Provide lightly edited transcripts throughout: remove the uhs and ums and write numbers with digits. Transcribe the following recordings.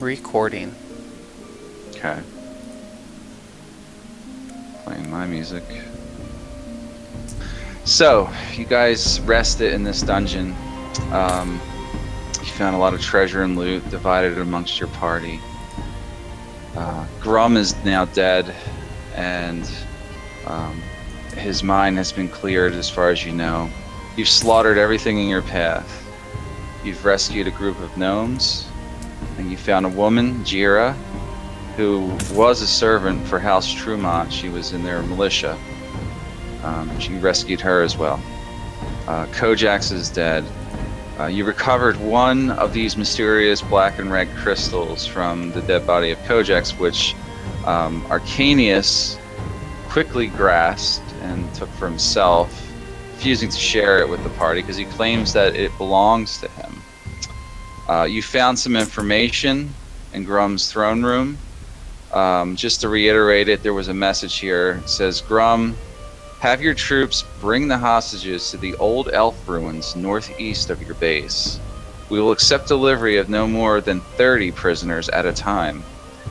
Recording. Okay. Playing my music. So, you guys rested in this dungeon. You found a lot of treasure and loot divided amongst your party. Grum is now dead, and his mind has been cleared as far as you know. You've slaughtered everything in your path. You've rescued a group of gnomes, and you found a woman, Jira, who was a servant for House Trumont. She was in their militia. You rescued her as well. Kojaks is dead. You recovered one of these mysterious black and red crystals from the dead body of Kojaks, which Arcanius quickly grasped and took for himself, refusing to share it with the party because he claims that it belongs to him. You found some information in Grum's throne room. Just to reiterate it, there was a message here. It says, Grum, have your troops bring the hostages to the old elf ruins northeast of your base. We will accept delivery of no more than 30 prisoners at a time.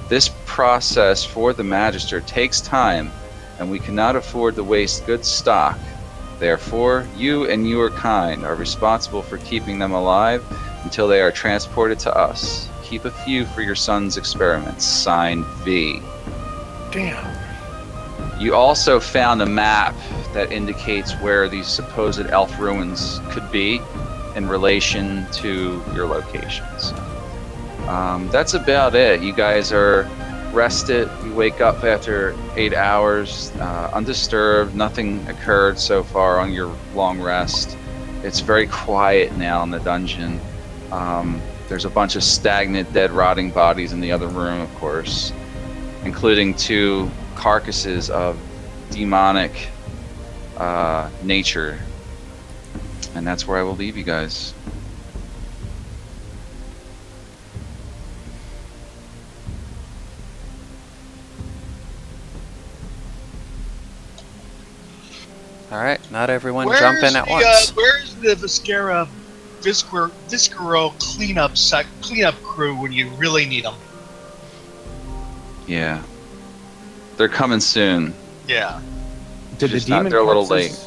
This process for the Magister takes time, and we cannot afford to waste good stock. Therefore, you and your kind are responsible for keeping them alive until they are transported to us. Keep a few for your son's experiments. Signed, V. Damn. You also found a map that indicates where these supposed elf ruins could be in relation to your locations. That's about it. You guys are rested. You wake up after 8 hours, undisturbed. Nothing occurred so far on your long rest. It's very quiet now in the dungeon. There's a bunch of stagnant, dead, rotting bodies in the other room, of course, including 2 carcasses of demonic nature. And that's where I will leave you guys. Alright, not everyone jump in at once. Where's the Viscero cleanup crew when you really need them? Yeah. They're coming soon. Yeah. Did the demon they're a little late.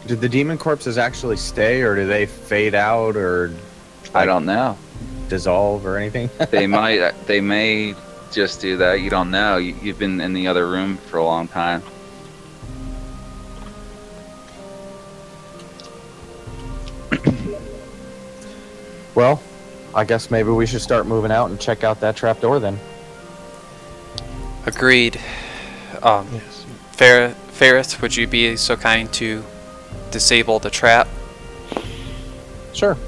Did the demon corpses actually stay, or do they fade out, or I don't know. dissolve, or anything? They may just do that. You don't know. You've been in the other room for a long time. Well, I guess maybe we should start moving out and check out that trapdoor then. Agreed. Yes. Ferris, would you be so kind to disable the trap? Sure.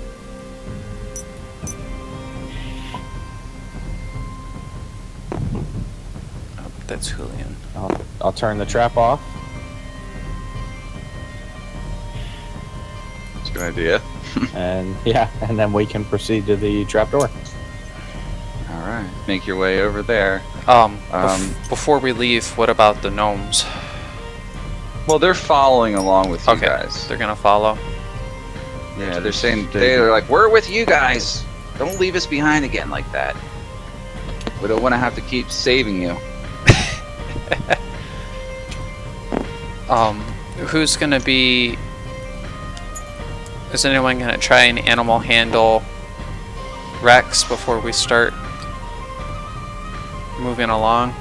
Oh, that's Julian. I'll turn the trap off. That's a good idea. And yeah, and then we can proceed to the trapdoor. All right. Make your way over there. Before we leave, what about the gnomes? Well, they're following along with you Okay, guys. they're gonna follow. Yeah, they're saying they're like, we're with you guys. Don't leave us behind again like that. We don't want to have to keep saving you. Who's gonna be? Is anyone gonna try and animal handle Rex before we start moving along?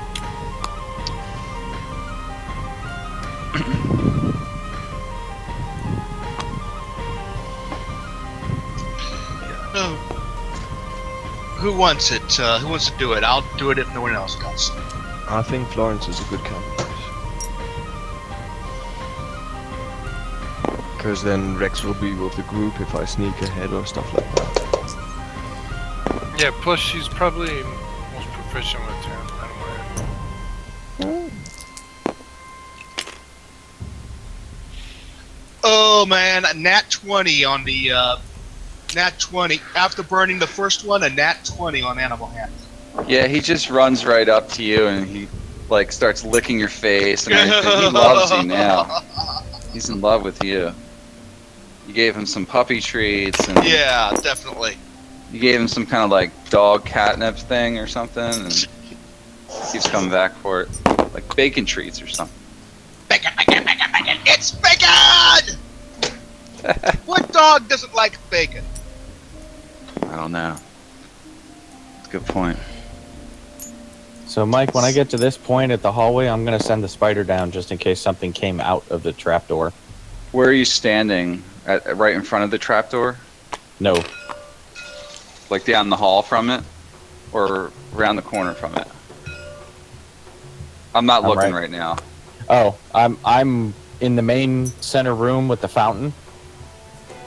Who wants it? Who wants to do it? I'll do it if no one else does. I think Florence is a good candidate. Because then Rex will be with the group if I sneak ahead or stuff like that. Yeah, plus she's probably most proficient with him. Oh man, a nat 20 on the nat 20 after burning the first one. A nat 20 on animal handling. Yeah, he just runs right up to you and he like starts licking your face and everything. He loves you now. He's in love with you. You gave him some puppy treats and Yeah, definitely. You gave him some kind of like dog catnip thing or something, and he keeps coming back for it, like bacon treats or something. Bacon, bacon, bacon, bacon! It's bacon! What dog doesn't like bacon? I don't know. That's a good point. So, Mike, when I get to this point at the hallway, I'm going to send the spider down just in case something came out of the trapdoor. Where are you standing? Right in front of the trapdoor? No. Like down the hall from it? Or around the corner from it? I'm not looking right now. Oh, I'm in the main center room with the fountain,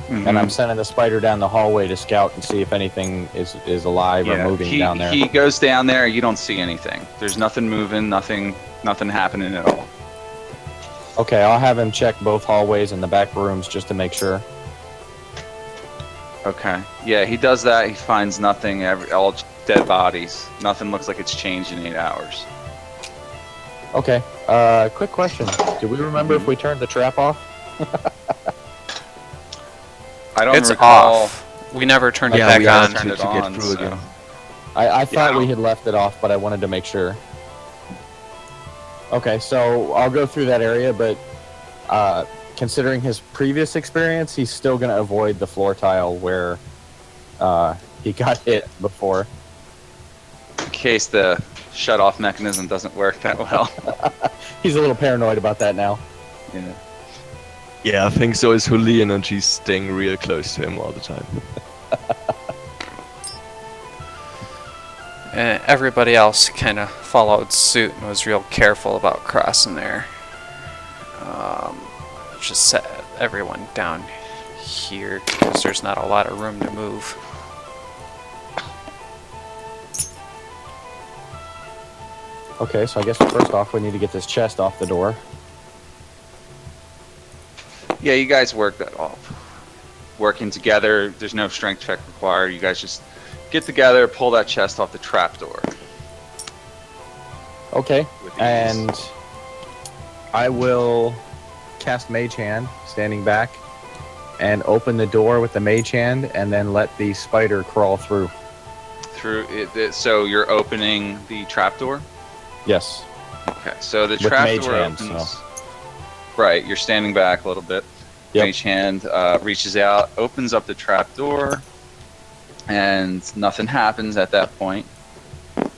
and I'm sending the spider down the hallway to scout and see if anything is alive or moving down there. He goes down there, you don't see anything. There's nothing moving, nothing happening at all. Okay, I'll have him check both hallways and the back rooms just to make sure. Okay. Yeah, he does that. He finds nothing. All dead bodies. Nothing looks like it's changed in 8 hours. Okay. Quick question. Do we remember if we turned the trap off? I don't It's recall. off. We never turned Yeah, it we back asked on. turned to it get on, through so- again. I thought Yeah. we had left it off, but I wanted to make sure. Okay, so I'll go through that area, but considering his previous experience, he's still going to avoid the floor tile where he got hit before. In case the shut-off mechanism doesn't work that well. He's a little paranoid about that now. Yeah. Yeah, I think so is Julian, and she's staying real close to him all the time. And everybody else kind of followed suit and was real careful about crossing there. Just set everyone down here because there's not a lot of room to move. Okay, so I guess first off, we need to get this chest off the door. Yeah, you guys work that off. Working together, there's no strength check required. You guys just get together, pull that chest off the trapdoor. Okay, with ease. and I will cast Mage Hand, standing back, and open the door with the Mage Hand, and then let the spider crawl through. Through it, so you're opening the trapdoor? Yes. Okay, so the With mage trapdoor hand, opens. Right, you're standing back a little bit. Yep. Mage hand reaches out, opens up the trapdoor, and nothing happens at that point. And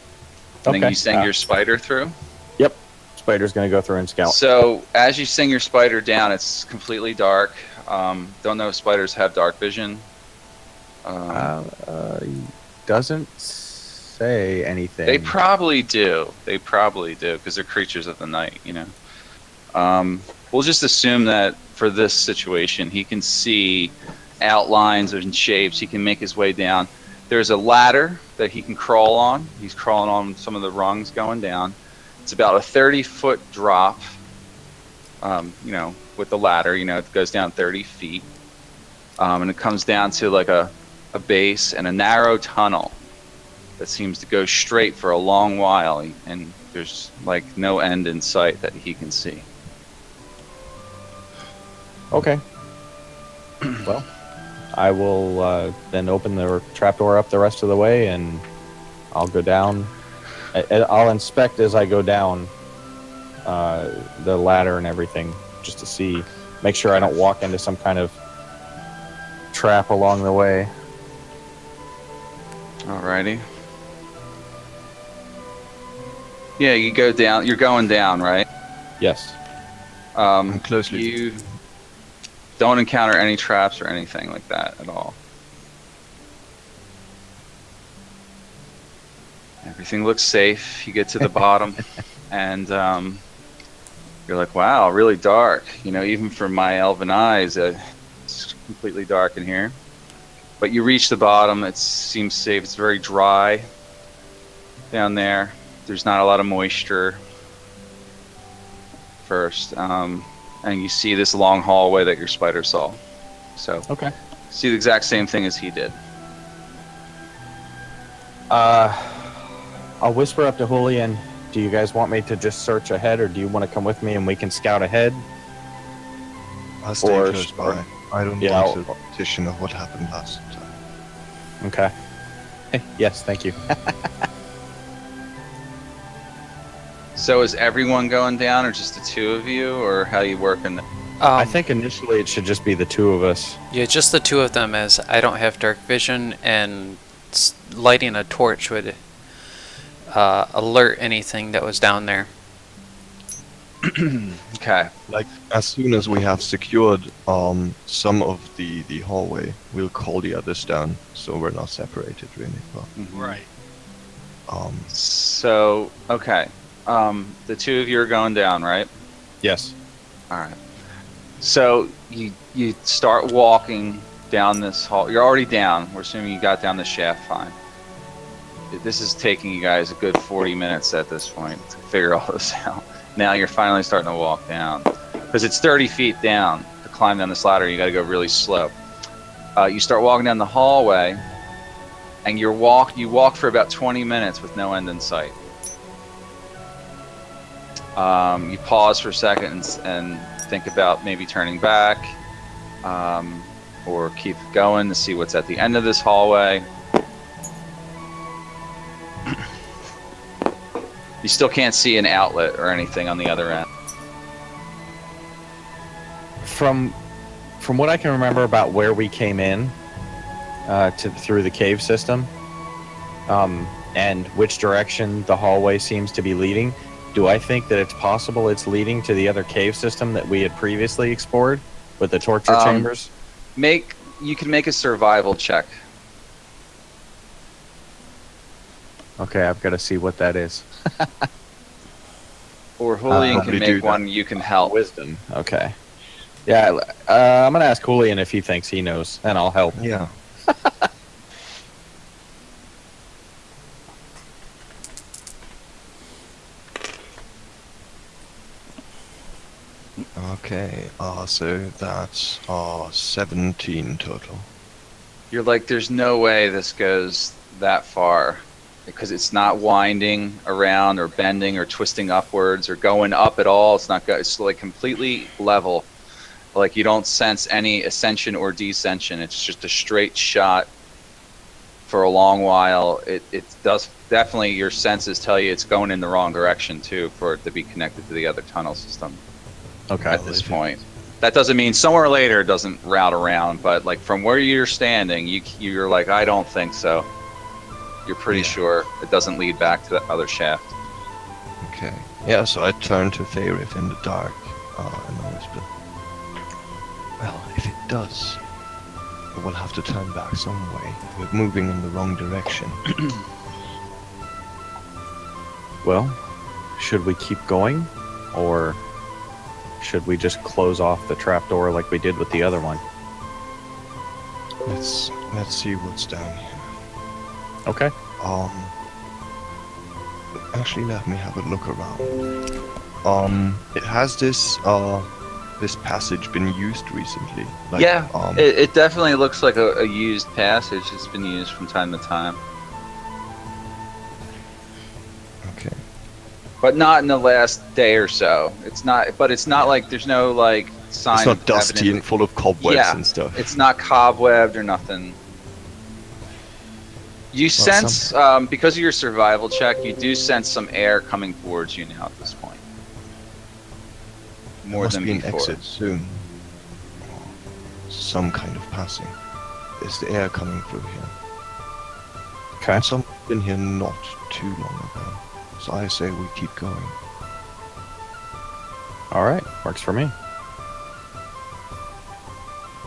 then Okay. you send your spider through. Yep. Spider's going to go through and scout. So as you sing your spider down, it's completely dark. Don't know if spiders have dark vision. He doesn't say anything. They probably do. They probably do because they're creatures of the night, you know. We'll just assume that for this situation, he can see outlines and shapes. He can make his way down. There's a ladder that he can crawl on. He's crawling on some of the rungs going down. It's about a 30-foot drop, you know, with the ladder. You know, it goes down 30 feet. And it comes down to like a base and a narrow tunnel that seems to go straight for a long while. And there's like no end in sight that he can see. Okay. Well, I will then open the trapdoor up the rest of the way, and I'll go down. I'll inspect as I go down the ladder and everything, just to see, make sure I don't walk into some kind of trap along the way. Alrighty. Yeah, you go down. You're going down, right? Yes. Closely. You don't encounter any traps or anything like that at all. Everything looks safe. You get to the bottom, and you're like, wow, really dark. You know, even for my elven eyes, it's completely dark in here. But you reach the bottom. It seems safe. It's very dry down there. There's not a lot of moisture first. And you see this long hallway that your spider saw. So, Okay. see the exact same thing as he did. I'll whisper up to Julian. Do you guys want me to just search ahead, or do you want to come with me and we can scout ahead? I'll stay Or- close by. I don't Yeah, want the position of what happened last time. Okay. Yes, thank you. So is everyone going down, or just the two of you, or how you working? I think initially it should just be the two of us. Yeah, just the two of them, as I don't have dark vision, and lighting a torch would alert anything that was down there. Okay. Like, as soon as we have secured some of the hallway, we'll call the others down, so we're not separated, really. But, Right. So, okay. The two of you are going down, right? Yes. All right. So you start walking down this hall. You're already down. We're assuming you got down the shaft fine. This is taking you guys a good 40 minutes at this point to figure all this out. Now you're finally starting to walk down, because it's 30 feet down to climb down this ladder. You got to go really slow. You start walking down the hallway, and you walk for about 20 minutes with no end in sight. You pause for a second and think about maybe turning back, or keep going to see what's at the end of this hallway. You still can't see an outlet or anything on the other end. From what I can remember about where we came in through the cave system, and which direction the hallway seems to be leading, do I think that it's possible it's leading to the other cave system that we had previously explored with the torture chambers? You can make a survival check. Okay, I've got to see what that is. Or Julian Probably can do make that. one. You can help. Wisdom. Okay. Yeah, I'm gonna ask Julian if he thinks he knows, and I'll help. yeah. Okay, so that's 17 total. You're like, there's no way this goes that far, because it's not winding around or bending or twisting upwards or going up at all. It's like completely level. Like, you don't sense any ascension or descension. It's just a straight shot for a long while. It does definitely, your senses tell you it's going in the wrong direction too, for it to be connected to the other tunnel system. Okay. At this point. That doesn't mean somewhere later it doesn't route around, but like from where you're standing, you're like, I don't think so. You're pretty sure it doesn't lead back to the other shaft. Okay. Yeah, so I turn to Faerith in the dark and I whisper, well, if it does, we'll have to turn back some way. We're moving in the wrong direction. Well, should we keep going, or should we just close off the trapdoor like we did with the other one? Let's see what's down here. Okay. Actually, let me have a look around. Has this passage been used recently? Like, Yeah, it definitely looks like a used passage. It's been used from time to time. Okay. But not in the last day or so. It's not like there's no like sign. It's not of dusty evidence. and full of cobwebs Yeah, and stuff. It's not cobwebbed or nothing. You sense, because of your survival check, you do sense some air coming towards you now at this point. More Must than be an before. exit soon. Some kind of passing. There's the air coming through here. Okay. Someone's been here not too long ago. So I say we keep going. All right. Works for me.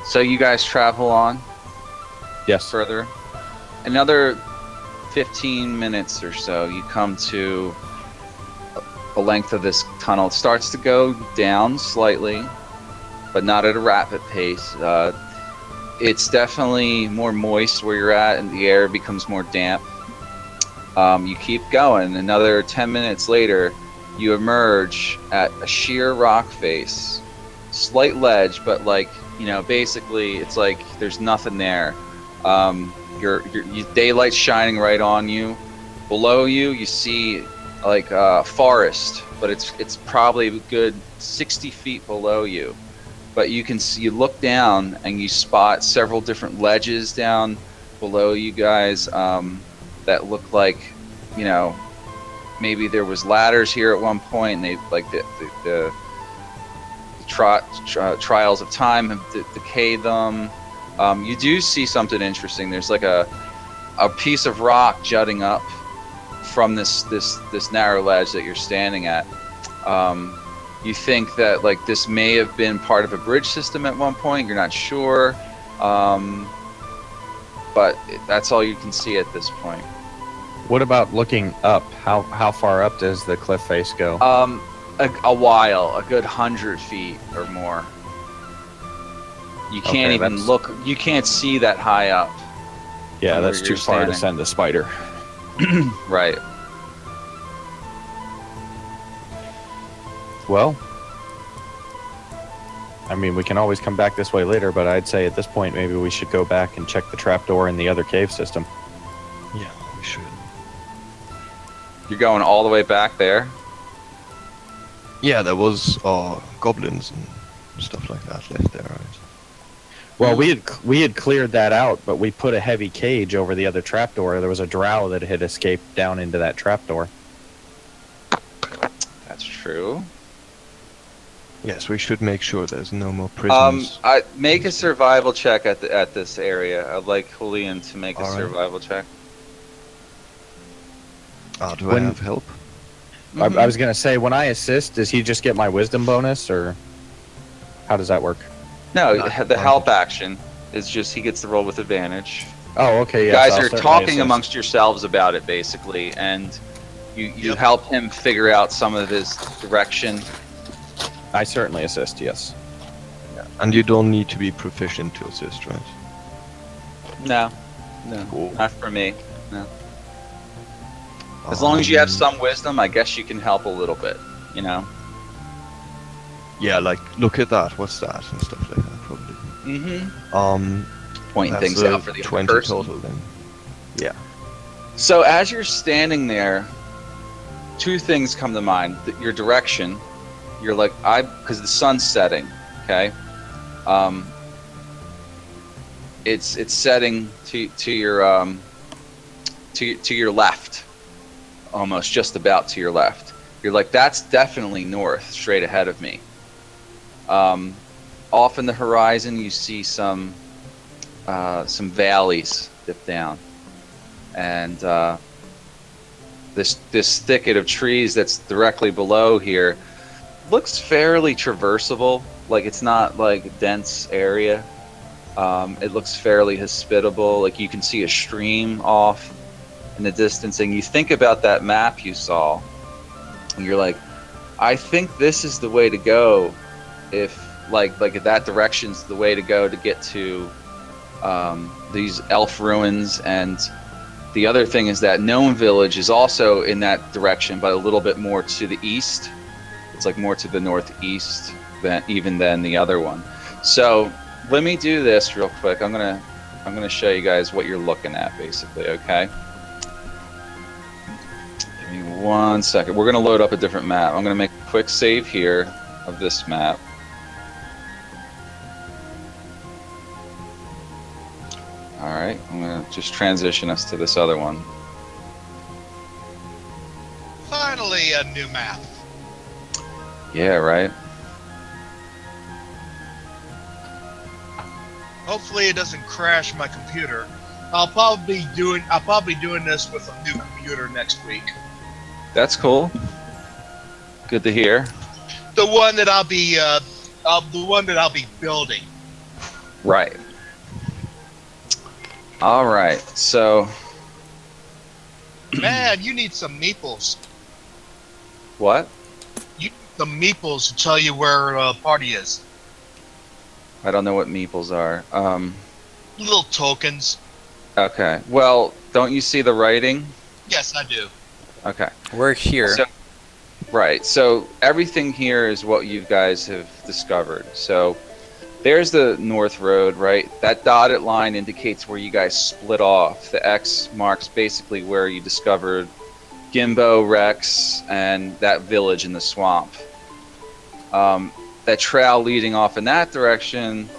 So you guys travel on Yes. further. Another 15 minutes or so, you come to the length of this tunnel. It starts to go down slightly, but not at a rapid pace. It's definitely more moist where you're at, and the air becomes more damp. You keep going. Another 10 minutes later, you emerge at a sheer rock face. Slight ledge, but like, basically it's like there's nothing there. Your daylight's shining right on you. Below you, you see like a forest, but it's probably a good 60 feet below you. But you look down and you spot several different ledges down below you guys. that look like, maybe there was ladders here at one point, and they like the trials of time have decayed them. You do see something interesting. There's like a piece of rock jutting up from this narrow ledge that you're standing at. You think that like this may have been part of a bridge system at one point. You're not sure, but that's all you can see at this point. What about looking up? How far up does the cliff face go? A while, a good 100 feet or more. You can't Okay, even that's- look. You can't see that high up. Yeah, from that's where too you're far to standing. send a spider. Right. Well, I mean, we can always come back this way later, but I'd say at this point maybe we should go back and check the trapdoor in the other cave system. Yeah, we should. You're going all the way back there. Yeah, there was goblins and stuff like that left there, right? Well, we had cleared that out, but we put a heavy cage over the other trapdoor. There was a drow that had escaped down into that trapdoor. That's true. Yes, we should make sure there's no more prisoners. I make a survival check at this area. I'd like Julian to make a All right. survival check. Do I when- have help? I was going to say, when I assist, does he just get my wisdom bonus, or how does that work? No, Not the help action is just he gets to roll with advantage. Oh, okay, You yes, guys I'll are certainly talking assist. amongst yourselves about it, basically, and you Yep. help him figure out some of his direction. I certainly assist, yes. And you don't need to be proficient to assist, right? No, Cool. not for me. As long as you have some wisdom, I guess you can help a little bit. Yeah, like, look at that, what's that, and stuff like that, probably. Mm-hmm. Pointing That's things out for the 20 other person. total then. So as you're standing there, two things come to mind. Your direction. You're like, because the sun's setting. Okay. It's setting to your left, almost just about to your left. You're like, that's definitely north, straight ahead of me. Off in the horizon, you see some valleys dip down, and this thicket of trees that's directly below here looks fairly traversable. Like, it's not like a dense area. It looks fairly hospitable. Like, you can see a stream off in the distance, and you think about that map you saw, and you're like, I think this is the way to go. If like that direction's the way to go to get to these elf ruins. And the other thing is that Gnome Village is also in that direction, but a little bit more to the east. It's like more to the northeast than the other one. So let me do this real quick. I'm gonna show you guys what you're looking at, basically. Okay. Give me 1 second. We're gonna load up a different map. I'm gonna make a quick save here of this map. All right. I'm gonna just transition us to this other one. Finally, a new map. Yeah. Right. Hopefully, it doesn't crash my computer. I'll probably be doing this with a new computer next week. That's cool. Good to hear. The one that I'll be building. Right. All right. So Man, you need some meeples. what? You need some meeples to tell you where party is. I don't know what meeples are. Little tokens. Okay. Well, don't you see the writing? Yes, I do. Okay. We're here. So- Right. So everything here is what you guys have discovered. So there's the North Road, right? That dotted line indicates where you guys split off. The X marks basically where you discovered Gimbo, Rex, and that village in the swamp. That trail leading off in that direction,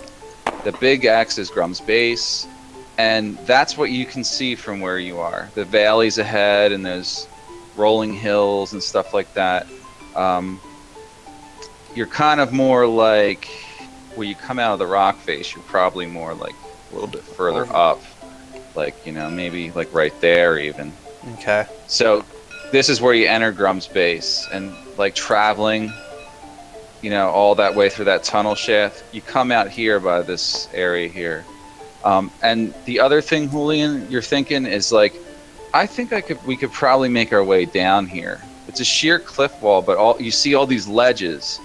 the big X is Grum's base. And that's what you can see from where you are. The valleys ahead and those rolling hills and stuff like that. You're kind of more like, when you come out of the rock face, you're probably more like a little bit further up. Like, you know, maybe like right there even. Okay. So this is where you enter Grum's base, and like traveling, you know, all that way through that tunnel shaft, you come out here by this area here. And the other thing, Julian, you're thinking is like, I think we could probably make our way down here. It's a sheer cliff wall, but you see all these ledges,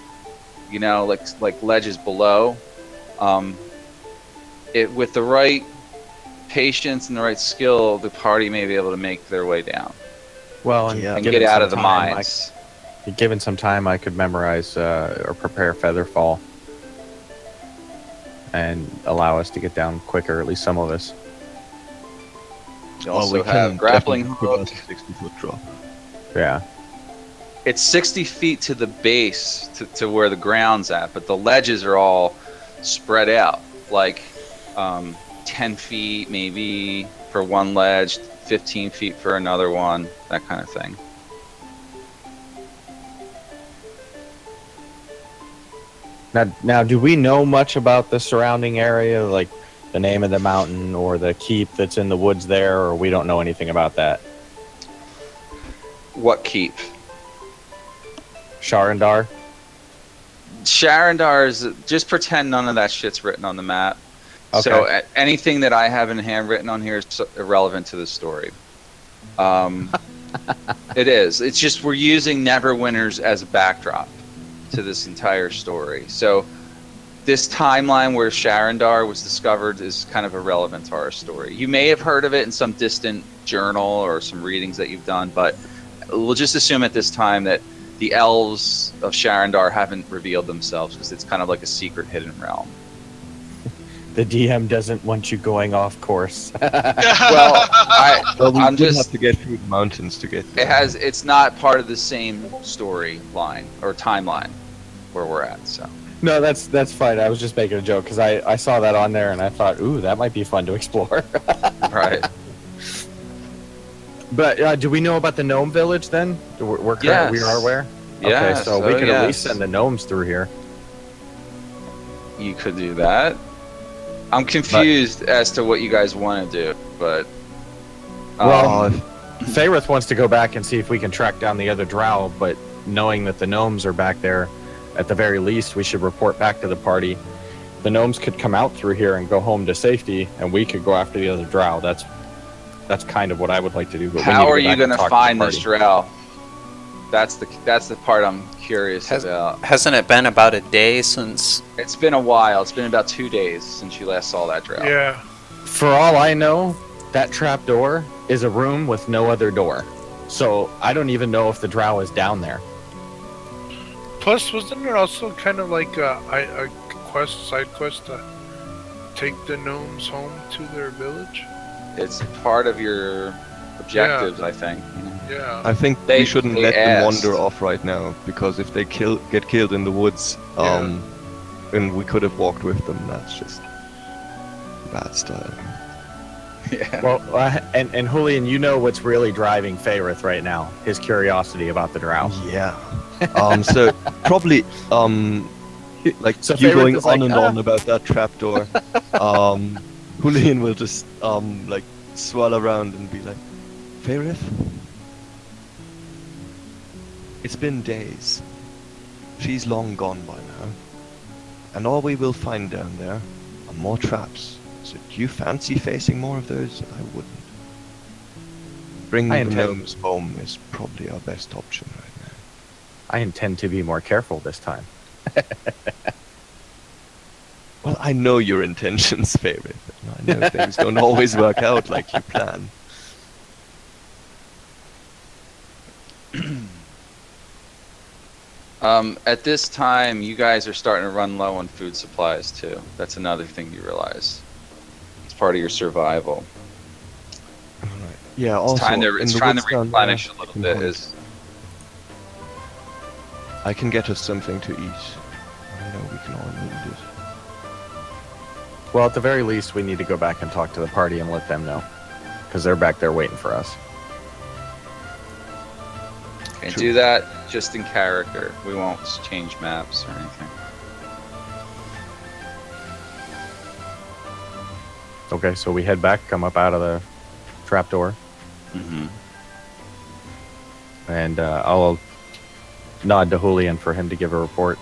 you know, like ledges below. With the right patience and the right skill, the party may be able to make their way down. Well, And given get out some of the time, mines. Given some time, I could memorize or prepare Featherfall and allow us to get down quicker, at least some of us. You also have grappling hook. 60-foot drop. Yeah. It's 60 feet to the base to where the ground's at, but the ledges are all spread out, like 10 feet maybe for one ledge, 15 feet for another one, that kind of thing. Now, do we know much about the surrounding area, like the name of the mountain or the keep that's in the woods there, or we don't know anything about that? What keep? Sharandar? Sharandar is, just pretend none of that shit's written on the map. Okay. So anything that I have in hand written on here is irrelevant to the story. It is. It's just we're using Neverwinters as a backdrop to this entire story. So this timeline where Sharandar was discovered is kind of irrelevant to our story. You may have heard of it in some distant journal or some readings that you've done, but we'll just assume at this time that the elves of Sharandar haven't revealed themselves because it's kind of like a secret hidden realm. The DM doesn't want you going off course. Well, I'm just just have to get through the mountains to get there. it's not part of the same storyline or timeline where we're at, so. No, that's fine. I was just making a joke because I saw that on there and I thought, ooh, that might be fun to explore. Right. But do we know about the gnome village then? Yes. We are aware? Yes, Okay, so we could at least yes. send the gnomes through here. You could do that. I'm confused as to what you guys want to do, but Well, Faerith wants to go back and see if we can track down the other drow, but knowing that the gnomes are back there, at the very least, we should report back to the party. The gnomes could come out through here and go home to safety, and we could go after the other drow. That's kind of what I would like to do. But how are you going to find this drow? That's the part I'm curious about. Hasn't it been about a day since? It's been a while. It's been about 2 days since you last saw that drow. Yeah. For all I know, that trap door is a room with no other door. So I don't even know if the drow is down there. Plus, wasn't there also kind of like a side quest to take the gnomes home to their village? It's part of your objectives, I think. Yeah. I think They- we shouldn't they let them asked. wander off right now, because if they get killed in the woods, and we could have walked with them, that's just bad style. Yeah. Well, and Julian, you know what's really driving Faerith right now? His curiosity about the drow. Yeah. So probably like So you Faerith going is on like, and on about that trapdoor. Julian will just like swirl around and be like, Faerith, it's been days. She's long gone by now. And all we will find down there are more traps. So do you fancy facing more of those? I wouldn't. Bringing I the intend- gnomes home is probably our best option right now. I intend to be more careful this time. Well, I know your intentions, Faerith. I know things don't always work out like you plan. At this time, you guys are starting to run low on food supplies too. That's another thing you realize. It's part of your survival. Yeah, It's also trying to, in it's the trying to woods down replenish there, a little can bit. hunt. Is I can get us something to eat. I know we can all need it. Well, at the very least, we need to go back and talk to the party and let them know. Because they're back there waiting for us. And do that just in character. We won't change maps or anything. Okay, so we head back, come up out of the trapdoor, Mm-hmm. and I'll nod to Julian for him to give a report.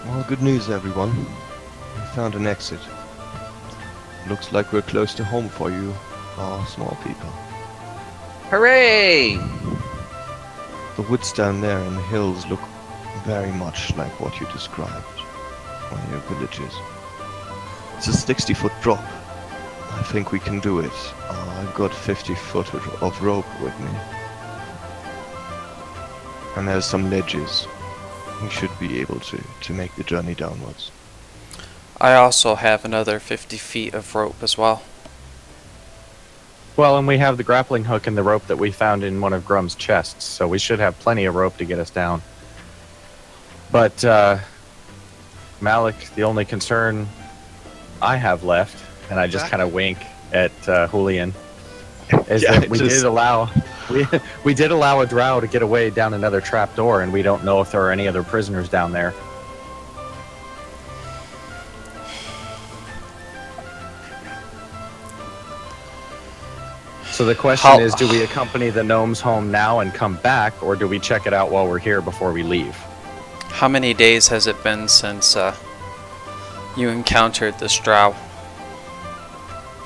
Well, good news, everyone. We found an exit. Looks like we're close to home for you, our small people. Hooray! The woods down there in the hills look very much like what you described, one of your villages. It's a 60-foot drop. I think we can do it. I've got 50 foot of rope with me. And there's some ledges. We should be able to make the journey downwards. I also have another 50 feet of rope as well. Well, and we have the grappling hook and the rope that we found in one of Grum's chests, so we should have plenty of rope to get us down. But, Malik, the only concern I have left, and I just kind of wink at Julian, is that we did allow a drow to get away down another trapdoor, and we don't know if there are any other prisoners down there. So the question is, do we accompany the gnomes home now and come back, or do we check it out while we're here before we leave? How many days has it been since you encountered this drow?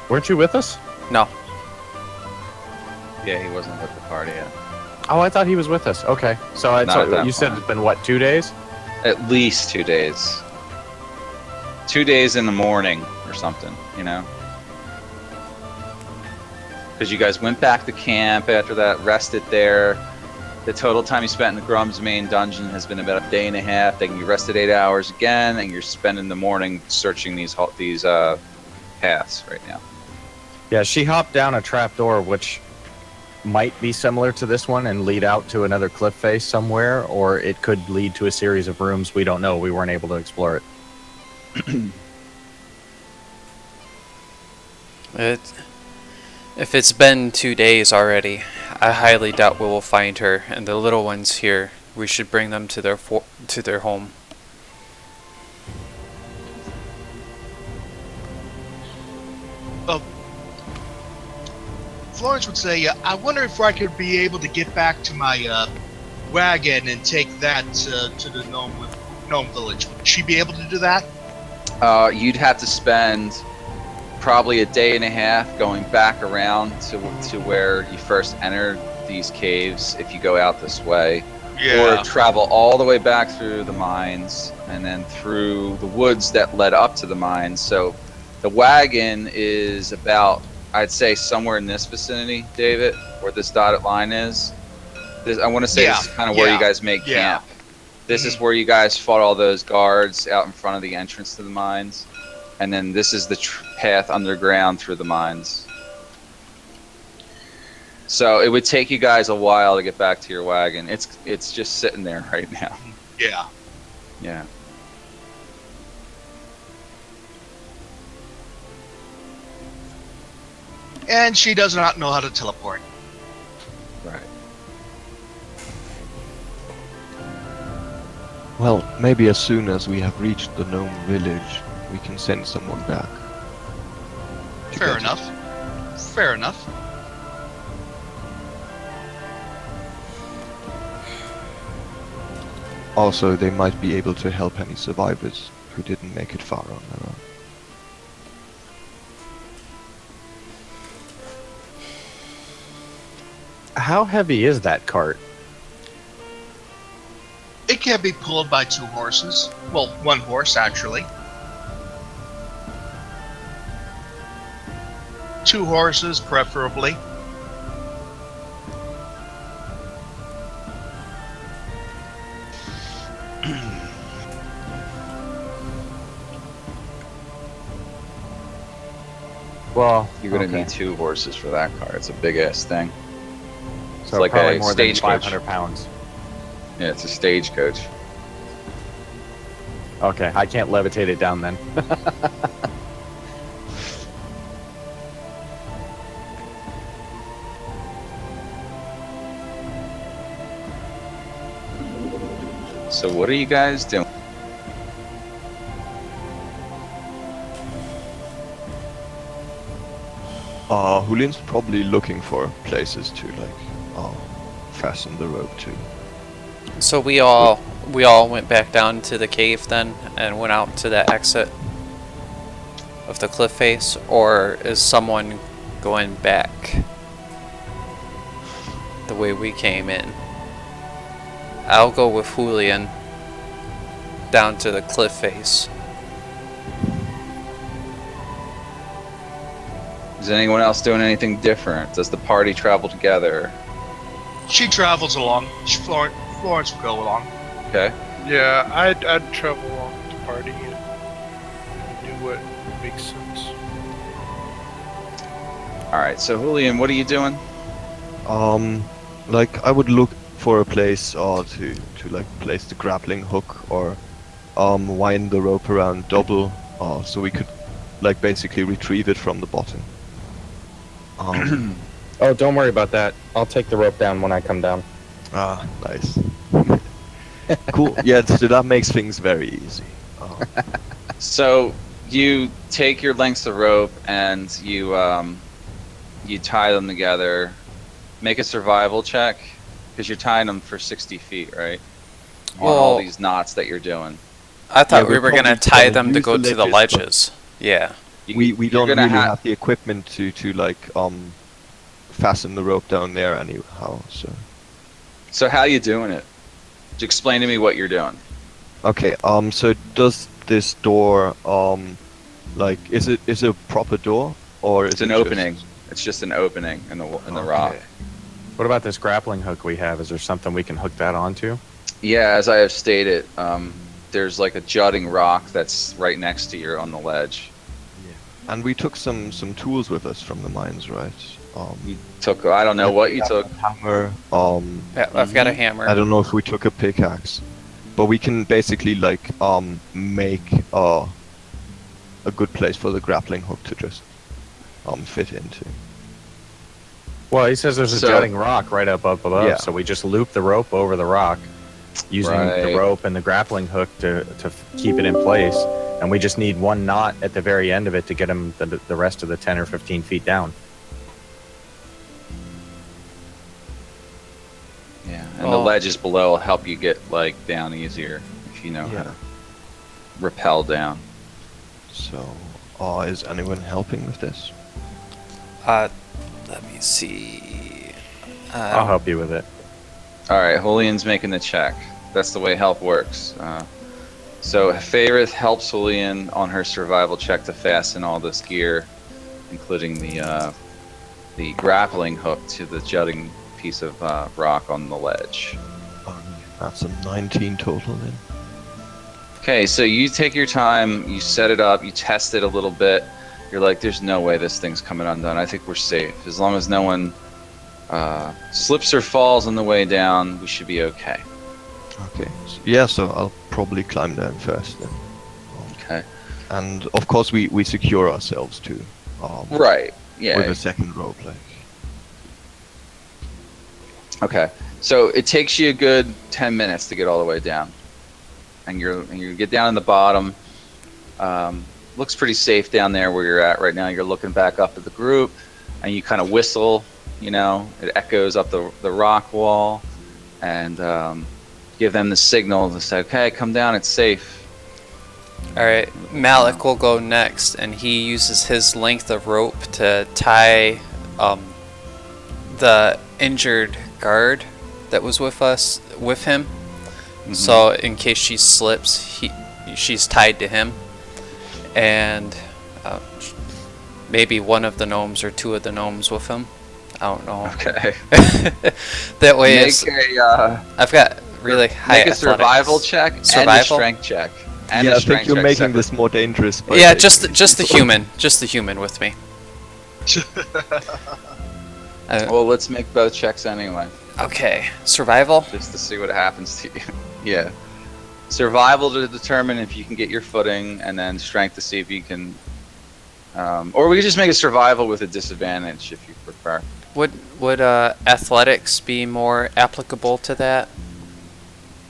Weren't you with us? No. Yeah, he wasn't with the party yet. Oh, I thought he was with us. Okay. So Not at that you said point. it's been, what, 2 days? At least 2 days. 2 days in the morning or something, you know? Because you guys went back to camp after that, rested there. The total time you spent in the Grum's main dungeon has been about a day and a half. Then you rested 8 hours again, and you're spending the morning searching these paths right now. Yeah, she hopped down a trapdoor, which might be similar to this one and lead out to another cliff face somewhere, or it could lead to a series of rooms. We don't know. We weren't able to explore it. If it's been 2 days already, I highly doubt we will find her. And the little ones here, we should bring them to their home. Florence would say, I wonder if I could be able to get back to my wagon and take that to the gnome village. Would she be able to do that? You'd have to spend probably a day and a half going back around to where you first entered these caves if you go out this way. Or travel all the way back through the mines and then through the woods that led up to the mines. So the wagon is about, I'd say, somewhere in this vicinity, David, where this dotted line is. I want to say this is kind of where you guys make camp. This is where you guys fought all those guards out in front of the entrance to the mines. And then this is the path underground through the mines. So it would take you guys a while to get back to your wagon. It's just sitting there right now. Yeah. Yeah. And she does not know how to teleport. Right. Well, maybe as soon as we have reached the gnome village, we can send someone back. Fair enough. Fair enough. Also, they might be able to help any survivors who didn't make it far on their own. How heavy is that cart? It can be pulled by 2 horses. Well, 1 horse, actually. 2 horses, preferably. Well, You're going to need 2 horses for that car. It's a big ass thing. so like probably a more than stagecoach. 500 pounds. Yeah, it's a stagecoach. Okay, I can't levitate it down then. So what are you guys doing? Julian's probably looking for places to like fasten the rope to. So we all went back down to the cave then and went out to that exit of the cliff face, or is someone going back the way we came in? I'll go with Julian down to the cliff face. Is anyone else doing anything different? Does the party travel together? She travels along. Florence will go along. Okay. Yeah, I'd travel along with the party and do what makes sense. All right. So Julian, what are you doing? Like I would look for a place to like place the grappling hook or wind the rope around double so we could like basically retrieve it from the bottom. Oh, don't worry about that. I'll take the rope down when I come down. Nice. Cool. Yeah, so that makes things very easy. So you take your lengths of rope and you tie them together. Make a survival check because you're tying them for 60 feet, right? On all Well, these knots that you're doing. I thought Yeah, we we're were gonna probably tie gonna them to use go the to the ledges, but- ledges. Yeah. You- We you're don't gonna really ha- have the equipment to like fasten the rope down there anyhow. So how you doing it? Just explain to me what you're doing. Okay. So does this door like is it a proper door or is It's an it just- opening. It's just an opening in the rock. Okay. What about this grappling hook we have? Is there something we can hook that onto? Yeah, as I have stated, there's like a jutting rock that's right next to you on the ledge. And we took some tools with us from the mines, right? You took, I don't know what you took. Hammer. Yeah, I've got a hammer. I don't know if we took a pickaxe, but we can basically like make a good place for the grappling hook to just fit into. Well, he says there's a So- jutting rock right up above, Yeah. so we just loop the rope over the rock using the Right. rope and the grappling hook to keep it in place, and we just need one knot at the very end of it to get him the rest of the 10 or 15 feet down. Yeah, and the Oh. ledges below will help you get like down easier if you know how to rappel down. So, is anyone helping with this? Let me see. I'll help you with it. All right, Julian's making the check. That's the way help works. So Faerith helps Julian on her survival check to fasten all this gear, including the grappling hook to the jutting piece of rock on the ledge. That's a 19 total then. Okay, so you take your time, you set it up, you test it a little bit. You're like, there's no way this thing's coming undone. I think we're safe. As long as no one slips or falls on the way down, we should be okay. Okay. Yeah, so I'll probably climb down first then. Okay. And of course we secure ourselves too. Right. Yeah. With a second rope like. Okay. So it takes you a good 10 minutes to get all the way down. And you get down in the bottom. Looks pretty safe down there where you're at right now. You're looking back up at the group and you kind of whistle, you know, it echoes up the rock wall and give them the signal to say, okay, come down, it's safe. Alright, Malik will go next, and he uses his length of rope to tie the injured guard that was with him. Mm-hmm. So in case she slips, she's tied to him. And maybe one of the gnomes or two of the gnomes with him. I don't know. Okay. That way Make it's, a I've got really high make a athletics. survival check and a Survival? strength check. And Yeah, a I strength think you're check making separate. this more dangerous. by Yeah, taking just these the people. human with me. Well, let's make both checks anyway, Okay, survival. just to see what happens to you. Yeah. survival to determine if you can get your footing, and then strength to see if you can. Or we could just make a survival with a disadvantage if you prefer. Would athletics be more applicable to that?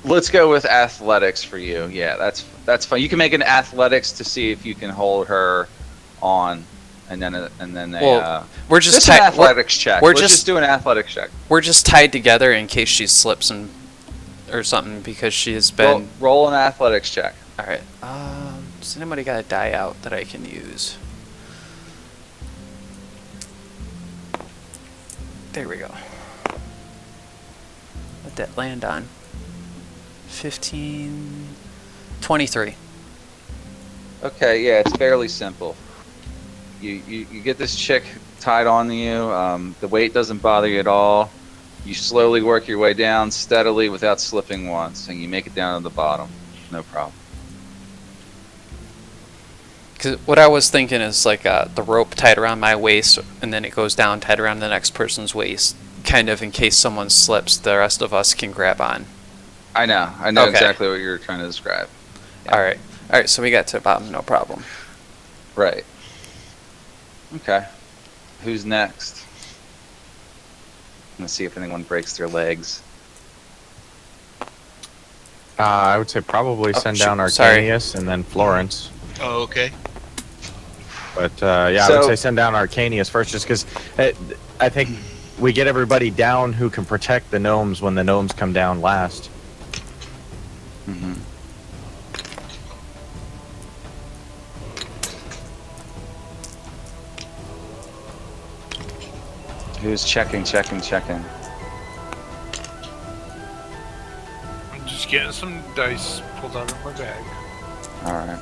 Let's go with athletics for you. Yeah, that's fine. You can make an athletics to see if you can hold her on, and then we're just an athletics check. We're Let's just do an athletics check. We're just tied together in case she slips or something because she has been. Roll an athletics check. All right. Does anybody got a die out that I can use? There we go. Let that land on. 15, 23. Okay, yeah, it's fairly simple. You get this chick tied on to you. The weight doesn't bother you at all. You slowly work your way down steadily without slipping once, and you make it down to the bottom. No problem. Because what I was thinking is like the rope tied around my waist, and then it goes down, tied around the next person's waist, kind of in case someone slips, the rest of us can grab on. I know Okay. exactly what you're trying to describe. Yeah. All right, so we got to the bottom, no problem. Right. Okay. Who's next? Let's see if anyone breaks their legs. I would say probably send down sorry. Arcanius and then Florence. Oh, okay. But yeah, I would say send down Arcanius first, just because I think we get everybody down who can protect the gnomes when the gnomes come down last. Mm-hmm. Who's checking? I'm just getting some dice pulled out of my bag. All right.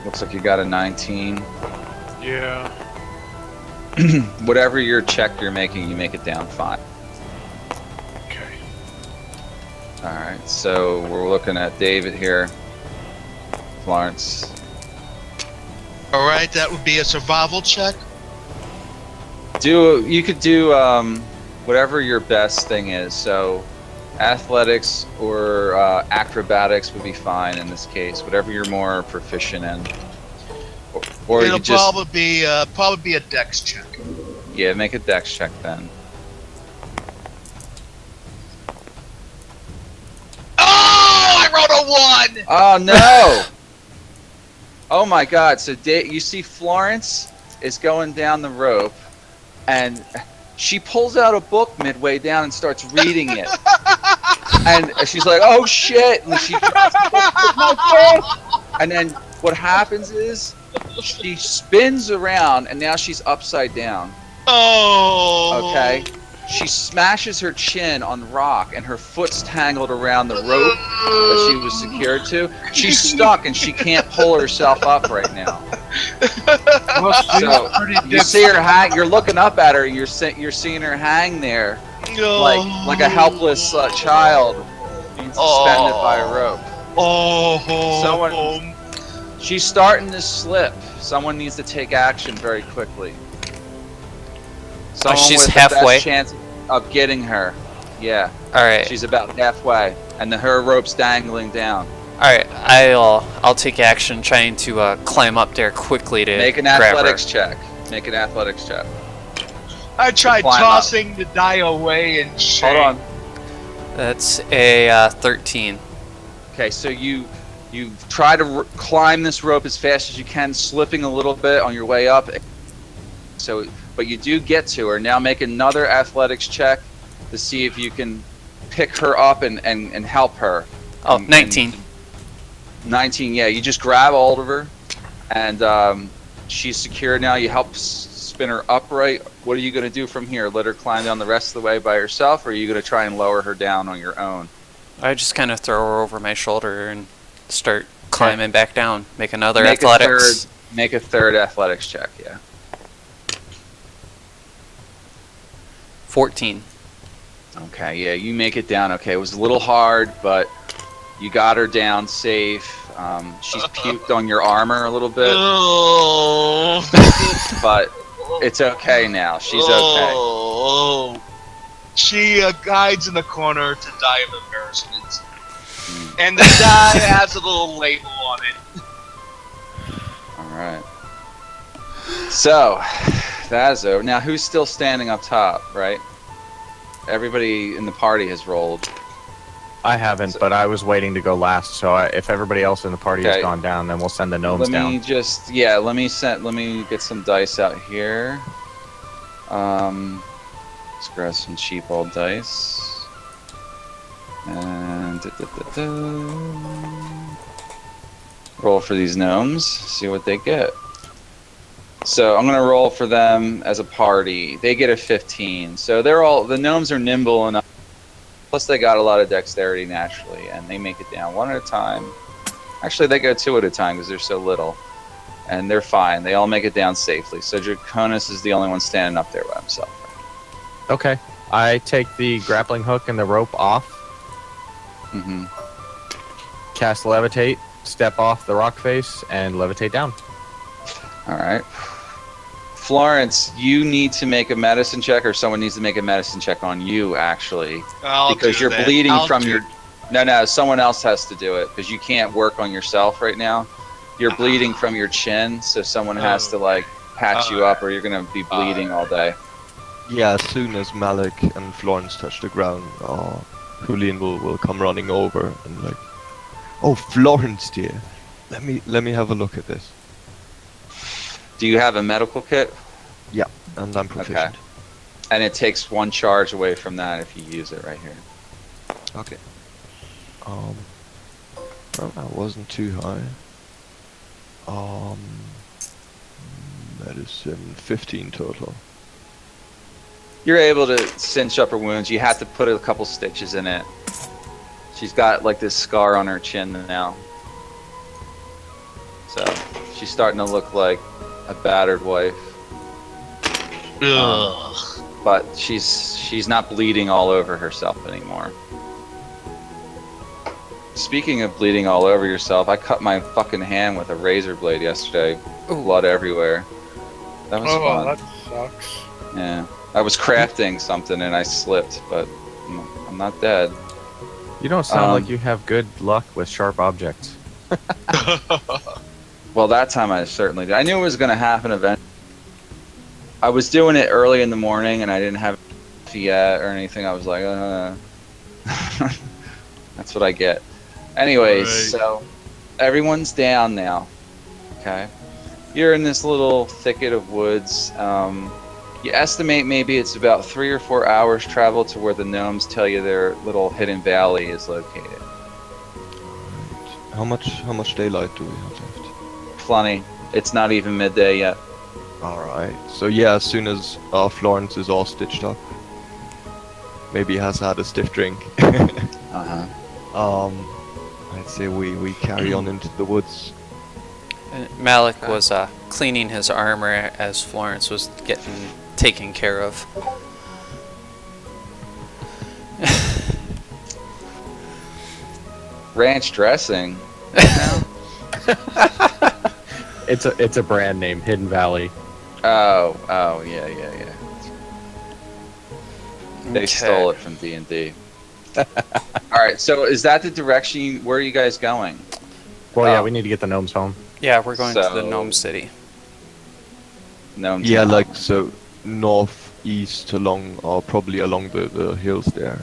Looks like you got a 19. Yeah. Whatever your check you're making, you make it down 5. Okay. All right. So we're looking at David here. Florence. All right, that would be a survival check. You could do whatever your best thing is. So athletics or acrobatics would be fine in this case. Whatever you're more proficient in. Or It'll you just probably be a dex check. yeah, make a dex check then. Oh, I rolled a 1. Oh no! Oh my God! So you see, Florence is going down the rope, and she pulls out a book midway down and starts reading it. And she's like, "Oh shit!" And she drops the book. And then what happens is she spins around, and now she's upside down. Oh. Okay. She smashes her chin on rock, and her foot's tangled around the rope that she was secured to. She's stuck, and she can't pull herself up right now. So you see her hang. You're looking up at her. You're seeing her hang there, like a helpless child being suspended by a rope. Oh. She's starting to slip. Someone needs to take action very quickly. Someone she's with halfway? the best chance of getting her. Yeah. All right. She's about halfway, and her rope's dangling down. All right. I'll take action trying to climb up there quickly to Make an grab athletics her. check. Make an athletics check. I tried Climb tossing the die away and shame. Hold on. That's a 13. Okay, so you try to climb this rope as fast as you can, slipping a little bit on your way up. So, but you do get to her. Now make another athletics check to see if you can pick her up and help her. Oh, And- 19. 19, yeah. You just grab hold of her, and she's secure now. You help spin her upright. What are you going to do from here? Let her climb down the rest of the way by herself, or are you going to try and lower her down on your own? I just kind of throw her over my shoulder and start climbing back down. Make another Make athletics. Make a third athletics check, yeah. 14. Okay, yeah, you make it down. Okay, it was a little hard, but you got her down safe. She's puked on your armor a little bit, Oh. but it's okay now. She's okay. Oh. She hides in the corner to die of embarrassment. And the die has a little label on it. Alright. So, that's over. Now, who's still standing up top, right? Everybody in the party has rolled. I haven't, but I was waiting to go last. So if everybody else in the party Okay. has gone down, then we'll send the gnomes Let me down. just, yeah, let me get some dice out here. Let's grab some cheap old dice. And roll for these gnomes, see what they get. So I'm gonna roll for them as a party. They get a 15. So the gnomes are nimble enough. Plus they got a lot of dexterity naturally, and they make it down one at a time. Actually, they go two at a time because they're so little. And they're fine. They all make it down safely. So Draconis is the only one standing up there by himself. Okay. I take the grappling hook and the rope off, Mm-hmm. cast levitate, step off the rock face, and levitate down. Alright. Florence, you need to make a medicine check, or someone needs to make a medicine check on you, actually. I'll Because do you're that. bleeding I'll from do your... No, someone else has to do it, because you can't work on yourself right now. You're bleeding from your chin, so someone has to, like, patch you up, or you're going to be bleeding all day. Yeah, as soon as Malik and Florence touch the ground, Julian will come running over and like, oh, Florence, dear, let me have a look at this. Do you have a medical kit? Yeah, and I'm proficient. And it takes one charge away from that if you use it right here. Okay. Well, that wasn't too high. Medicine 15 total. You're able to cinch up her wounds. You have to put a couple stitches in it. She's got like this scar on her chin now. So she's starting to look like a battered wife. Ugh. But she's not bleeding all over herself anymore. Speaking of bleeding all over yourself, I cut my fucking hand with a razor blade yesterday. Ooh. Blood everywhere. That was Oh, fun. that sucks. Yeah. I was crafting something and I slipped, but I'm not dead. You don't sound like you have good luck with sharp objects. Well, that time I certainly did. I knew it was going to happen eventually. I was doing it early in the morning and I didn't have coffee yet or anything. I was like, that's what I get. Anyways, Right. So everyone's down now. Okay. You're in this little thicket of woods. You estimate maybe it's about 3 or 4 hours travel to where the gnomes tell you their little hidden valley is located. Right. How much daylight do we have left? Plenty. It's not even midday yet. Alright, so yeah, as soon as Florence is all stitched up, maybe has had a stiff drink, Uh-huh. I'd say we carry on into the woods. And Malik was cleaning his armor as Florence was getting taken care of. Ranch dressing. It's a brand name, Hidden Valley. Oh, yeah. They Okay. stole it from D&D. Alright, so is that the direction where are you guys going? Well, yeah, Oh. we need to get the gnomes home. Yeah, we're going to the So- Gnome City. No. Yeah, like so northeast along, or probably along the hills there.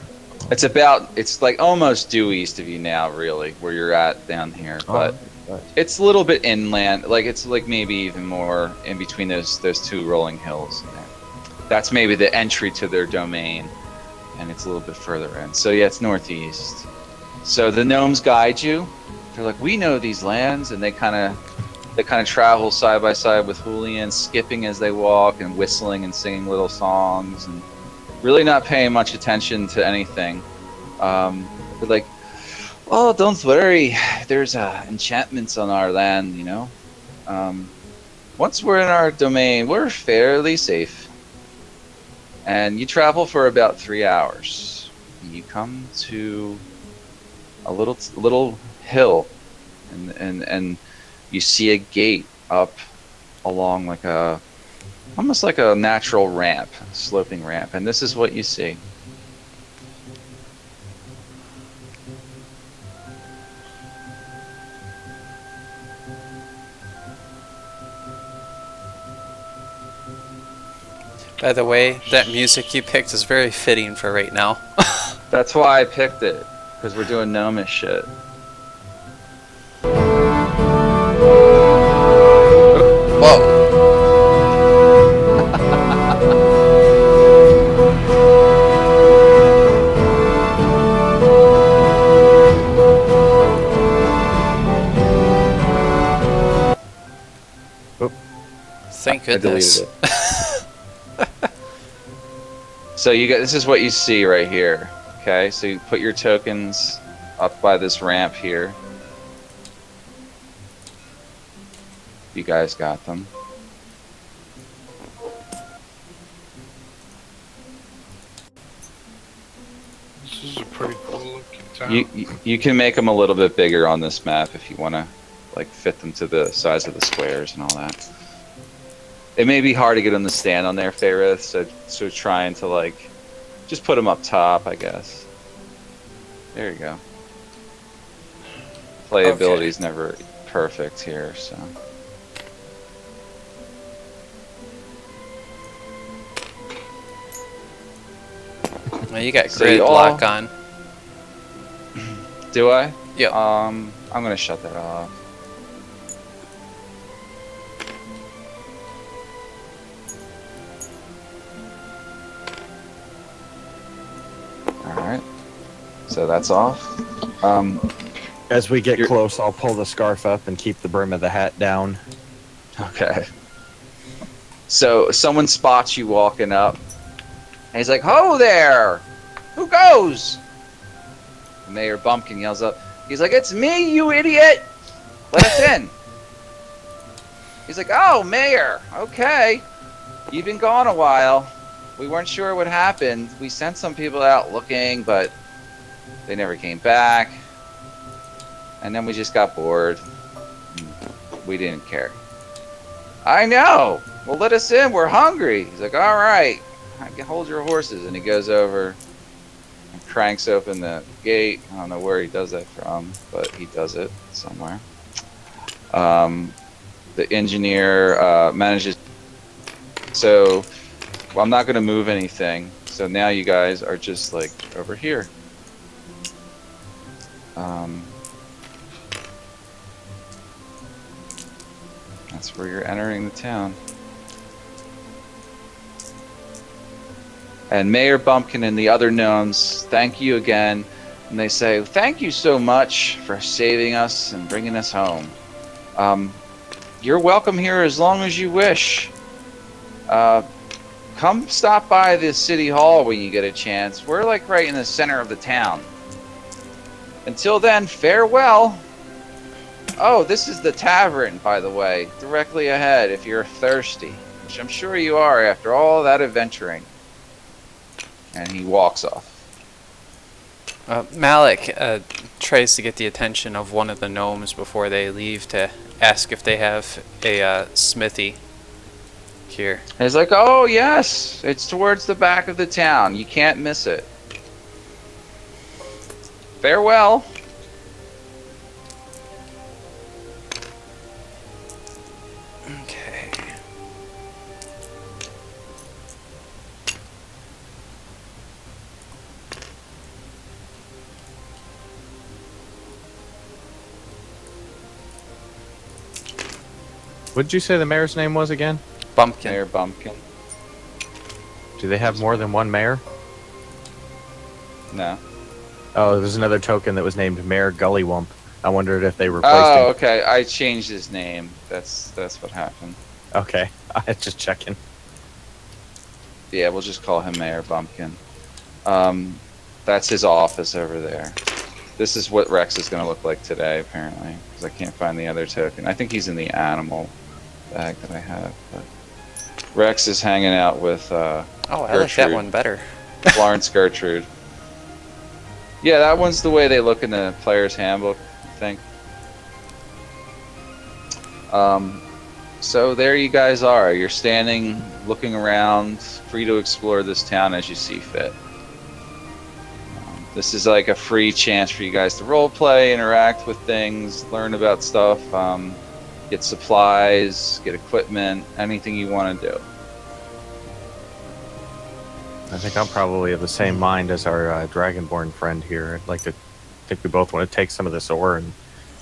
It's like almost due east of you now, really, where you're at down here. But right. it's a little bit inland. Like it's like maybe even more in between those two rolling hills. There. That's maybe the entry to their domain, and it's a little bit further in. So yeah, it's northeast. So the gnomes guide you. They're like, we know these lands, and they kind of travel side by side with Julian, skipping as they walk and whistling and singing little songs and really not paying much attention to anything. They're like, oh, don't worry, there's enchantments on our land, you know. Once we're in our domain, we're fairly safe. And you travel for about 3 hours. You come to a little hill, and you see a gate up along like a almost like a natural ramp, sloping ramp, and this is what you see. By the way, that music you picked is very fitting for right now. That's why I picked it, because we're doing gnomish shit. Whoa. Thank I deleted goodness. it. So you got, this is what you see right here. Okay, so you put your tokens up by this ramp here. You guys got them. This is a pretty cool looking town. You can make them a little bit bigger on this map if you want to, like, fit them to the size of the squares and all that. It may be hard to get them to stand on there, Fairith, so trying to, like, just put them up top, I guess. There you go. Playability is never perfect here, so. Well, you got So grid you all- lock on. Do I? Yep. I'm gonna shut that off. Alright. So that's off. As we get You're- close, I'll pull the scarf up and keep the brim of the hat down. Okay. So someone spots you walking up, and he's like, "Ho there! Who goes?" Mayor Bumpkin yells up. He's like, "It's me, you idiot! Let us in." He's like, "Oh, Mayor, okay. You've been gone a while. We weren't sure what happened. We sent some people out looking, but they never came back. And then we just got bored. We didn't care." "I know. Well, let us in. We're hungry." He's like, "All right. Hold your horses." And he goes over and cranks open the gate. I don't know where he does that from, but he does it somewhere. The engineer manages. So, well, I'm not going to move anything. So now you guys are just like over here. That's where you're entering the town. And Mayor Bumpkin and the other gnomes thank you again. And they say, "Thank you so much for saving us and bringing us home. You're welcome here as long as you wish. Come stop by the city hall when you get a chance. We're like right in the center of the town. Until then, farewell." Oh, this is the tavern, by the way, directly ahead if you're thirsty, which I'm sure you are after all that adventuring. And he walks off. Malik tries to get the attention of one of the gnomes before they leave to ask if they have a smithy here. And he's like, "Oh, yes, it's towards the back of the town. You can't miss it. Farewell." Okay. What did you say the mayor's name was again? Bumpkin. Mayor Bumpkin. Do they have more than one mayor? No. Oh, there's another token that was named Mayor Gullywump. I wondered if they replaced Oh, him. okay. I changed his name. That's what happened. Okay, I was just checking. Yeah, we'll just call him Mayor Bumpkin. That's his office over there. This is what Rex is going to look like today, apparently, because I can't find the other token. I think he's in the animal bag that I have. But Rex is hanging out with Oh, I like that Gertrude. one better. Florence Gertrude. Yeah, that one's the way they look in the player's handbook, I think. So there you guys are. You're standing, looking around, free to explore this town as you see fit. This is like a free chance for you guys to role play, interact with things, learn about stuff, get supplies, get equipment, anything you want to do. I think I'm probably of the same mind as our Dragonborn friend here. I'd like to think we both want to take some of this ore and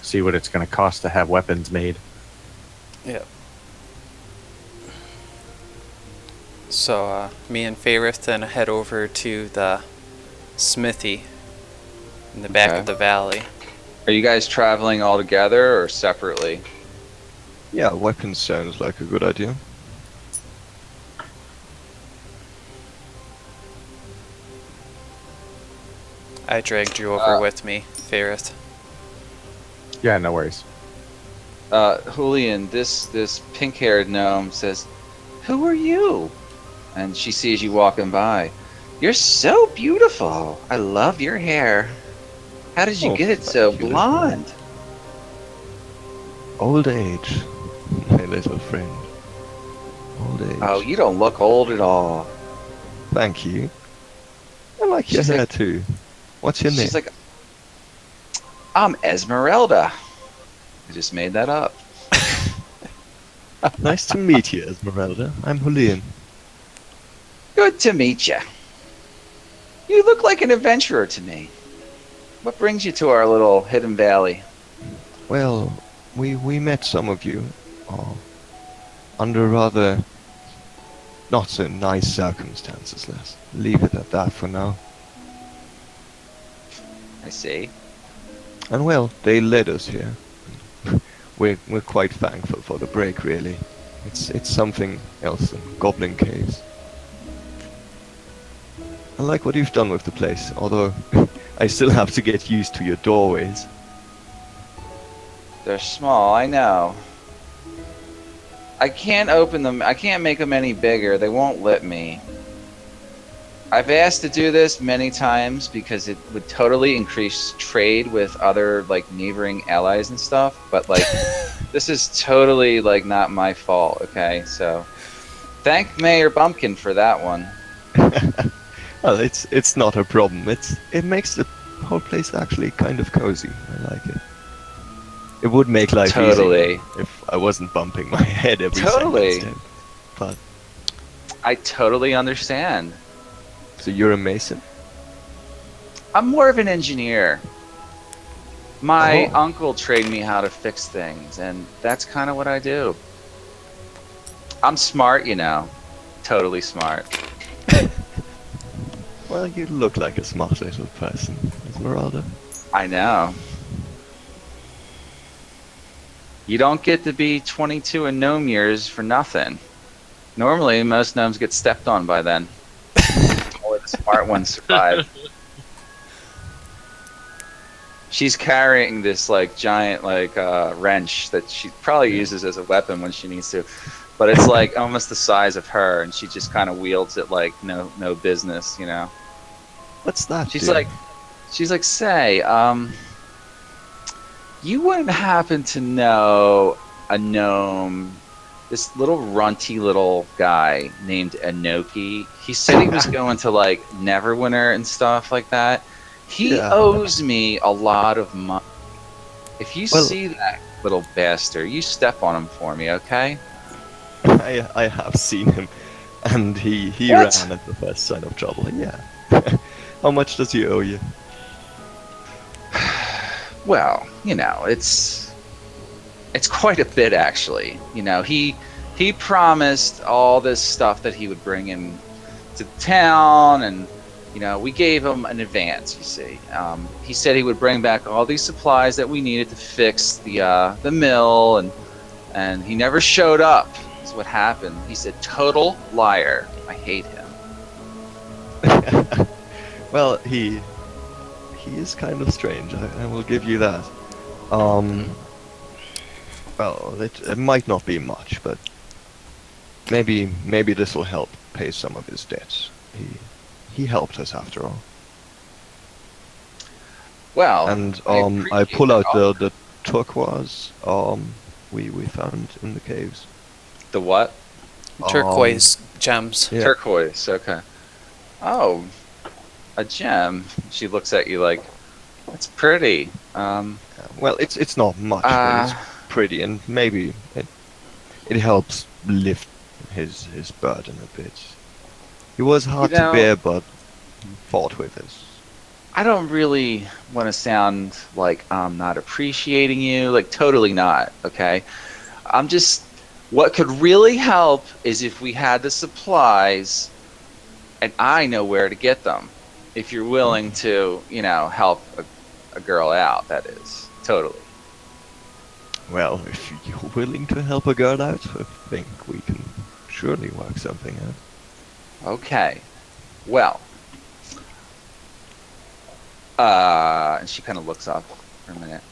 see what it's going to cost to have weapons made. Yeah. So, me and Faerith then head over to the smithy in the back Okay. of the valley. Are you guys traveling all together or separately? Yeah, weapons sounds like a good idea. I dragged you over with me, Faerith. Yeah, no worries. Julian, this pink-haired gnome says, "Who are you?" And she sees you walking by. "You're so beautiful. I love your hair. How did you Oh, get it so thank you. blonde?" Old age, my little friend. Old age. Oh, you don't look old at all. Thank you. I like your She's hair like- too. What's your name? She's like, "I'm Esmeralda." I just made that up. Nice to meet you, Esmeralda. I'm Julian. Good to meet you. You look like an adventurer to me. What brings you to our little hidden valley? Well, we met some of you under rather not so nice circumstances. Let's leave it at that for now. I see. And well, they led us here. We're quite thankful for the break, really. It's something else than Goblin Caves. I like what you've done with the place, although I still have to get used to your doorways. They're small, I know. I can't open them. I can't make them any bigger. They won't let me. I've asked to do this many times because it would totally increase trade with other like neighboring allies and stuff, but like this is totally like not my fault, okay? So thank Mayor Bumpkin for that one. Well, it's not a problem. It makes the whole place actually kind of cozy. I like it. It would make life Totally. easier if I wasn't bumping my head every Totally. second. But I totally understand. so you're a mason? I'm more of an engineer. My Oh. uncle trained me how to fix things, and that's kind of what I do. I'm smart, you know. Totally smart. Well, you look like a smart little person, Esmeralda. I know. You don't get to be 22 in gnome years for nothing. Normally, most gnomes get stepped on by then. Only the smart ones survive. She's carrying this like giant like wrench that she probably uses as a weapon when she needs to, but it's like almost the size of her, and she just kind of wields it like no business, you know. What's that? She's do? like, say, you wouldn't happen to know a gnome, this little runty little guy named Enoki? He said he was going to like Neverwinter and stuff like that. He Yeah. owes me a lot of money. If you Well- see that little bastard, you step on him for me, okay? I have seen him, and he What? ran at the first sign of trouble. Yeah. How much does he owe you? Well, you know, it's quite a bit actually. You know, he promised all this stuff that he would bring in to the town, and you know, we gave him an advance. You see, he said he would bring back all these supplies that we needed to fix the mill, and he never showed up. That's what happened. He's a total liar. I hate him. Well, he is kind of strange. I will give you that. Well, it might not be much, but maybe this will help pay some of his debts. He helped us after all. Well, And I I pull appreciate out that. the turquoise we found in the caves. The what? Turquoise gems. Yeah. Turquoise. Okay. Oh, a gem. She looks at you like, that's pretty. Well, it's not much, but it's pretty, and maybe it helps lift his burden a bit. He was hard You know- to bear, but fought with us. I don't really want to sound like I'm not appreciating you, like totally not, okay? I'm just, what could really help is if we had the supplies and I know where to get them. If you're willing to, help a girl out, that is. Totally. Well, if you're willing to help a girl out, I think we can surely work something out. Okay. Well. And she kind of looks up for a minute.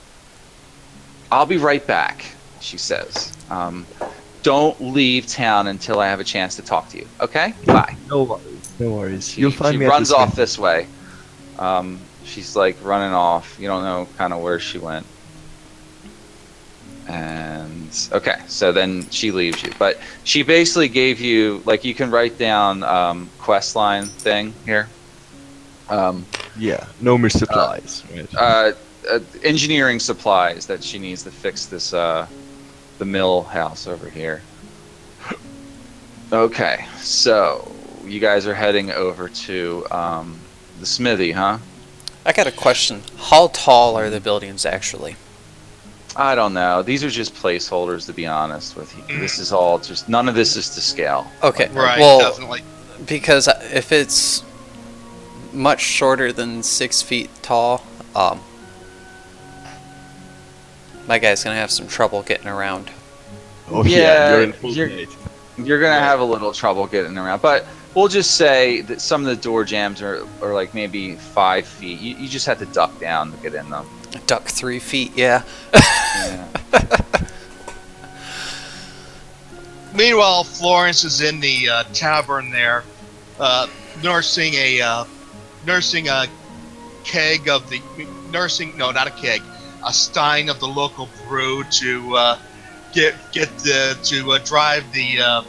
I'll be right back, she says. Don't leave town until I have a chance to talk to you. Okay? Bye. No worries. No worries. She, You'll find she me. runs at off this way. She's like running off. You don't know kind of where she went. And okay, so then she leaves you. But she basically gave you, like, you can write down quest line thing here. Yeah, no more supplies. Right. Engineering supplies that she needs to fix this the mill house over here. Okay, so you guys are heading over to the smithy, huh? I got a question. How tall are the buildings actually? I don't know. These are just placeholders, to be honest with you. This is all just, none of this is to scale. Okay. Right, Well, definitely. because if it's much shorter than 6 feet tall, my guy's gonna have some trouble getting around. Oh yeah, you're in full you're- plate. You're gonna have a little trouble getting around, but we'll just say that some of the door jams are like maybe 5 feet. You just have to duck down to get in them. Duck 3 feet, yeah. Yeah. Meanwhile, Florence is in the tavern there, nursing a keg of the not a keg, a stein of the local brew to drive the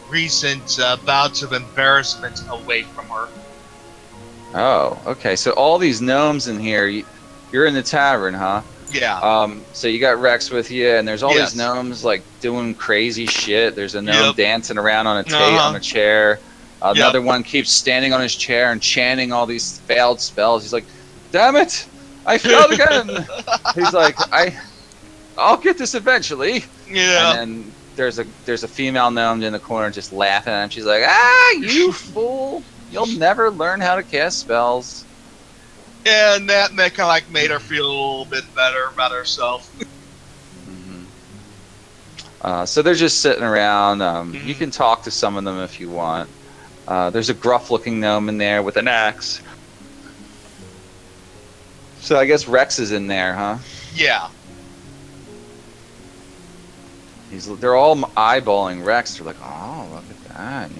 recent bouts of embarrassment away from her. Oh, okay. So all these gnomes in here. You're in the tavern, huh? Yeah. So you got Rex with you, and there's all Yes. these gnomes like doing crazy shit. There's a gnome Yep. dancing around on a Uh-huh. on a chair. Another one keeps standing on his chair and chanting all these failed spells. He's like, "Damn it, I failed again." He's like, "I'll get this eventually." Yeah. And then there's a female gnome in the corner just laughing at him. She's like, "Ah, you fool! You'll never learn how to cast spells." And that kind of like made her feel a little bit better about herself. So they're just sitting around. You can talk to some of them if you want. There's a gruff-looking gnome in there with an axe. So I guess Rex is in there, huh? Yeah. They're all eyeballing Rex. They're like, "Oh, look at that!"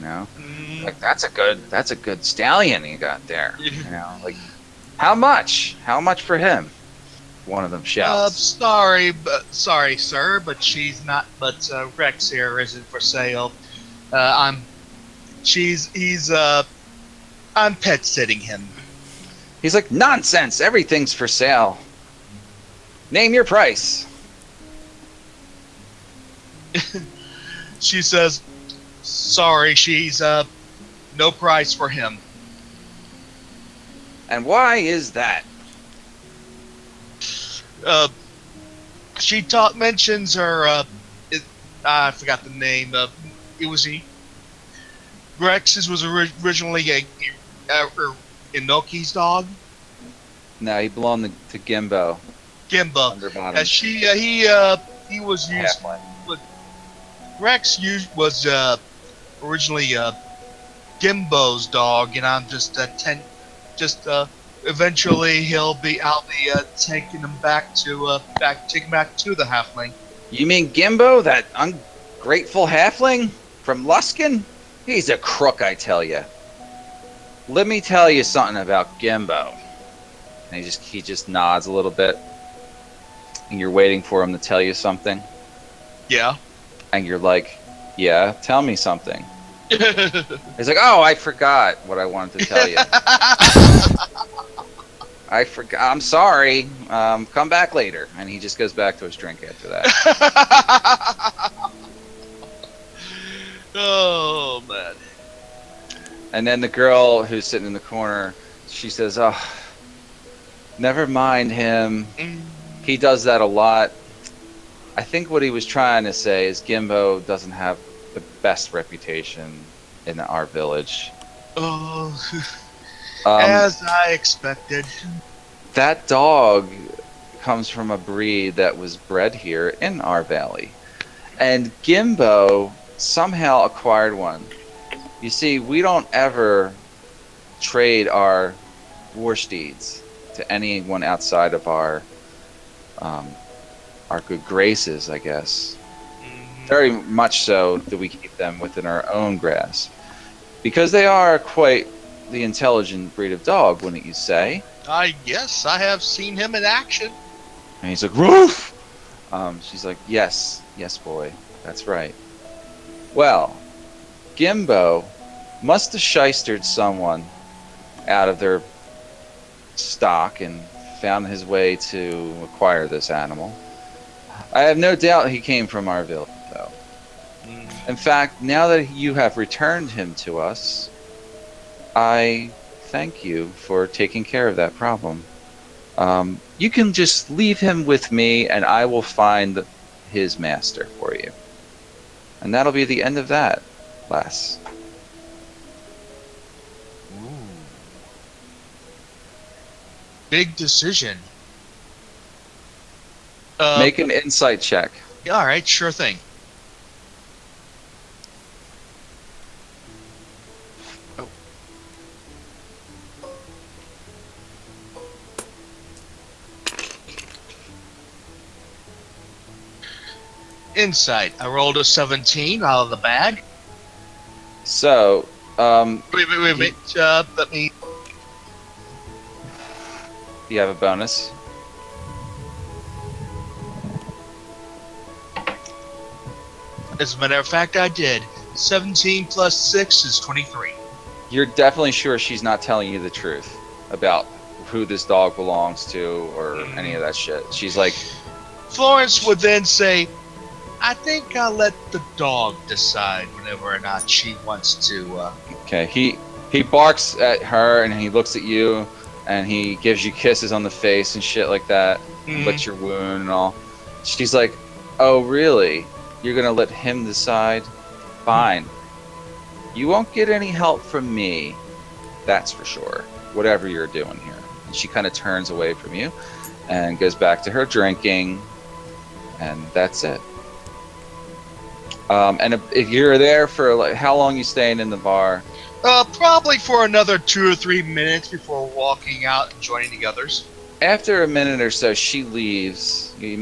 Like that's a good stallion you got there. Like, how much? How much for him? One of them shouts. Sorry, sir, but she's not. But Rex here isn't for sale. I'm pet sitting him. He's like, "Nonsense! Everything's for sale. Name your price." She says, "Sorry, she's no price for him." And why is that? She mentions her. I forgot the name. It was Rex's was originally a Inoki's dog. No, he belonged to Gimbo. Gimba. Underbottom. He was used. Halfling. Rex was originally Gimbo's dog, and I'm eventually I'll be taking him back to the halfling. You mean Gimbo, that ungrateful halfling from Luskin? He's a crook, I tell you. Let me tell you something about Gimbo. And he just nods a little bit. And you're waiting for him to tell you something. Yeah. And you're like, Yeah, tell me something. He's like, oh, I forgot what I wanted to tell you. I forgot. I'm sorry. Come back later. And he just goes back to his drink after that. Oh man. And then the girl who's sitting in the corner, she says, oh, never mind him. He does that a lot. I think what he was trying to say is Gimbo doesn't have the best reputation in our village. Oh, as I expected. That dog comes from a breed that was bred here in our valley. And Gimbo somehow acquired one. You see, we don't ever trade our war steeds to anyone outside of our good graces, I guess. Very much so that we keep them within our own grasp. Because they are quite the intelligent breed of dog, wouldn't you say? Yes, I have seen him in action. And he's like, Roof! She's like, yes, boy, that's right. Well, Gimbo must have shystered someone out of their stock and found his way to acquire this animal. I have no doubt he came from our village, though. In fact, now that you have returned him to us, I thank you for taking care of that problem. You can just leave him with me, and I will find his master for you. And that'll be the end of that, lass. Big decision. Make an insight check. All right, sure thing. Oh. Insight. I rolled a 17 out of the bag. So, Wait. Let me. you have a bonus. As a matter of fact, I did. 17 plus 6 is 23. You're definitely sure she's not telling you the truth about who this dog belongs to or any of that shit. She's like, Florence would then say, I think I'll let the dog decide whenever or not she wants to. okay, he barks at her and he looks at you and he gives you kisses on the face and shit like that, licks your wound and all. She's like, oh really? You're gonna let him decide? Fine. You won't get any help from me, that's for sure. Whatever you're doing here. And she kind of turns away from you and goes back to her drinking, and that's it. And if you're there for like, how long you staying in the bar? Probably for another 2 or 3 minutes before walking out and joining the others. After a minute or so, she leaves. You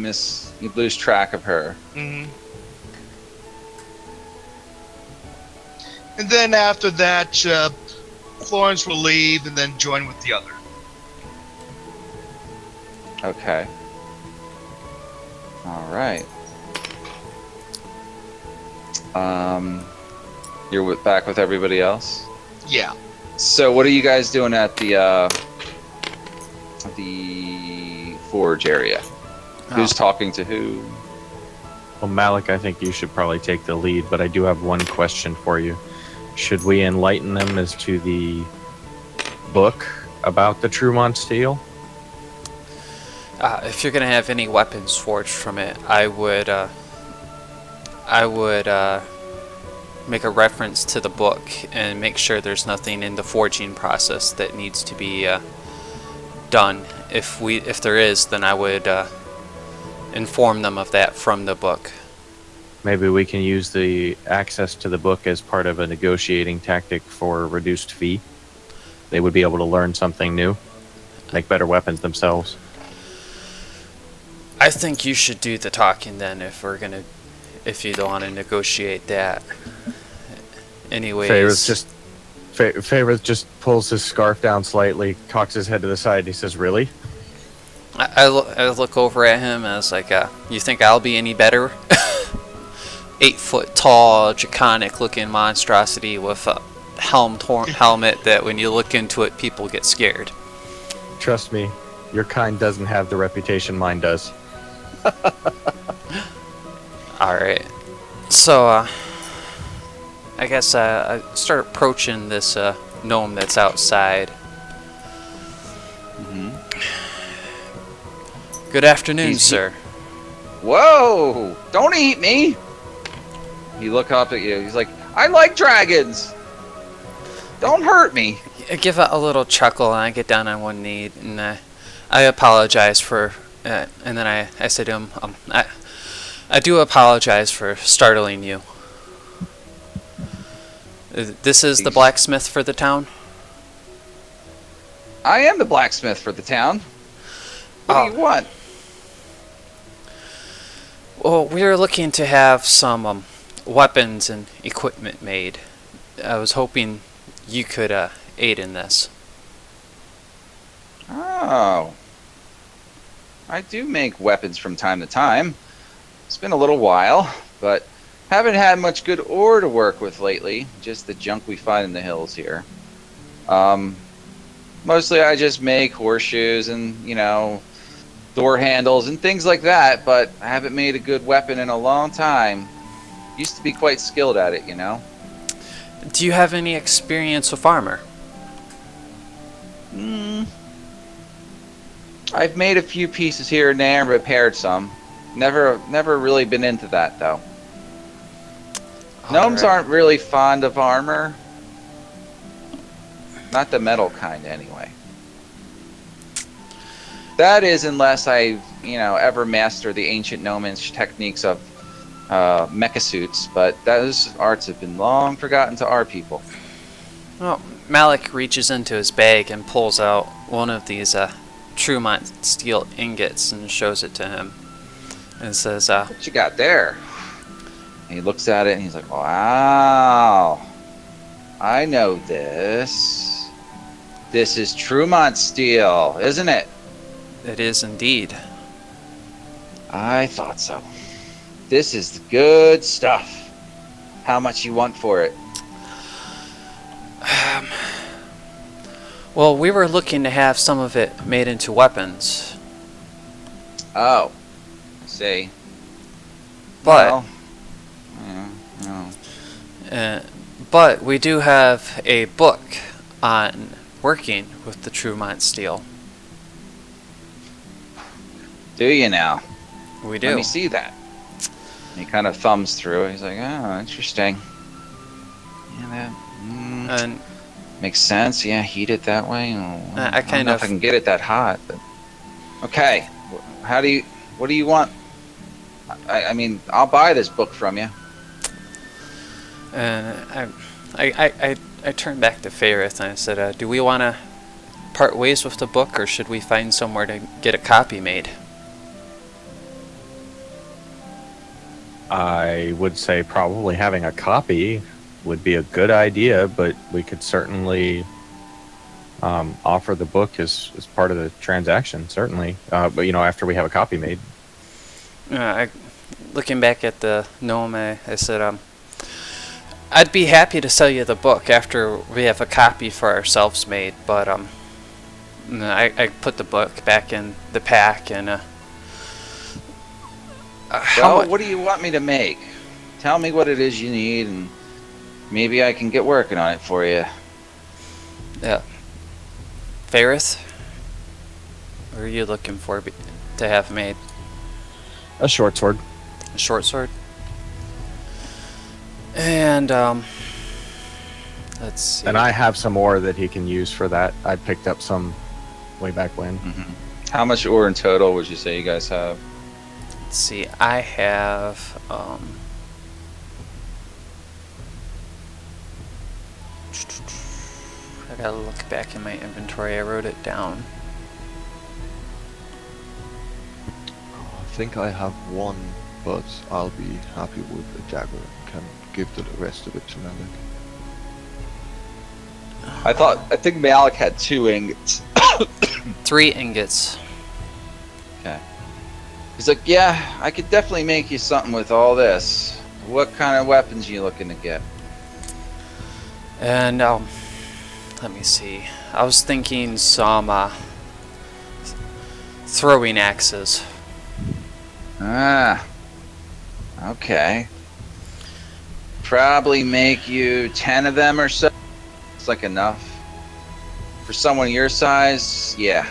lose track of her. And then after that, Florence will leave and then join with the other. Okay. All right. You're back with everybody else? Yeah. So what are you guys doing at the forge area? Who's talking to who? Well, Malik, I think you should probably take the lead, but I do have one question for you. Should we enlighten them as to the book about the Trumont steel? If you're gonna have any weapons forged from it, I would make a reference to the book and make sure there's nothing in the forging process that needs to be done. If there is, then I would inform them of that from the book. Maybe we can use the access to the book as part of a negotiating tactic for a reduced fee. They would be able to learn something new, make better weapons themselves. I think you should do the talking then if you don't want to negotiate that. Anyways. Favors just pulls his scarf down slightly, cocks his head to the side, and he says, really? I look over at him and I was like, you think I'll be any better? 8-foot tall, draconic looking monstrosity with a helmet that when you look into it, people get scared. Trust me, your kind doesn't have the reputation mine does. Alright. So, I guess I start approaching this gnome that's outside. Good afternoon, sir. Whoa! Don't eat me! He look up at you. He's like, I like dragons! Don't hurt me! I give it a little chuckle and I get down on one knee and I apologize for, and then I say to him, I do apologize for startling you. This is the blacksmith for the town? I am the blacksmith for the town. What do you want? Well, we're looking to have some weapons and equipment made. I was hoping you could aid in this. Oh. I do make weapons from time to time. It's been a little while, but haven't had much good ore to work with lately. Just the junk we find in the hills here. Mostly I just make horseshoes and, you know, door handles and things like that, but I haven't made a good weapon in a long time. Used to be quite skilled at it, you know. Do you have any experience with armor? I've made a few pieces here and there and repaired some. Never really been into that, though. Gnomes aren't really fond of armor. Not the metal kind, anyway. That is, unless I, you know, ever master the ancient gnomish techniques of mecha suits, but those arts have been long forgotten to our people. Well, Malik reaches into his bag and pulls out one of these Trumont steel ingots and shows it to him. And says, What you got there? And he looks at it and he's like, wow. I know this. This is Trumont steel, isn't it? It is indeed. I thought so. This is the good stuff. How much you want for it? Well, we were looking to have some of it made into weapons. Oh. I see. But, well, no. but we do have a book on working with the Trumont steel. Do you now? We do. Let me see that. He kind of thumbs through it. He's like, oh, interesting. Yeah, that And makes sense. Yeah, heat it that way. I don't know if I can get it that hot. But... Okay. What do you want? I mean, I'll buy this book from you. And I turned back to Fairith and I said, do we want to part ways with the book, or should we find somewhere to get a copy made? I would say probably having a copy would be a good idea, but we could certainly offer the book as part of the transaction, certainly. But, you know, after we have a copy made. Looking back at the gnome, I said, I'd be happy to sell you the book after we have a copy for ourselves made, but I put the book back in the pack and well, what do you want me to make? Tell me what it is you need, and maybe I can get working on it for you. Yeah. Fairith? What are you looking for to have made? A short sword. A short sword? And, let's see. And I have some ore that he can use for that. I picked up some way back when. How much ore in total would you say you guys have? Let's see, I have, I gotta look back in my inventory, I wrote it down. I think I have one, but I'll be happy with a dagger and can give the rest of it to Malik. I think Malik had 2 ingots. 3 ingots. Okay. He's like, yeah, I could definitely make you something with all this. what kind of weapons you looking to get? And let me see. I was thinking some throwing axes. Ah, okay. Probably make you 10 of them or so. It's like enough. For someone your size, yeah,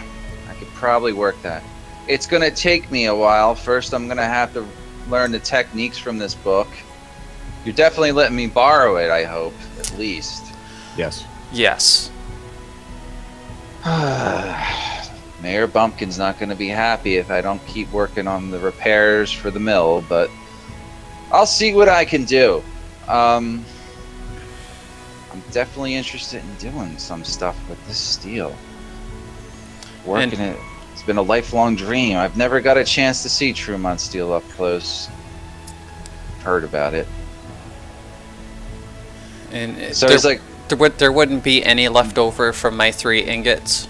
I could probably work that. It's gonna take me a while. First, I'm gonna have to learn the techniques from this book. You're definitely letting me borrow it, I hope, at least. Yes. Yes. Mayor Bumpkin's not going to be happy if I don't keep working on the repairs for the mill, but I'll see what I can do. I'm definitely interested in doing some stuff with this steel. Working it. It's been a lifelong dream. I've never got a chance to see Trumont steel up close. Heard about it. And So it's like, there wouldn't be any left over from my 3 ingots.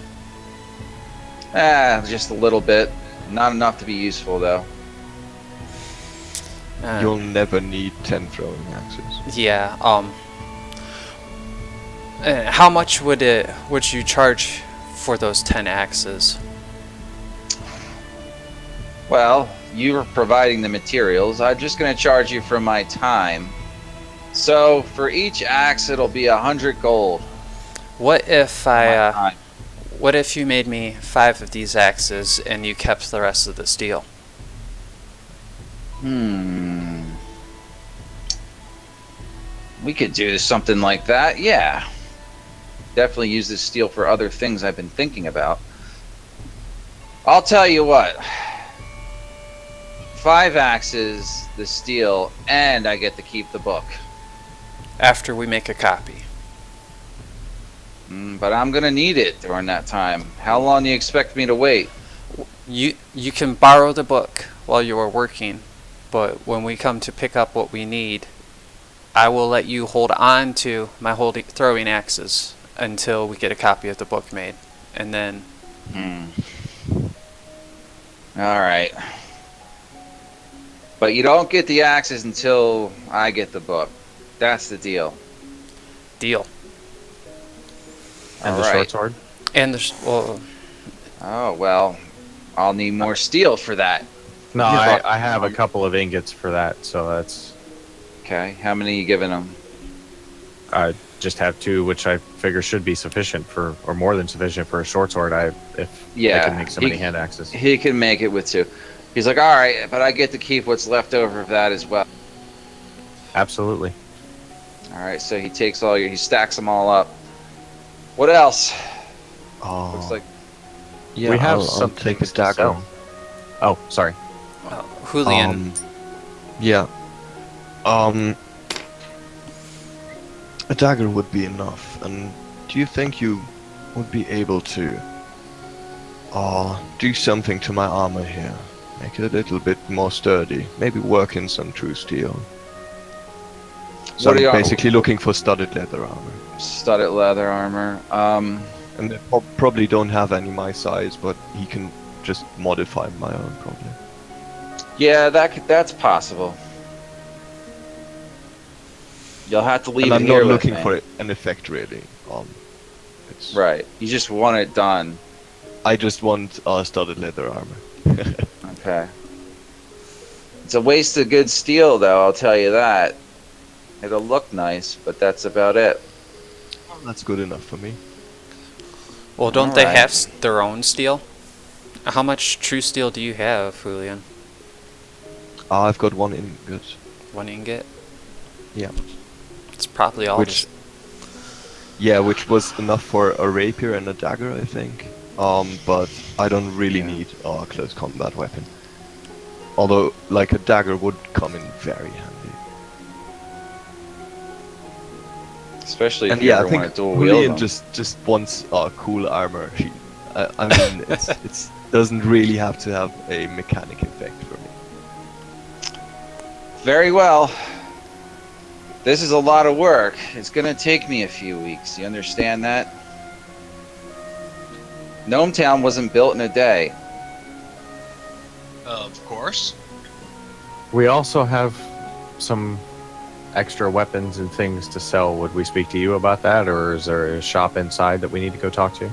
just a little bit. Not enough to be useful, though. You'll never need 10 throwing axes. Yeah. How much would you charge for those 10 axes? Well, you were providing the materials. I'm just going to charge you for my time. So, for each axe, it'll be 100 gold. What if My time. what if you made me 5 of these axes and you kept the rest of the steel? We could do something like that, yeah. Definitely use this steel for other things I've been thinking about. I'll tell you what. 5 axes, the steel, and I get to keep the book. After we make a copy. But I'm gonna need it during that time. How long do you expect me to wait? You can borrow the book while you are working, but when we come to pick up what we need, I will let you hold on to my throwing axes until we get a copy of the book made, and then. All right. But you don't get the axes until I get the book. That's the deal. Deal. And All the right. short sword? And well, Oh, well, I'll need more steel for that. No, Yeah. I have a couple of ingots for that, so that's... Okay, how many are you giving them? I just have 2, which I figure should be sufficient for, or more than sufficient for a short sword. If I can make so many hand axes. He can make it with 2. He's like, all right, but I get to keep what's left over of that as well. Absolutely. All right, so he takes he stacks them all up. What else? Oh, Looks like yeah, we have I'll some take a things to dagger. sell. Oh, sorry. Julian. Yeah. A dagger would be enough. And do you think you would be able to do something to my armor here? Make it a little bit more sturdy. Maybe work in some true steel. So What are I'm you- basically looking for studded leather armor. studded leather armor. And they probably don't have any my size, but he can just modify my own probably. Yeah, that's possible. You'll have to leave And it I'm here not with looking me. for an effect really. It's Right. You just want it done. I just want studded leather armor. Okay. It's a waste of good steel, though. I'll tell you that. It'll look nice, but that's about it. That's good enough for me. Well, don't they Alright. have their own steel? How much true steel do you have, Julian? I've got 1 ingot. 1 ingot? Yeah. It's probably all. Which which was enough for a rapier and a dagger, I think. But I don't really need a close combat weapon. Although, like, a dagger would come in very handy. Especially if And you yeah, I ever want think to dual wield Julian them. just wants cool armor. I mean, it's doesn't really have to have a mechanic effect for me. Very well. This is a lot of work. It's gonna take me a few weeks. You understand that? Gnome Town wasn't built in a day. Of course. We also have some extra weapons and things to sell, would we speak to you about that, or is there a shop inside that we need to go talk to?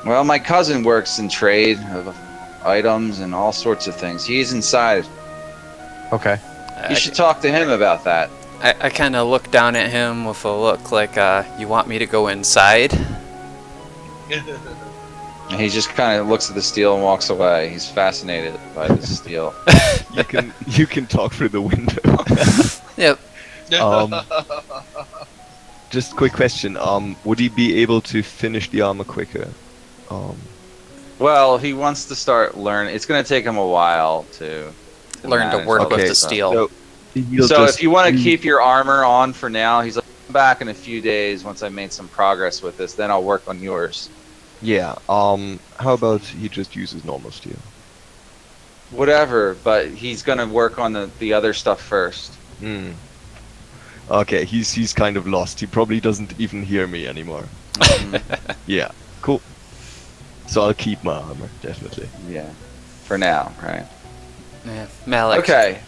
Well, my cousin works in trade of items and all sorts of things. He's inside. Okay. You should talk to him about that. I kind of look down at him with a look like, you want me to go inside? And he just kind of looks at the steel and walks away. He's fascinated by the steel. You can talk through the window. Yep. Just quick question. Would he be able to finish the armor quicker? Well, he wants to start learning. It's going to take him a while to Learn to manage work all with this the stuff. steel. So, he'll So just if you want to use- keep your armor on for now, he's like, "Come back in a few days once I made some progress with this. Then I'll work on yours." Yeah. How about he just uses normal steel? Whatever, but he's going to work on the other stuff first. Hmm. Okay, he's kind of lost. He probably doesn't even hear me anymore. Yeah. Cool. So I'll keep my armor, definitely. Yeah, for now, right? Yeah. Malik. Okay.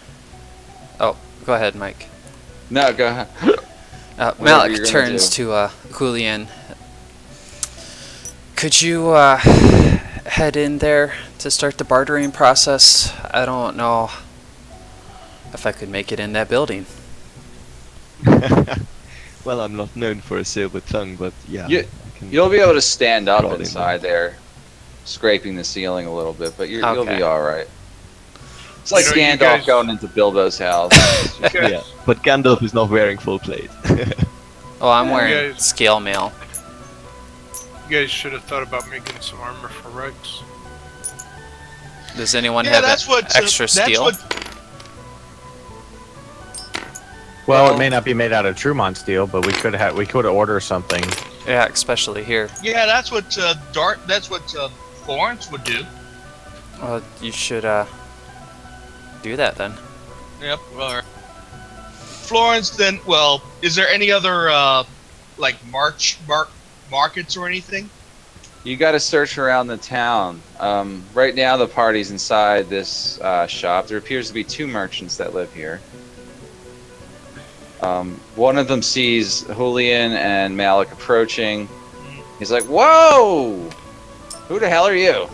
Oh, go ahead, Mike. No, go ahead. Whatever Malik you're gonna turns do. to Julian. Could you head in there to start the bartering process? I don't know if I could make it in that building. Well, I'm not known for a silver tongue, but yeah. You- I can- You'll be able to stand up Got it, inside there, scraping the ceiling a little bit, but you'll Okay. be all right. It's like You know, you Gandalf guys- going into Bilbo's house. Yeah, but Gandalf is not wearing full plate. Oh, I'm Yeah. wearing Guys. scale mail. You guys should have thought about making some armor for Rex. Does anyone Yeah, have that's what. extra That's steel? what. Well, it may not be made out of Trumont steel, but we could order something. Yeah, especially here. Yeah, that's what That's what Florence would do. Well, you should do that then. Yep. Well, Florence. Then, well, is there any other like markets or anything? You got to search around the town. Right now, the party's inside this shop. There appears to be 2 merchants that live here. One of them sees Julian and Malik approaching. He's like, "Whoa! Who the hell are you?"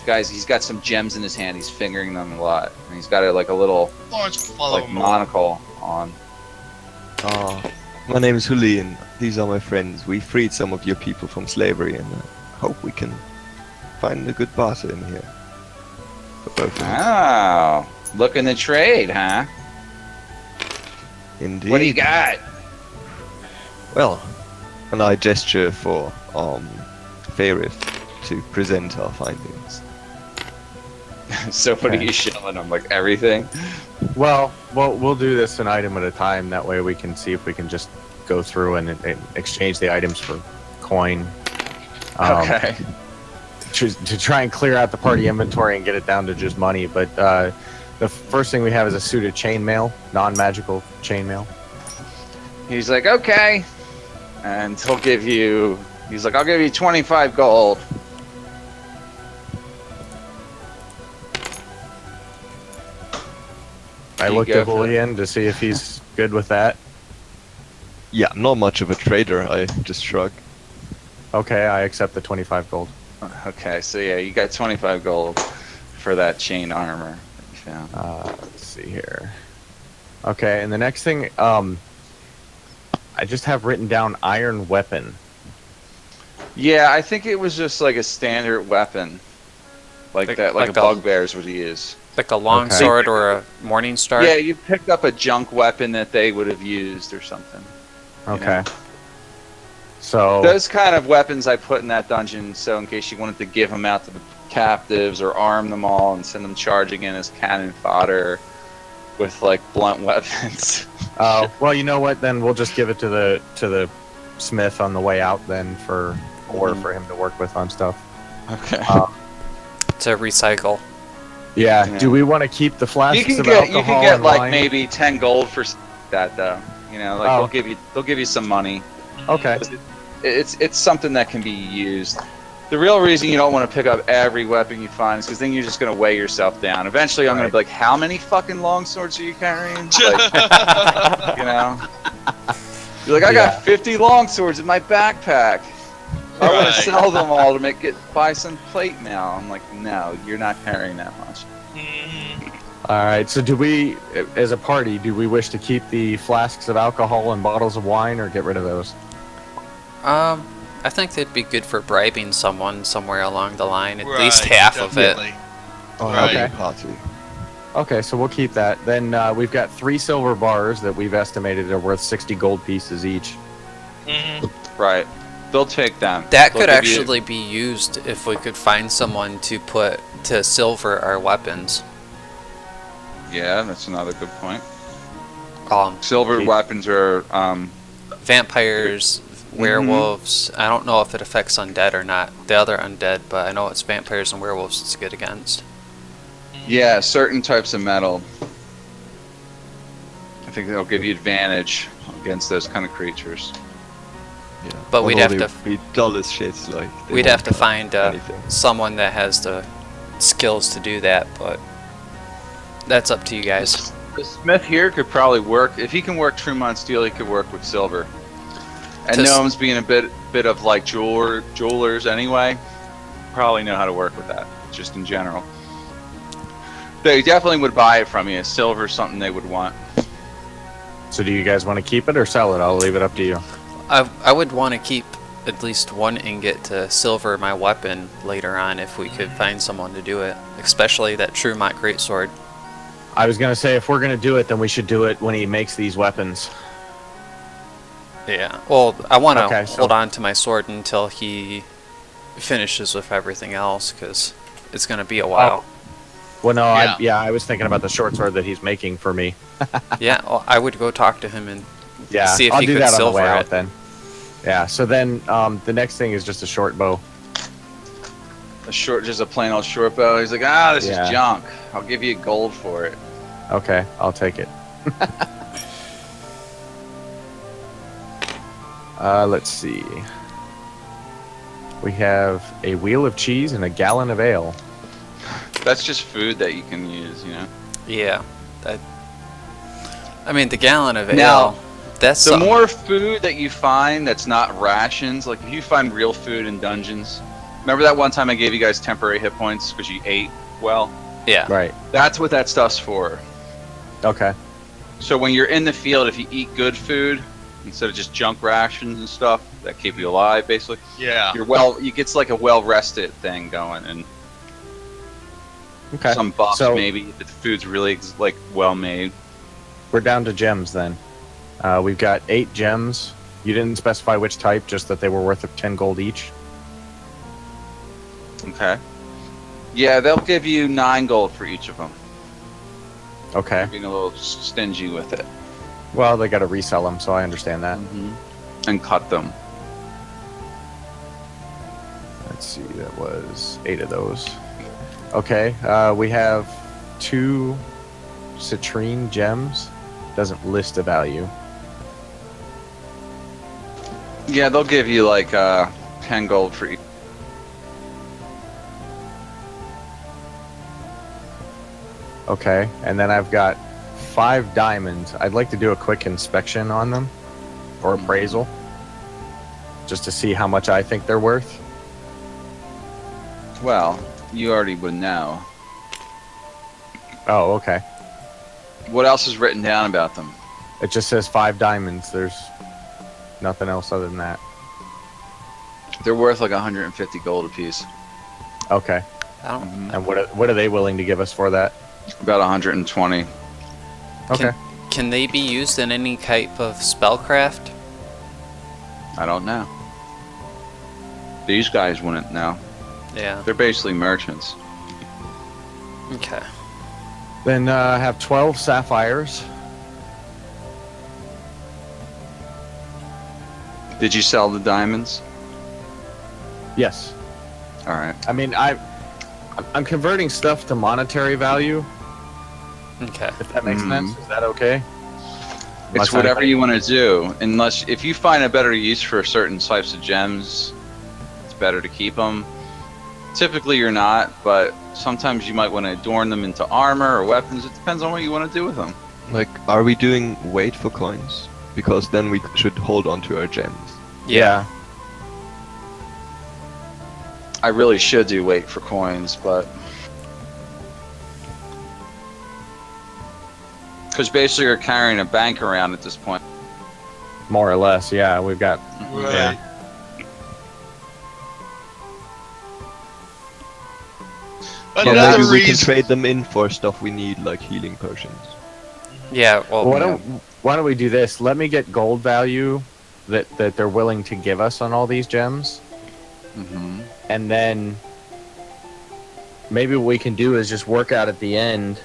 Guys, he's got some gems in his hand. He's fingering them a lot, and he's got a little Florence will follow him. monocle on. My name is Julian. These are my friends. We freed some of your people from slavery, and hope we can find a good barter in here. For both of us. Oh, looking to trade, huh? Indeed. What do you got? Well, and I gesture for Faerith to present our findings. So what are Okay. you showing them? Like everything? Well, we'll do this an item at a time. That way we can see if we can just go through and exchange the items for coin. Okay. To try and clear out the party inventory and get it down to just money. But the first thing we have is a suit of chainmail, non-magical chainmail. He's like, okay. And he'll give you, he's like, I'll give you 25 gold. I You looked go at for it. Julian to see if he's good with that. Yeah, not much of a trader. I just shrug. Okay, I accept the 25 gold. Okay, so yeah, you got 25 gold for that chain armor that you found. Let's see here. Okay, and the next thing, I just have written down iron weapon. Yeah, I think it was just like a standard weapon. Like Like- that, like like a a- bugbears would use. Like a long Okay. sword or a morning star? Yeah, you picked up a junk weapon that they would have used or something. You Okay. know? So, Those kind of weapons I put in that dungeon, so in case you wanted to give them out to the captives or arm them all and send them charging in as cannon fodder with like blunt weapons. well, you know what? Then we'll just give it to the smith on the way out then for him to work with on stuff. Okay. To recycle. Yeah. Yeah. Do we want to keep the flasks you can of get alcohol and like wine? maybe 10 gold for that though. You know, like Oh. they'll give you some money. Okay. It's something that can be used. The real reason you don't want to pick up every weapon you find is because then you're just going to weigh yourself down. Eventually, I'm going to be like, how many fucking long swords are you carrying? Like, you know? You're like, I got 50 long swords in my backpack. I want to sell them all to buy some plate mail. I'm like, no, you're not carrying that much. All right. So, do we, as a party, do we wish to keep the flasks of alcohol and bottles of wine, or get rid of those? I think they'd be good for bribing someone somewhere along the line. At least half of it. Oh, Right. okay. Party. Okay, so we'll keep that. Then we've got 3 silver bars that we've estimated are worth 60 gold pieces each. Right. They'll take them. That They'll could give you- actually be used if we could find someone to silver our weapons. Yeah, that's another good point. Silver Silver weapons are, vampires, werewolves. I don't know if it affects undead or not. The other undead, but I know it's vampires and werewolves it's good against. yeah, certain types of metal. I think they'll give you advantage against those kind of creatures. Yeah. But we'd Although have they to- be dull as shit. Like they We'd won't have to cut find anything. someone that has the skills to do that, but that's up to you guys. The smith here could probably work. If he can work Trumont steel, he could work with silver. And To s- gnomes being a bit of like jewelers anyway, probably know how to work with that, just in general. They definitely would buy it from you. Silver is something they would want. So, do you guys want to keep it or sell it? I'll leave it up to you. I would want to keep at least one ingot to silver my weapon later on if we could find someone to do it, especially that Trumont greatsword. I was going to say, if we're going to do it, then we should do it when he makes these weapons. Yeah. Well, I want to Okay, so- hold on to my sword until he finishes with everything else, because it's going to be a while. Well, no, Yeah. I was thinking about the short sword that he's making for me. Yeah, well, I would go talk to him and Yeah, see if I'll he do could that on the silver way out it. then. Yeah, so then the next thing is just a short bow. Just a plain old short bow. He's like, this Yeah. is junk. I'll give you gold for it. Okay, I'll take it. Let's see. We have a wheel of cheese and a gallon of ale. That's just food that you can use, you know. Yeah. I mean, the gallon of Now, ale, that's The something. more food that you find that's not rations, like if you find real food in dungeons, remember that one time I gave you guys temporary hit points because you ate well? Yeah. Right. That's what that stuff's for. Okay. So when you're in the field, if you eat good food instead of just junk rations and stuff that keep you alive, basically, Yeah. you get like a well rested thing going, and Okay. some buffs So- maybe if the food's really like well made. We're down to gems then. We've got 8 gems. You didn't specify which type, just that they were worth 10 gold each. Okay. Yeah, they'll give you 9 gold for each of them. Okay. Being a little stingy with it. Well, they got to resell them, so I understand that. And cut them. Let's see, that was 8 of those. Okay, we have 2 citrine gems. Doesn't list a value. Yeah, they'll give you like 10 gold for each. Okay, and then I've got 5 diamonds. I'd like to do a quick inspection on them, or appraisal, just to see how much I think they're worth. Well, you already would know. Oh, okay. What else is written down about them? It just says 5 diamonds. There's nothing else other than that. They're worth like 150 gold apiece. Okay. I don't, And what are they willing to give us for that? About 120. Okay. Can they be used in any type of spellcraft? I don't know. These guys wouldn't know. Yeah. They're basically merchants. Okay. Then I have 12 sapphires. Did you sell the diamonds? Yes. All right. I mean, I'm converting stuff to monetary value, Okay. if that makes Mhm. sense. Is that okay? It's whatever you want to do. Unless if you find a better use for certain types of gems, it's better to keep them. Typically you're not, but sometimes you might want to adorn them into armor or weapons. It depends on what you want to do with them. Like, are we doing wait for coins? Because then we should hold on to our gems. Yeah. I really should do wait for coins, but because basically you're carrying a bank around at this point. More or less, yeah. We've got. Right. Yeah. Yeah, Another maybe we can reason. trade them in for stuff we need, like healing potions. Yeah, well, Why don't we do this? Let me get gold value that they're willing to give us on all these gems, Mm-hmm. and then maybe what we can do is just work out at the end.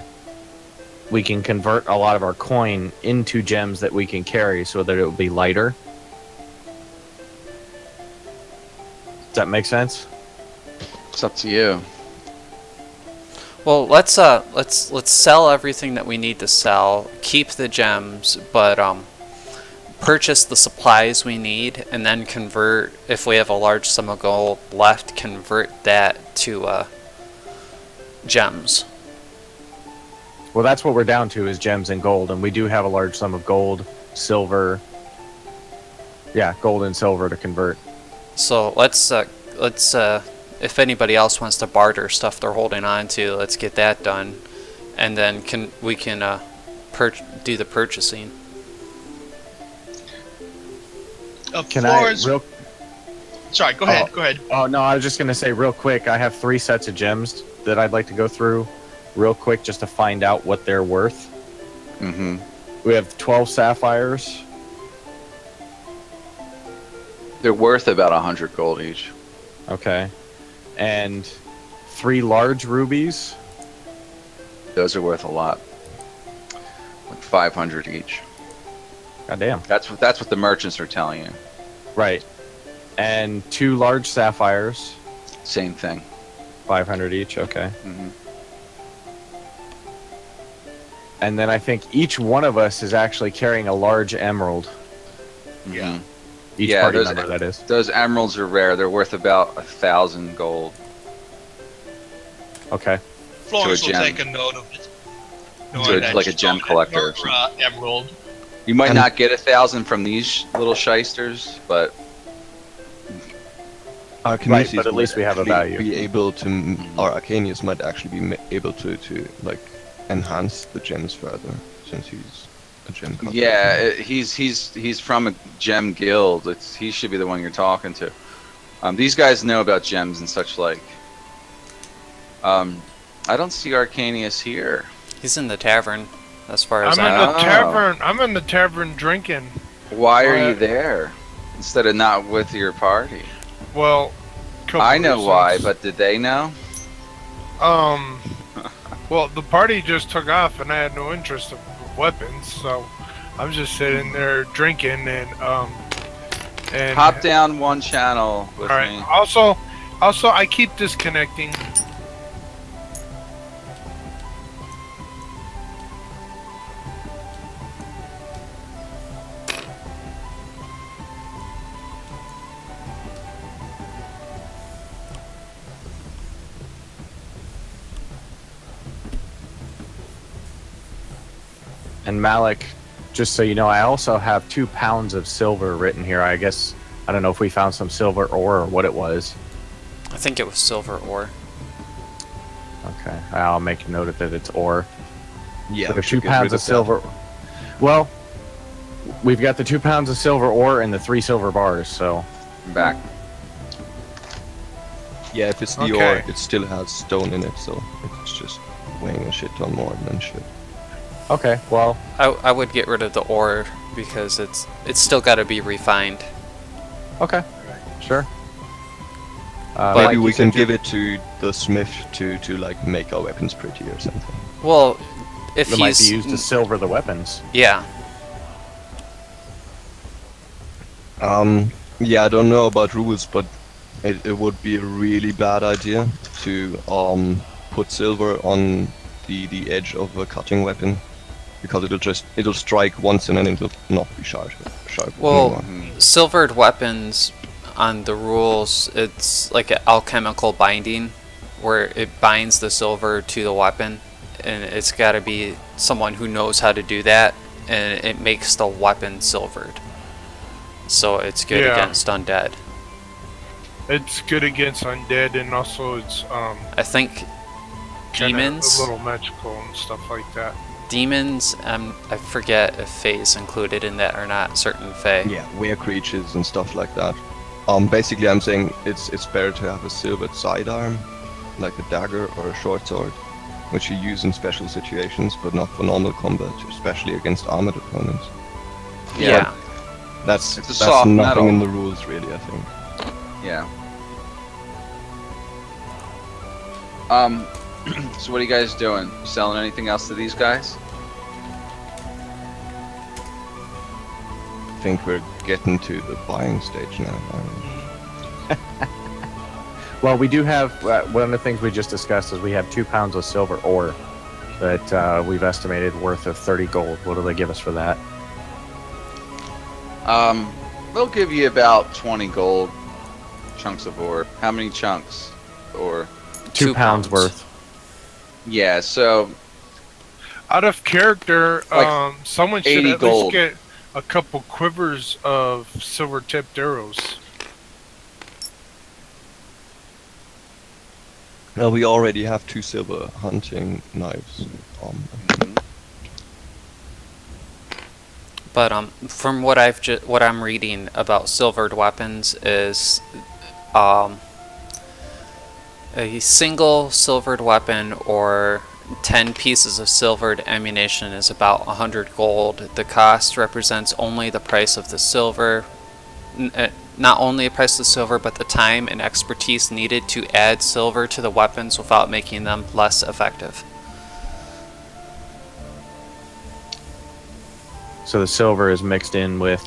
We can convert a lot of our coin into gems that we can carry, so that it will be lighter. Does that make sense? It's up to you. well, let's sell everything that we need to sell, keep the gems, but purchase the supplies we need, and then convert, if we have a large sum of gold left, convert that to gems. Well, that's what we're down to is gems and gold, and we do have a large sum of gold, silver. Yeah, gold and silver to convert. So let's if anybody else wants to barter stuff they're holding on to, let's get that done, and then we can do the purchasing. Can I real? Sorry, go ahead. Go ahead. Oh no, I was just gonna say real quick. I have 3 sets of gems that I'd like to go through, real quick, just to find out what they're worth. Mm-hmm. We have 12 sapphires. They're worth about 100 gold each. Okay, and 3 large rubies. Those are worth a lot. Like 500 each. God damn. That's what the merchants are telling you. Right. And 2 large sapphires. Same thing. 500 each. Okay. Mm-hmm. And then I think each one of us is actually carrying a large emerald. Yeah. Each Yeah, party those- member, that is. Those emeralds are rare. They're worth about 1,000 gold. Okay. Florence will gem. take a note of it. To like a gem collector or something. Emerald. You might And- not get 1,000 from these little shysters, but Arcanesis but at least we have a value. Be able to, or Arcanius might actually be able to like enhance the gems further, since he's a gem collector. yeah, he's from a gem guild. He should be the one you're talking to. These guys know about gems and such like. I don't see Arcanius here. He's in the tavern, as far as I'm in I know. the tavern. I'm in the tavern drinking. Why are you What? there instead of not with your party? Well, couple I know why, reasons. but did they know? Well, the party just took off, and I had no interest in weapons, so I'm just sitting there drinking and Hop down one channel with All right. me. Also, I keep disconnecting. And Malik, just so you know, I also have 2 pounds of silver written here. I guess, I don't know if we found some silver ore or what it was. I think it was silver ore. Okay, I'll make a note of that it's ore. Yeah, So we 2 should get pounds rid of that. silver. Well, we've got the 2 pounds of silver ore and the 3 silver bars, so. I'm back. Yeah, if it's the Okay. ore, it still has stone in it, so it's just weighing a shit ton more than shit. Okay, well, I would get rid of the ore because it's still got to be refined. okay, sure. But- Maybe Mike, we you can said give it to the smith to like make our weapons pretty or something. Well, if That might he's be used to silver the weapons. yeah, Yeah, I don't know about rules, but it would be a really bad idea to put silver on the edge of a cutting weapon, because it'll strike once and then it'll not be sharp Well, anymore. silvered weapons on the rules, it's like an alchemical binding, where it binds the silver to the weapon, and it's got to be someone who knows how to do that, and it makes the weapon silvered. So it's good Yeah. against undead. It's good against undead, and also it's I think kinda demons. a little magical and stuff like that. Demons, I forget if Fae's included in that or not, certain Fae. Yeah, were creatures and stuff like that. Basically, I'm saying it's better to have a silvered sidearm, like a dagger or a short sword, which you use in special situations, but not for normal combat, especially against armored opponents. Yeah. That's It's a that's soft nothing metal. in the rules, really. I think. Yeah. So what are you guys doing? Selling anything else to these guys? I think we're getting to the buying stage now. Well, we do have one of the things we just discussed is we have 2 pounds of silver ore that we've estimated worth of 30 gold. What do they give us for that? They'll give you about 20 gold chunks of ore. How many chunks? Or 2 pounds worth. yeah, so Out of character, Like someone should 80 at gold. least get a couple quivers of silver-tipped arrows. Well, we already have 2 silver hunting knives. But from what what I'm reading about silvered weapons is, a single silvered weapon or 10 pieces of silvered ammunition is about 100 gold. The cost represents only the price of the silver, not only the price of the silver, but the time and expertise needed to add silver to the weapons without making them less effective. So the silver is mixed in with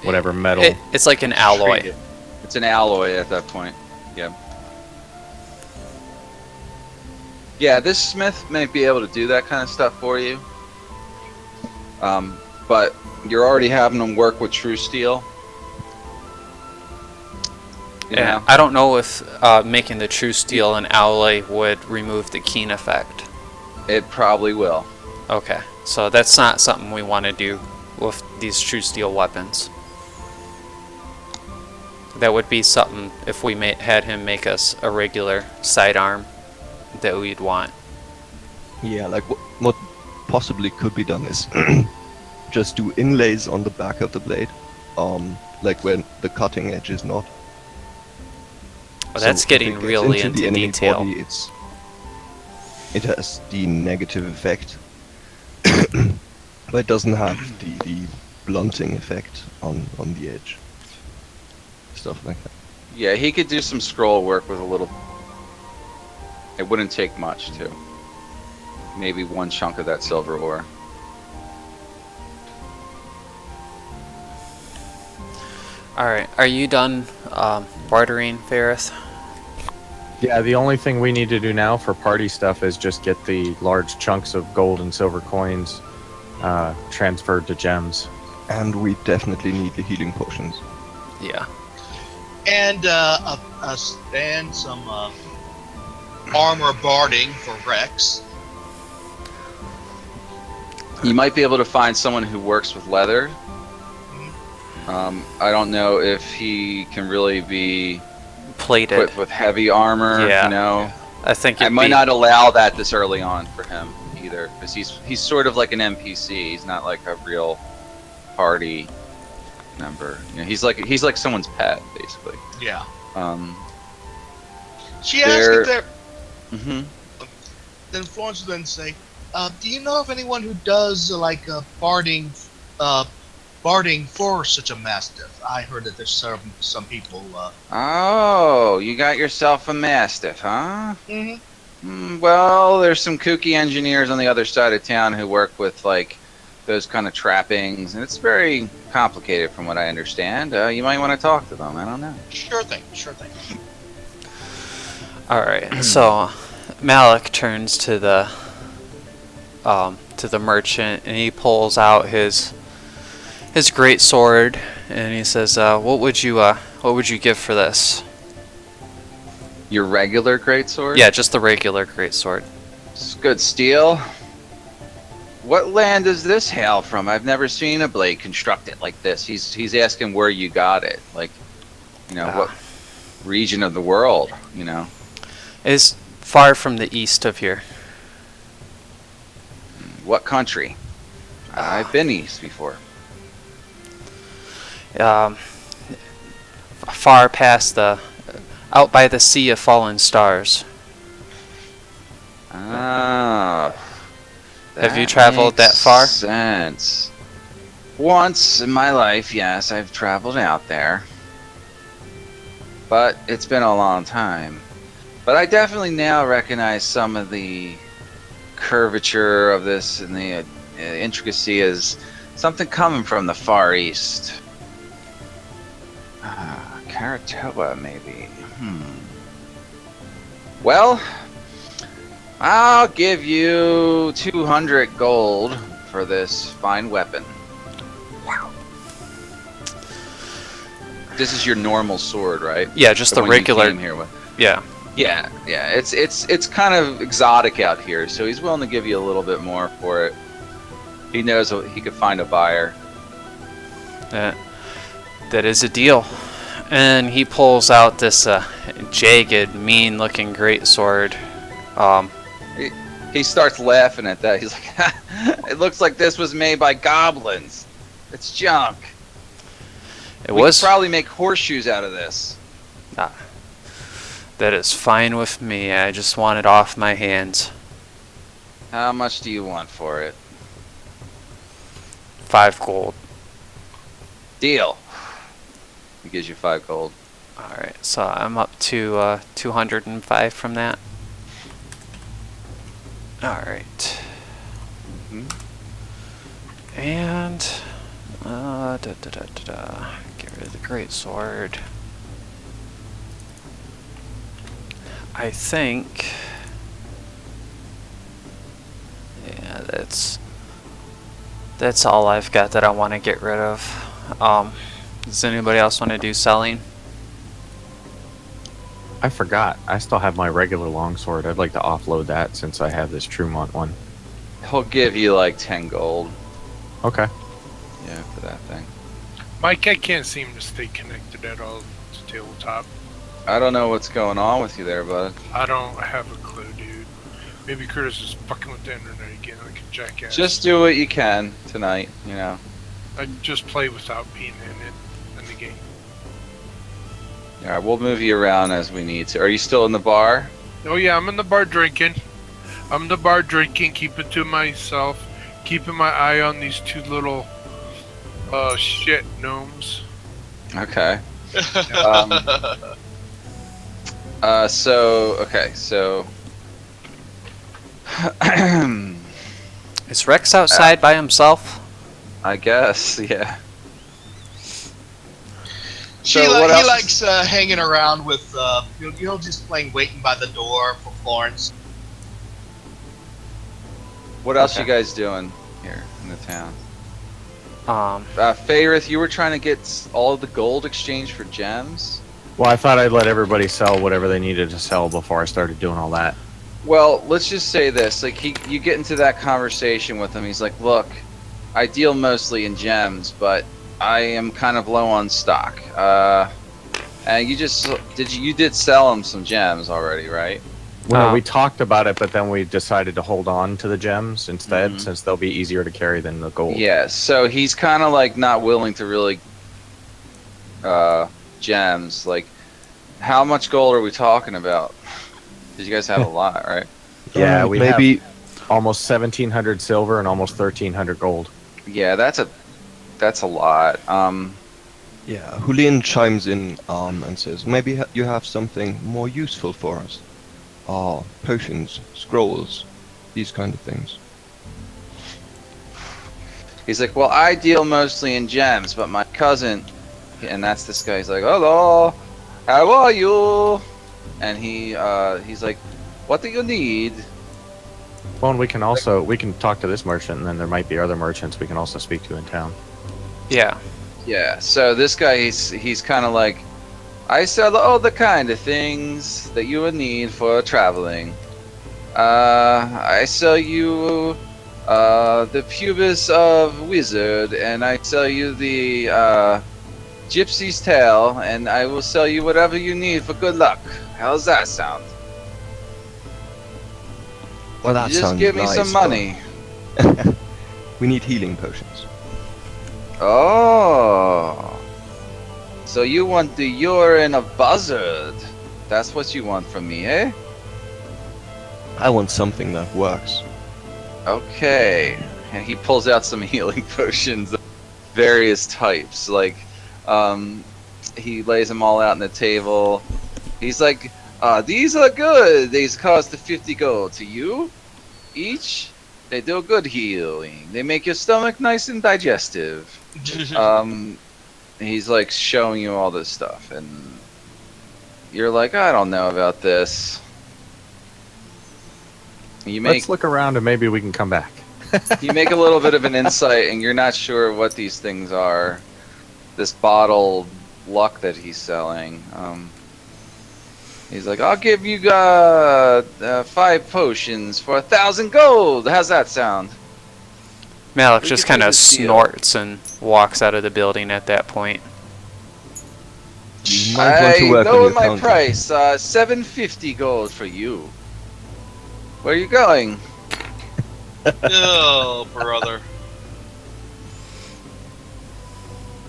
whatever metal. It's like an alloy. treat it. It's an alloy at that point. Yeah. Yeah, this smith may be able to do that kind of stuff for you. But you're already having them work with true steel. You Yeah, know? I don't know if making the true steel an alloy would remove the keen effect. It probably will. Okay, so that's not something we want to do with these true steel weapons. That would be something if we had him make us a regular sidearm that we'd want. Yeah, like what possibly could be done is just do inlays on the back of the blade, like when the cutting edge is not. Well, that's So if getting it gets really the into enemy detail. body, it has the negative effect, but it doesn't have the blunting effect on the edge. Stuff like that. Yeah, he could do some scroll work with a little. It wouldn't take much to. Maybe 1 chunk of that silver ore. Alright, are you done bartering, Ferris? Yeah, the only thing we need to do now for party stuff is just get the large chunks of gold and silver coins transferred to gems. And we definitely need the healing potions. Yeah. And and some armor barding for Rex. You might be able to find someone who works with leather. I don't know if he can really be Plated. equipped with heavy armor. Yeah. You know, I think I it'd might be- not allow that this early on for him either, because he's sort of like an NPC. He's not like a real party member. You know, he's like someone's pet basically. Yeah. She They're- asked if there. hmm Then Florence would then say, "Do you know of anyone who does barding for such a mastiff? I heard that there's some people." Oh, you got yourself a mastiff, huh? Mhm. Well, there's some kooky engineers on the other side of town who work with like those kind of trappings, and it's very complicated from what I understand. You might want to talk to them. I don't know. Sure thing. Sure thing. Alright, so Malik turns to the merchant and he pulls out his great sword and he says, "What would you What would you give for this? Your regular greatsword? Yeah, just the regular greatsword. It's good steel. What land does this hail from? I've never seen a blade constructed like this. He's asking where you got it. Like, you know, what region of the world, you know? It's far from the east of here. What country? I've been east before. Far past the, out by the Sea of Fallen Stars. Ah. Have you traveled that far? Sense. Once in my life, yes, I've traveled out there. But it's been a long time. But I definitely now recognize some of the curvature of this and the intricacy as something coming from the Far East. Karatoa, maybe. Well, I'll give you 200 gold for this fine weapon. Wow. This is your normal sword, right? Yeah, just the one you regular. came here with. Yeah. Yeah. It's kind of exotic out here, so he's willing to give you a little bit more for it. He knows he could find a buyer. That is a deal. And he pulls out this jagged, mean-looking greatsword. He starts laughing at that. He's like, "It looks like this was made by goblins. It's junk. We could probably make horseshoes out of this." That is fine with me. I just want it off my hands. How much do you want for it? 5 gold. Deal. He gives you 5 gold. Alright, so I'm up to 205 from that. Alright. And get rid of the greatsword. I think, yeah, that's all I've got that I want to get rid of. Does anybody else want to do selling? I forgot. I still have my regular longsword. I'd like to offload that since I have this Trumont one. He'll give you like 10 gold. Okay. Yeah, for that thing. Mike, I can't seem to stay connected at all to tabletop. I don't know what's going on with you there, bud. I don't have a clue, dude. Maybe Curtis is fucking with the internet again like a jackass. Just do what you can tonight, you know. I just play without being in the game. Alright, we'll move you around as we need to. Are you still in the bar? Oh yeah, I'm in the bar drinking. Keeping to myself, keeping my eye on these 2 little shit gnomes. Okay. So Is Rex outside by himself? I guess, yeah. He what else? likes hanging around with, just playing waiting by the door for Florence. What else Okay. you guys doing here in the town? Fayrith, you were trying to get all the gold exchanged for gems? Well, I thought I'd let everybody sell whatever they needed to sell before I started doing all that. Well, let's just say this. Like, you get into that conversation with him. He's like, look, I deal mostly in gems, but I am kind of low on stock. And you did sell him some gems already, right? Well, we talked about it, but then we decided to hold on to the gems instead, since they'll be easier to carry than the gold. Yeah, so he's kind of like not willing to really gems. Like, how much gold are we talking about? Because you guys have a lot, right? Yeah, we maybe have almost 1,700 silver and almost 1,300 gold. Yeah, that's a lot. yeah, Julian chimes in and says, maybe you have something more useful for us. Potions, scrolls, these kind of things. He's like, well, I deal mostly in gems, but my cousin, and that's this guy. He's like, hello, how are you? And he's like, what do you need? Well, and we can talk to this merchant, and then there might be other merchants we can also speak to in town. Yeah. Yeah. So this guy, he's kind of like, I sell all the kind of things that you would need for traveling. I sell you the pubis of wizard, and I sell you the gypsy's tail, and I will sell you whatever you need for good luck. How's that sound? Well, that You just sounds give me nice, some money. but we need healing potions. Oh. So you want the urine of buzzard? That's what you want from me, eh? I want something that works. Okay. And he pulls out some healing potions of various types. Like, he lays them all out on the table. He's like, these are good. These cost 50 gold. To you, each, they do good healing. They make your stomach nice and digestive. He's like showing you all this stuff, and you're like, I don't know about this. You make Let's look around and maybe we can come back. you make a little bit of an insight, and you're not sure what these things are. This bottled luck that he's selling. He's like, I'll give you 5 potions for 1,000 gold. How's that sound? Malik We just could kind of close this deal. snorts and walks out of the building at that point. You might want to I work on know your my counter. price. 750 gold for you. Where are you going? Oh, brother.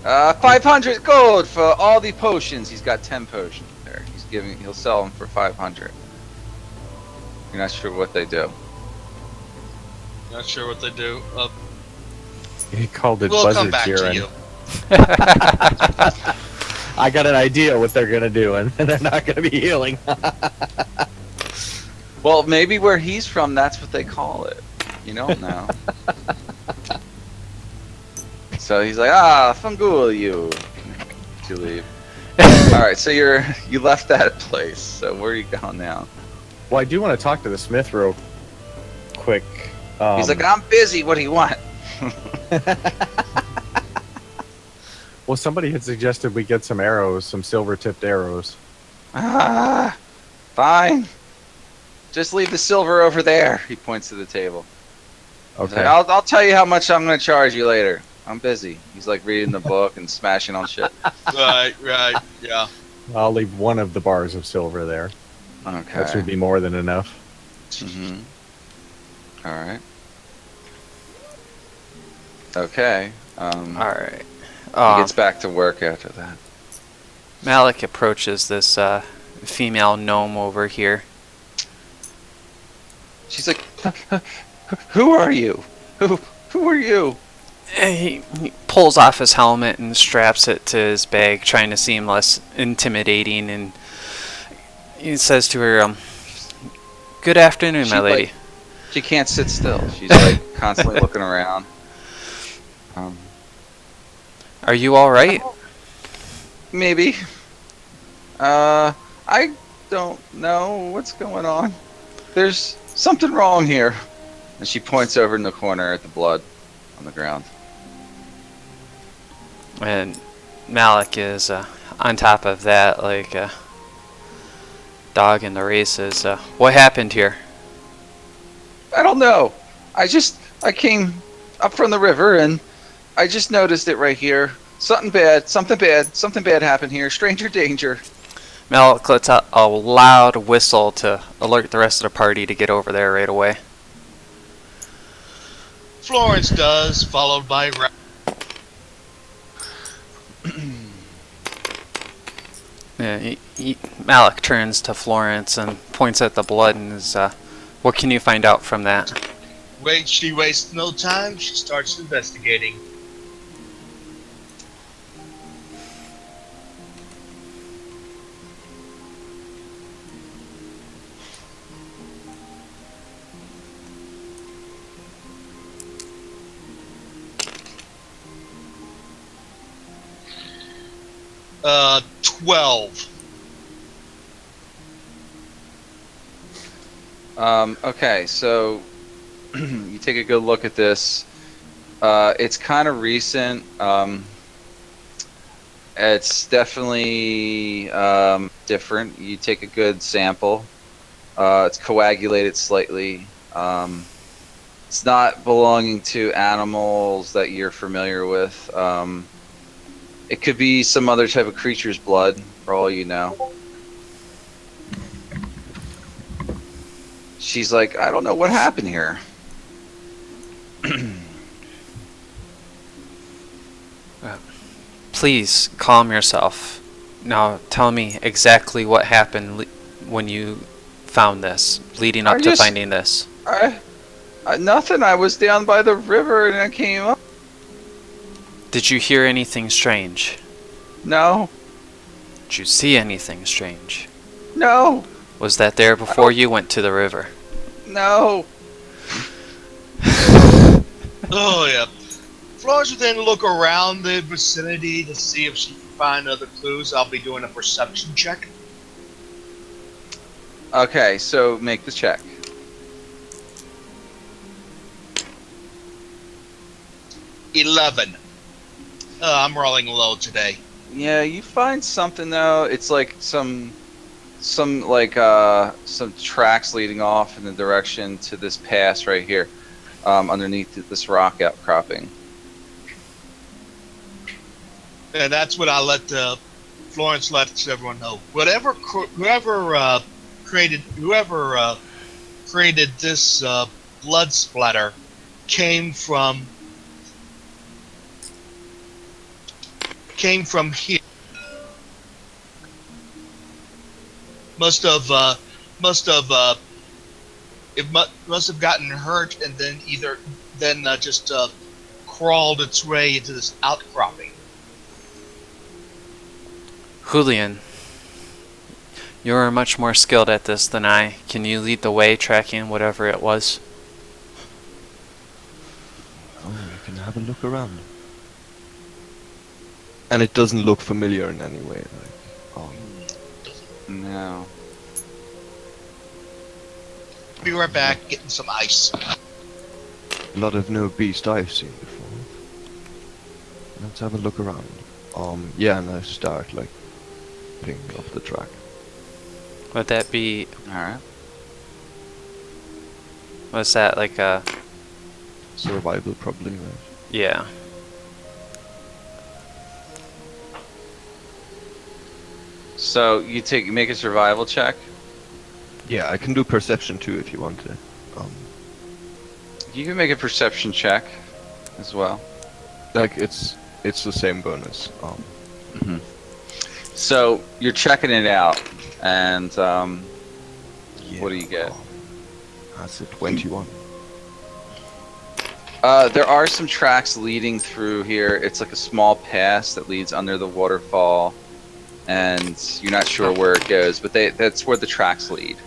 500 gold for all the potions. He's got 10 potions there. He'll sell them for 500. You're not sure what they do. Not sure what they do. He called it We'll buzzard come back to urine. you. I got an idea what they're gonna do, and they're not gonna be healing. Well, maybe where he's from, that's what they call it. You don't know. So he's like, Fungul, you. You leave. Alright, so you left that place. So where are you going now? Well, I do want to talk to the smith real quick. He's like, I'm busy. What do you want? well, somebody had suggested we get some arrows, some silver-tipped arrows. Fine. Just leave the silver over there. He points to the table. He's Okay. like, I'll tell you how much I'm going to charge you later. I'm busy. He's like reading the book and smashing on shit. Right, yeah. I'll leave one of the bars of silver there. Okay. That should be more than enough. Mm-hmm. All right. Okay. Alright. He gets back to work after that. Malik approaches this female gnome over here. She's like, "Who are you? Who are you?" He pulls off his helmet and straps it to his bag, trying to seem less intimidating, and he says to her, "Good afternoon, my She, lady." like, she can't sit still. She's like constantly looking around. Are you all right? Maybe. I don't know what's going on. There's something wrong here. And she points over in the corner at the blood on the ground. And Malik is on top of that, like a dog in the races. What happened here? I don't know. I came up from the river and I just noticed it right here. Something bad happened here. Stranger danger. Malik lets out a loud whistle to alert the rest of the party to get over there right away. Florence does, followed by Yeah, Malik turns to Florence and points at the blood and is, what can you find out from that? She wastes no time. She starts investigating. Uh, 12. Okay, so you take a good look at this. It's kind of recent. It's definitely different. You take a good sample. It's coagulated slightly. It's not belonging to animals that you're familiar with. It could be some other type of creature's blood, for all you know. She's like, I don't know what happened here. Please calm yourself. Now tell me exactly what happened when you found this, leading up to finding this. Nothing. I was down by the river and I came up. Did you hear anything strange? No. Did you see anything strange? No. Was that there before you went to the river? No. Oh yeah. Florence would then look around the vicinity to see if she can find other clues. I'll be doing a perception check. Okay, so make the check. 11. I'm rolling low today. Yeah, you find something though. It's like some tracks leading off in the direction to this pass right here, underneath this rock outcropping. And that's what I let Florence let everyone know. Whoever created this blood splatter came from here. Must have gotten hurt and then just crawled its way into this outcropping. Julian, you are much more skilled at this than I. Can you lead the way tracking whatever it was? Oh, you can have a look around. And it doesn't look familiar in any way. No. Be right back, getting some ice. A lot of no beast I've seen before. Let's have a look around. Yeah, and I start like picking up the track. Would that be... Alright. Was that like a... Survival probably, right? Yeah. So you make a survival check. Yeah, I can do perception too if you want to. You can make a perception check as well. Like it's the same bonus. So you're checking it out, and Yeah, what do you get? That's a 21. There are some tracks leading through here. It's like a small pass that leads under the waterfall, and you're not sure where it goes, but that's where the tracks lead.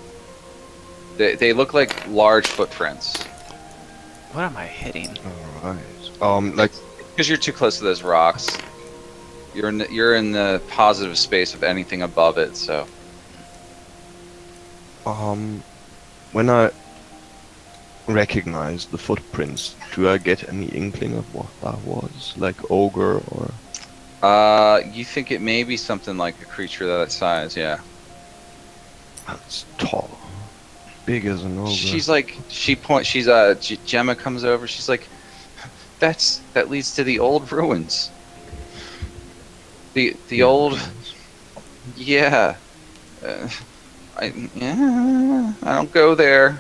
They look like large footprints. What am I hitting? Alright. Like, Because you're too close to those rocks. You're in the positive space of anything above it, so. when I recognize the footprints, do I get any inkling of what that was? Like ogre or... You think it may be something like a creature that size, yeah. That's tall. Big as an ogre. Gemma comes over, she's like, that leads to the old ruins. The old... Yeah. I don't go there.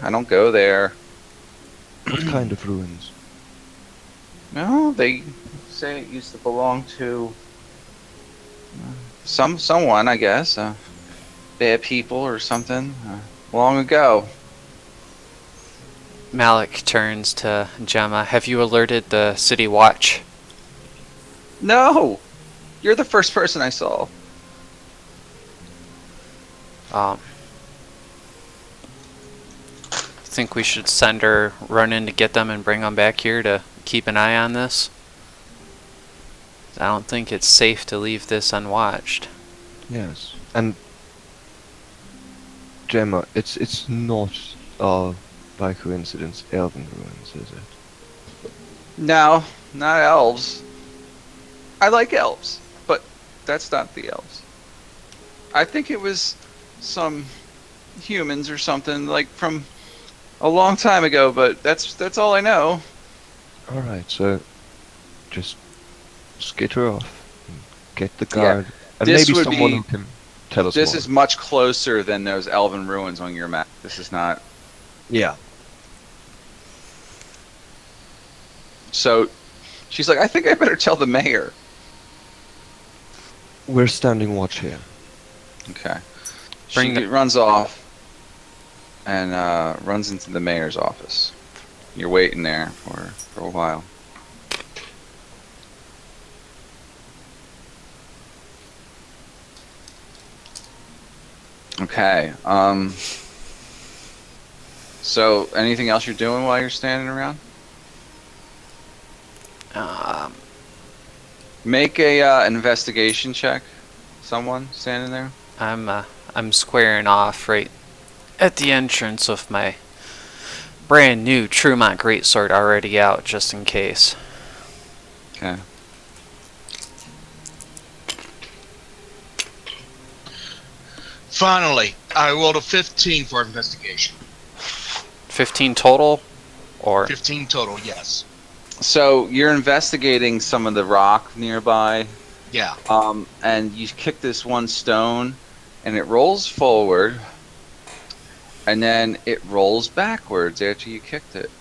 What kind of ruins? No, they say it used to belong to someone, I guess, bad people or something, long ago. Malik turns to Gemma. Have you alerted the city watch? No, you're the first person I saw. Think we should send her, run in to get them and bring them back here to keep an eye on this? I don't think it's safe to leave this unwatched. Yes. And Gemma, it's not by coincidence elven ruins, is it? No, not elves. I like elves, but That's not the elves. I think it was some humans or something, like from a long time ago, but that's all I know. Alright, so just skitter off and get the Yeah, guard. And this maybe would someone be- who can tell us This more. is much closer than those elven ruins on your map. This is not. Yeah. So she's like, I think I better tell the mayor. We're standing watch here. Okay. Bring She the- runs off and runs into the mayor's office. You're waiting there for a while. Okay. So anything else you're doing while you're standing around? Um, Make a investigation check. Someone standing there. I'm squaring off right at the entrance of my brand new Trumont Greatsword already out, just in case. Okay. Finally, I rolled a 15 for investigation. 15 total, or 15 total, yes. So you're investigating some of the rock nearby. Yeah. And you kick this one stone, and it rolls forward, and then it rolls backwards after you kicked it,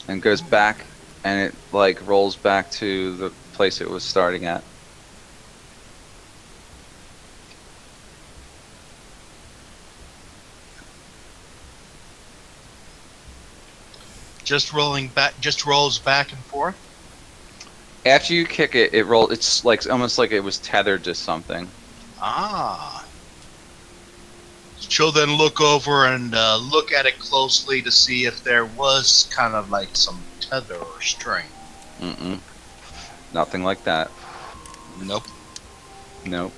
and goes back, and it like rolls back to the place it was starting at. Just rolls back and forth. After you kick it, it rolls. It's like almost like it was tethered to something. Ah. She'll then look over and look at it closely to see if there was kind of like some tether or string. Mm-mm. Nothing like that. Nope. Nope.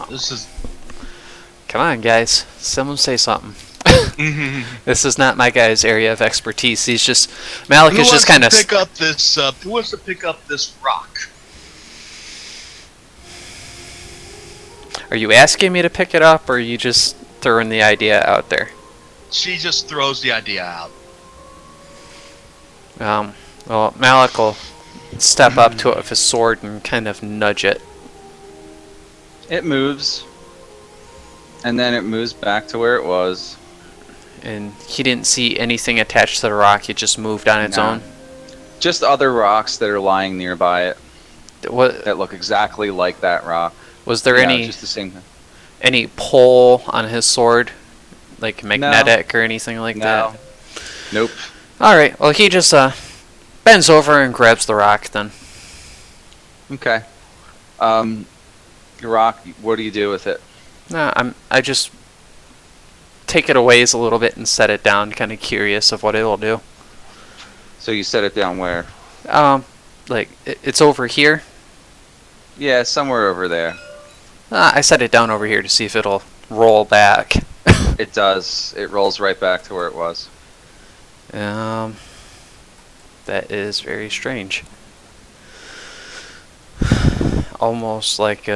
This is. come on, guys, someone say something. This is not my guy's area of expertise. He's just Malik Who is just wants to kind of. pick up this? Who wants to pick up this rock? Are you asking me to pick it up, or are you just throwing the idea out there? She just throws the idea out. Well, Malik will step up to it with his sword and kind of nudge it. It moves, and then it moves back to where it was. And he didn't see anything attached to the rock. It just moved on its No. own. Just other rocks that are lying nearby it What that look exactly like that rock. was there Yeah, any just the same thing. any pull on his sword, like magnetic or anything like No. that? Nope. All right. Well, he just bends over and grabs the rock. Then Okay. The rock. What do you do with it? I just take it a ways a little bit and set it down, kind of curious of what it'll do. So you set it down where? Like it's over here. Yeah, somewhere over there. I set it down over here to see if it'll roll back. It does. It rolls right back to where it was. That is very strange. Almost like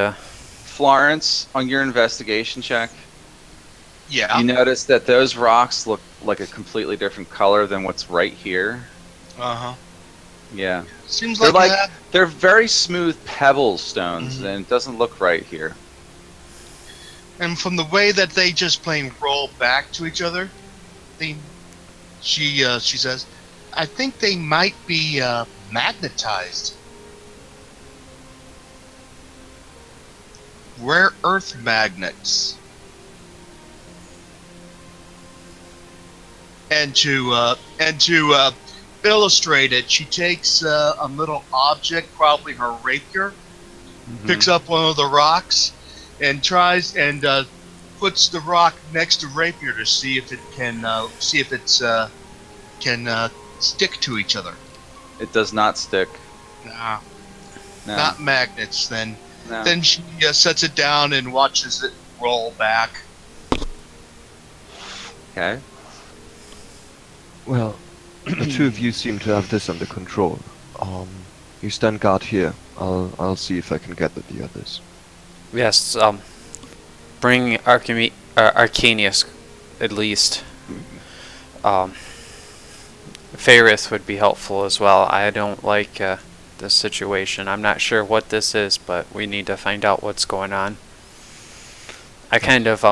Florence, on your investigation check, Yeah. you notice that those rocks look like a completely different color than what's right here. Uh huh. Yeah. Seems They're like, like that. they're very smooth pebble stones, Mhm. and it doesn't look right here. And from the way that they just plain roll back to each other, she says, I think they might be magnetized. Rare earth magnets. And to illustrate it, she takes a little object, probably her rapier, picks up one of the rocks, and tries and puts the rock next to rapier to see if it can stick to each other. It does not stick. Nah, No. not magnets. Then no. then she sets it down and watches it roll back. Okay. Well, the two of you seem to have this under control. You stand guard here. I'll see if I can gather the others. Yes, bring Arcanius at least. Faerith would be helpful as well. I don't like this situation. I'm not sure what this is, but we need to find out what's going on. I kind of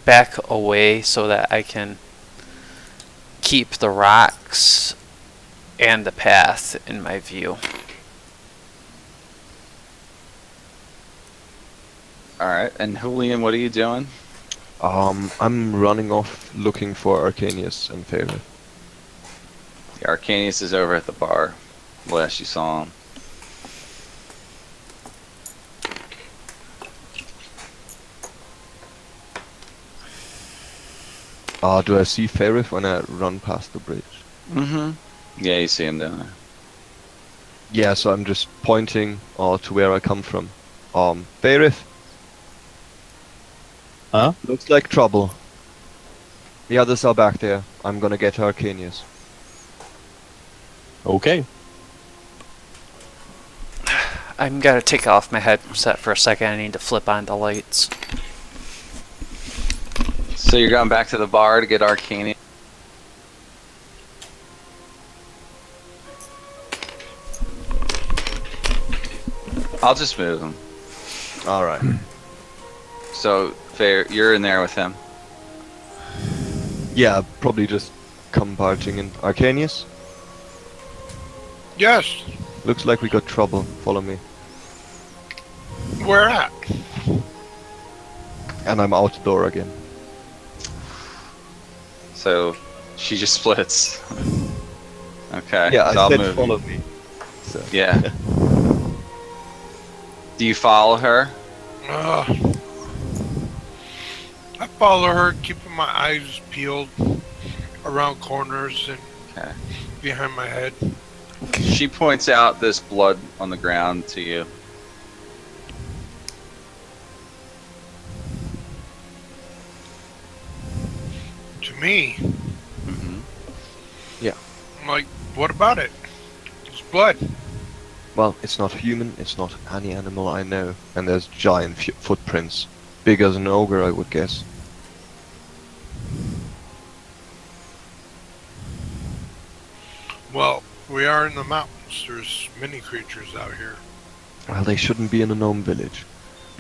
back away so that I can keep the rocks and the path in my view. Alright, and Julian, what are you doing? I'm running off looking for Arcanius and Faerith. Yeah, Arcanius is over at the bar. Last you saw him. Do I see Faerith when I run past the bridge? Mm-hmm. Yeah, you see him down there. Yeah, so I'm just pointing to where I come from. Faerith? Huh? Looks like trouble. The others are back there. I'm gonna get Arcanius. Okay. I'm gonna take off my headset for a second. I need to flip on the lights. So you're going back to the bar to get Arcanius? I'll just move him. Alright. So, Fair, you're in there with him. Yeah, probably just come barging in. Arcanius? Yes. Looks like we got trouble. Follow me. Where at? And I'm outdoor again. So, she just splits. Okay, Yeah, so I I'll said move follow you. me. So. Yeah. Do you follow her? I follow her, keeping my eyes peeled around corners and Okay. behind my head. She points out this blood on the ground to you. To me, Mm-hmm. I'm like, what about it? It's blood. Well, it's not human, it's not any animal I know. And there's giant footprints. Big as an ogre, I would guess. Well, we are in the mountains. There's many creatures out here. Well, they shouldn't be in a gnome village.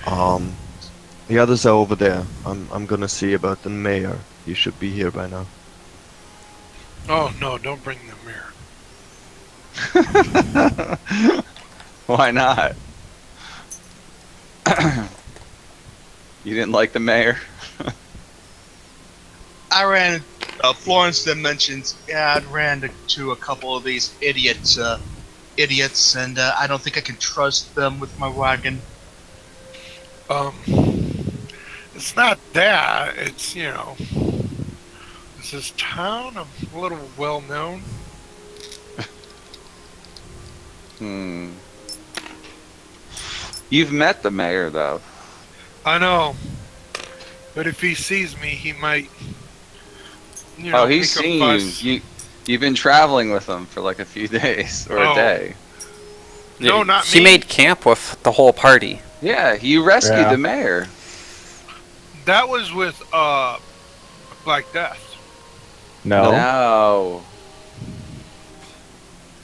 The others are over there. I'm gonna see about the mayor. He should be here by now. Oh no, don't bring them here. Why not? You didn't like the mayor? I ran. Florence then mentions, yeah, I ran to a couple of these idiots, and I don't think I can trust them with my wagon. It's not that. It's, you know, it's this town. I'm a little well known. Hmm. You've met the mayor, though. I know, but if he sees me, he might. You know, Oh, he's make a seen fuss. you. You've been traveling with him for like a few days or a Oh. day. No, not He me. made camp with the whole party. Yeah, you rescued Yeah. the mayor. That was with Black Death. No. No.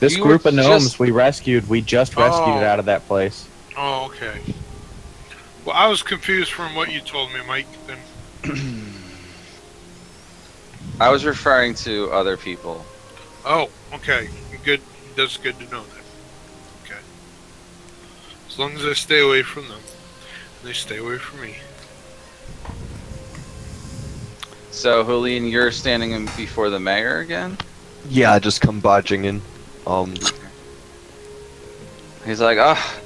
This You group were of gnomes just- we just rescued Oh. out of that place. Oh, okay. Well, I was confused from what you told me, Mike. Then I was referring to other people. oh, okay, good. That's good to know then. Okay. As long as I stay away from them, they stay away from me. So, Julian, you're standing in before the mayor again? Yeah, I just come barging in. He's like, oh,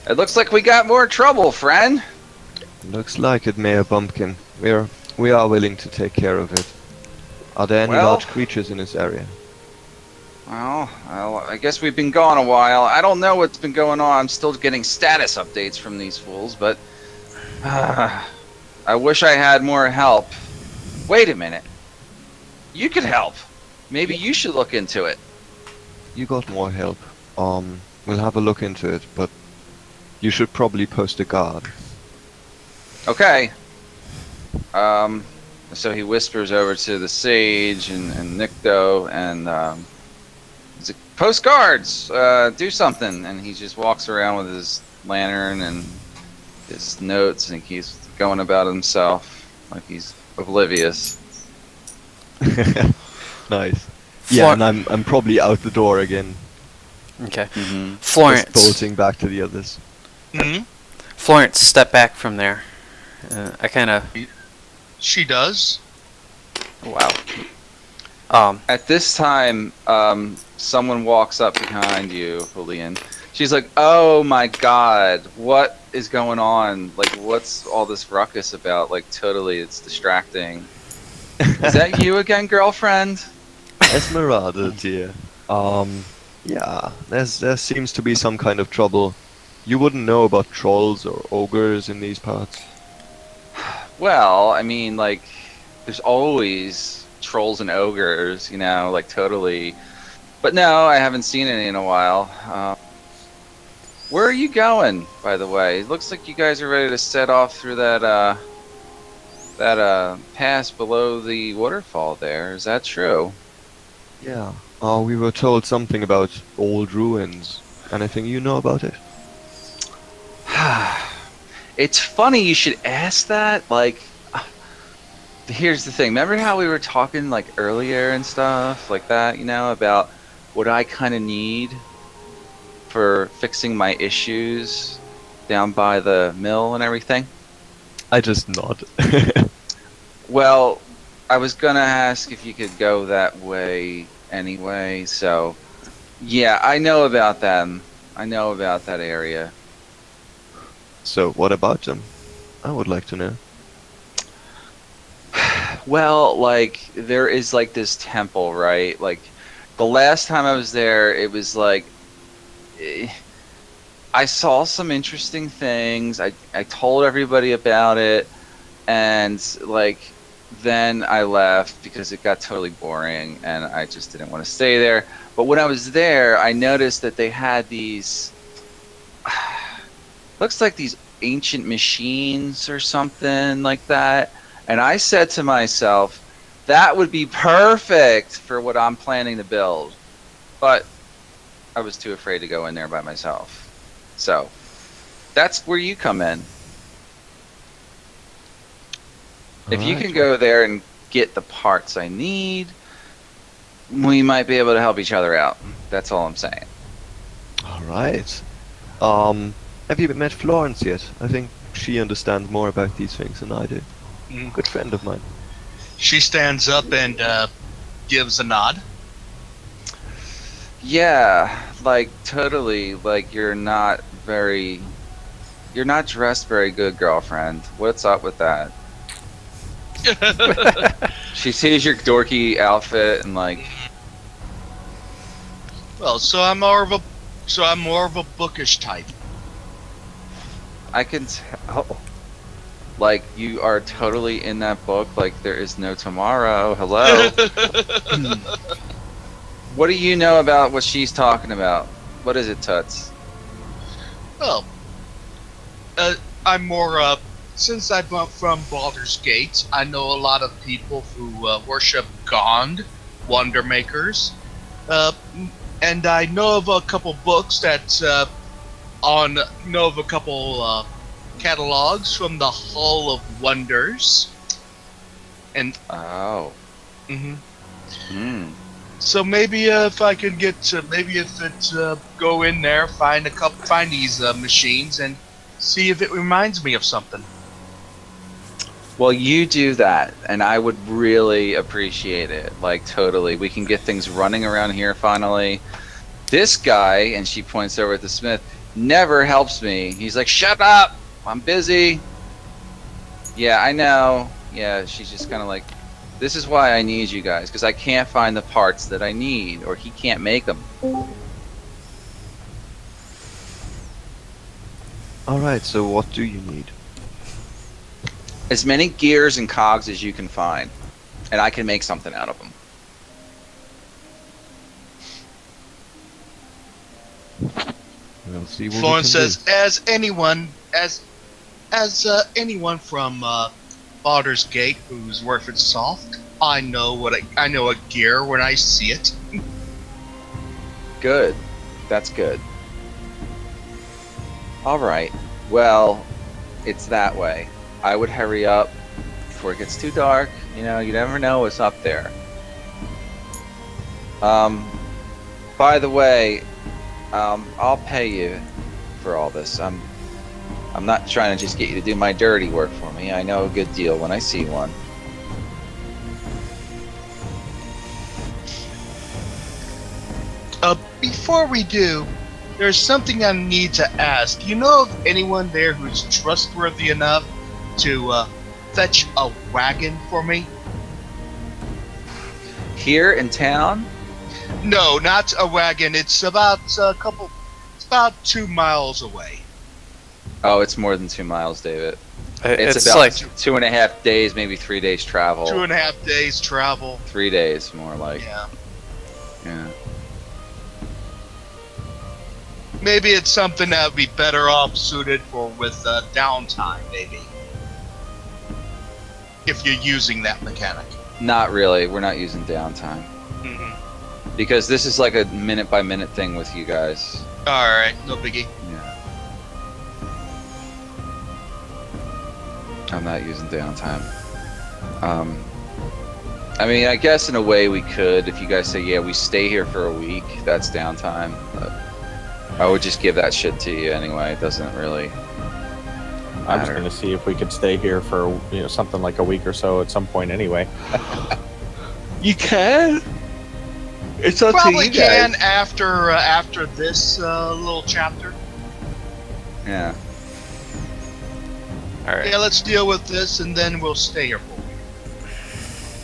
it looks like we got more trouble, friend. Looks like it, Mayor Bumpkin. We are willing to take care of it. Are there any Well- large creatures in this area? Well, I guess we've been gone a while. I don't know what's been going on. I'm still getting status updates from these fools, but I wish I had more help. Wait a minute. You could help. Maybe you should look into it. You got more help. We'll have a look into it, but you should probably post a guard. Okay. So he whispers over to the Sage and Nikto and he's like, postcards, do something. And he just walks around with his lantern and his notes, and he's going about himself like he's oblivious. Nice. Yeah, and I'm probably out the door again. Okay. Mm-hmm. Florence. Just bolting back to the others. Hmm. Florence, step back from there. I kind of. She does. Wow. At this time, someone walks up behind you, Julian. She's like, "Oh my God, what is going on? Like, what's all this ruckus about? Like, totally, it's distracting." Is that you again, girlfriend? Esmeralda, dear. Yeah, there seems to be some kind of trouble. You wouldn't know about trolls or ogres in these parts? Well, I mean, like, there's always trolls and ogres, you know, like, totally. But no, I haven't seen any in a while. Where are you going, by the way? It looks like you guys are ready to set off through that pass below the waterfall there. Is that true? Yeah. We were told something about old ruins. Anything you know about it? It's funny you should ask that. Like, here's the thing. Remember how we were talking, like, earlier and stuff like that, you know, about what I kind of need for fixing my issues down by the mill and everything? I just nod. Well, I was gonna ask if you could go that way anyway, so yeah, I know about them. I know about that area. So, what about them? I would like to know. Well, like, there is, like, this temple, right? Like, the last time I was there, it was like, I saw some interesting things. I told everybody about it, and, like, then I left because it got totally boring, and I just didn't want to stay there. But when I was there, I noticed that they had these, looks like these ancient machines or something like that. And I said to myself, that would be perfect for what I'm planning to build. But I was too afraid to go in there by myself. So that's where you come in. If you can go there and get the parts I need, we might be able to help each other out. That's all I'm saying. Alright. Have you met Florence yet? I think she understands more about these things than I do. Good friend of mine. She stands up and gives a nod. Yeah, like, totally, like, you're not dressed very good, girlfriend. What's up with that? She sees your dorky outfit and, like, Well, so I'm more of a bookish type. I can tell. Like, you are totally in that book like there is no tomorrow. Hello. What do you know about what she's talking about? What is it, Tuts? Well, I'm more since I'm from Baldur's Gate, I know a lot of people who worship Gond, Wonder Makers, and I know of a couple books that know of a couple catalogs from the Hall of Wonders, and Oh. so maybe if I could go in there, find these machines and see if it reminds me of something. Well, you do that, and I would really appreciate it. Like, totally. We can get things running around here finally. This guy, and she points over at the Smith, never helps me. He's like, shut up! I'm busy. Yeah, I know. Yeah, she's just kind of like, This is why I need you guys, because I can't find the parts that I need, or he can't make them. Alright, so what do you need? As many gears and cogs as you can find, and I can make something out of them. We'll see what Florence we can says, as anyone from Baldur's Gate who's worth its salt, I know a gear when I see it. Good. That's good. Alright. Well, it's that way. I would hurry up before it gets too dark. You know, you never know what's up there. By the way, I'll pay you for all this. I'm not trying to just get you to do my dirty work for me. I know a good deal when I see one. Before we do, there's something I need to ask. You know of anyone there who's trustworthy enough to fetch a wagon for me? Here in town? No, not a wagon. It's about It's about 2 miles away. Oh, it's more than 2 miles, David. It's about like 2.5 days, maybe 3 days travel. 2.5 days travel. 3 days, more like. Yeah. Yeah. Maybe it's something that would be better off suited for with downtime, maybe. If you're using that mechanic. Not really. We're not using downtime. Mm-hmm. Because this is like a minute by minute thing with you guys. Alright, no biggie. Yeah. I'm not using downtime. I mean, I guess in a way we could, if you guys say, yeah, we stay here for a week, that's downtime. But I would just give that shit to you anyway. It doesn't really I was matter. going to see if we could stay here for something like a week or so at some point anyway. You can. It's up Probably to you guys. can after this little chapter. Yeah. alright. Yeah, let's deal with this and then we'll stay here for a week.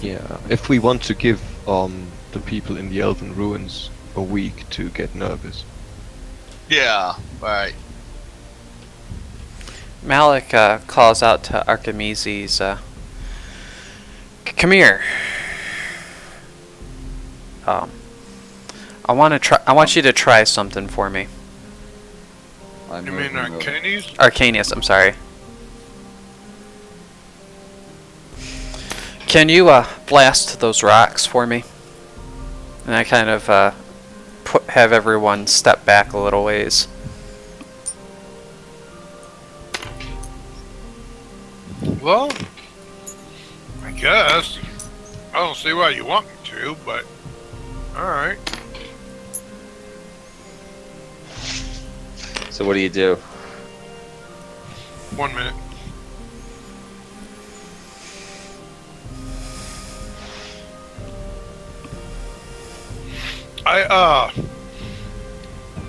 Yeah, if we want to give the people in the Elven Ruins a week to get nervous. Yeah, right. Malik calls out to Archimedes, come here. I want you to try something for me. You mean Arcanies? Arcanius, I'm sorry. Can you blast those rocks for me? And I kind of have everyone step back a little ways. Well, I guess. I don't see why you want me to, but alright. So what do you do? 1 minute.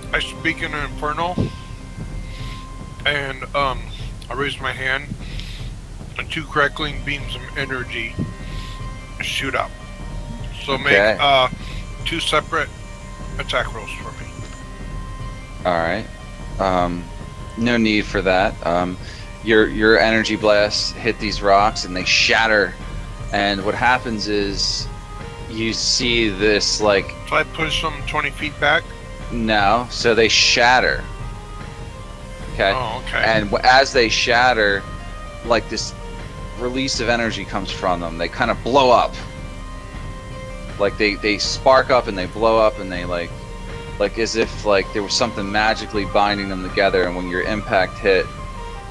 I speak in an infernal, and I raise my hand, and 2 crackling beams of energy shoot up. So Okay. make 2 separate attack rolls for me. Alright. No need for that. Your energy blasts hit these rocks and they shatter. And what happens is you see this like So I push them 20 feet back. no, so they shatter. Okay. Oh, okay. And as they shatter, like this release of energy comes from them. They kind of blow up. Like they spark up and they blow up and they like as if like there was something magically binding them together, and when your impact hit,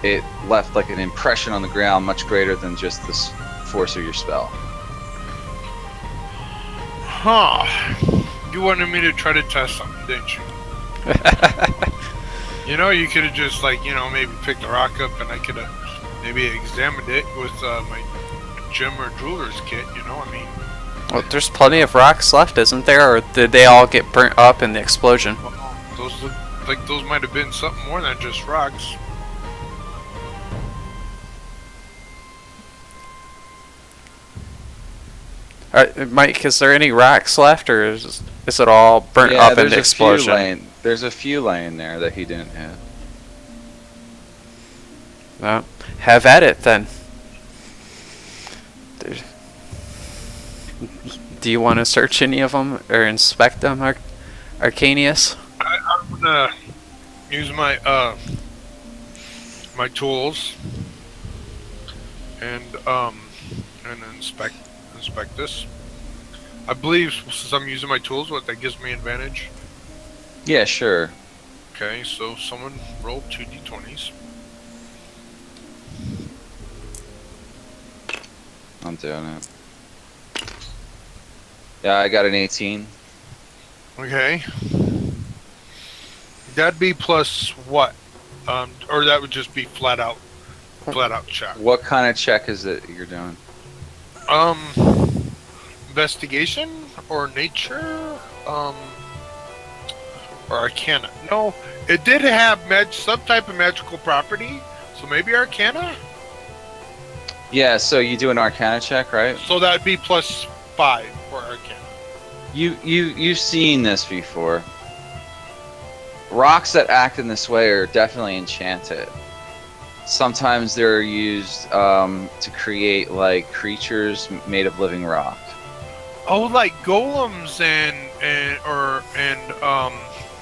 it left like an impression on the ground much greater than just the force of your spell. Huh. You wanted me to try to test something, didn't you? You know, you could have just, like, you know, maybe picked a rock up and I could have maybe examined it with my gem or jeweler's kit, you know? I mean, Well, there's plenty of rocks left, isn't there? Or did they all get burnt up in the explosion? those look like those might have been something more than just rocks. Mike, is there any rocks left, or is it all burnt Yeah, up in the explosion? There's a few laying there that he didn't hit. Well, have at it then. There's- Do you want to search any of them or inspect them, Arcanius? I'm gonna use my my tools and inspect this. I believe since I'm using my tools, that gives me advantage. Yeah, sure. Okay, so someone roll 2d20s. I'm doing it. Yeah, I got an 18. Okay. That'd be plus what? Or that would just be flat out check. What kind of check is it you're doing? Investigation or nature, or arcana. No, it did have some type of magical property, so maybe arcana. Yeah, so you do an Arcana check, right? So that'd be plus 5 for arcana. You've seen this before. Rocks that act in this way are definitely enchanted. Sometimes they're used to create like creatures made of living rock. Oh, like golems and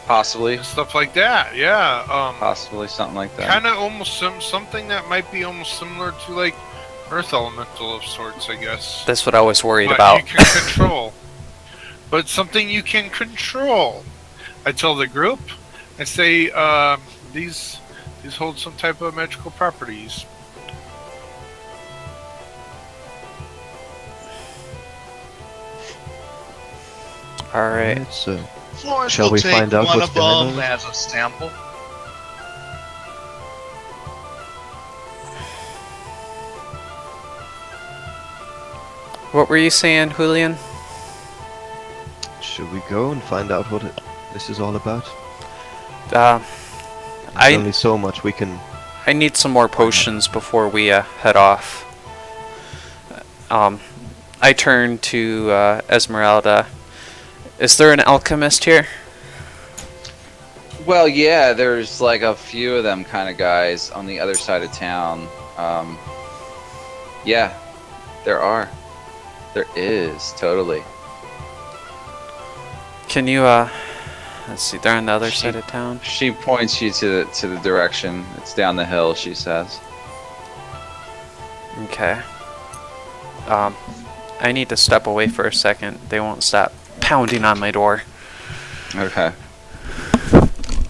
Possibly. stuff like that. Yeah. Possibly something like that. Kind of almost something that might be almost similar to like earth elemental of sorts, I guess. That's what I was worried But about. you can control. But something you can control. I tell the group, I say these hold some type of magical properties. All right. Florence Shall will we take find out one what's of behind them all as a sample. What were you saying, Julian? Should we go and find out what this is all about? Uh, There's only so much we can. I need some more potions before we head off. I turn to Esmeralda. Is there an alchemist here? Well, yeah, there's like a few of them kind of guys on the other side of town. Yeah, there are. There is, totally. Can you let's see, they're on the other side of town. She points you to the direction. It's down the hill, she says. Okay. I need to step away for a second. They won't stop pounding on my door. Okay.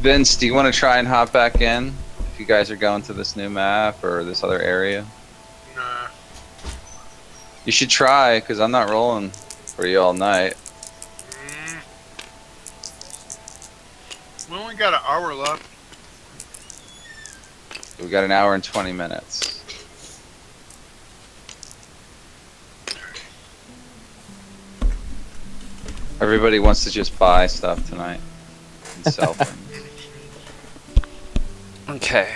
Vince, do you want to try and hop back in? If you guys are going to this new map or this other area? Nah. You should try, because I'm not rolling for you all night. We only got an hour left. We got an hour and 20 minutes. Everybody wants to just buy stuff tonight and sell things. Okay.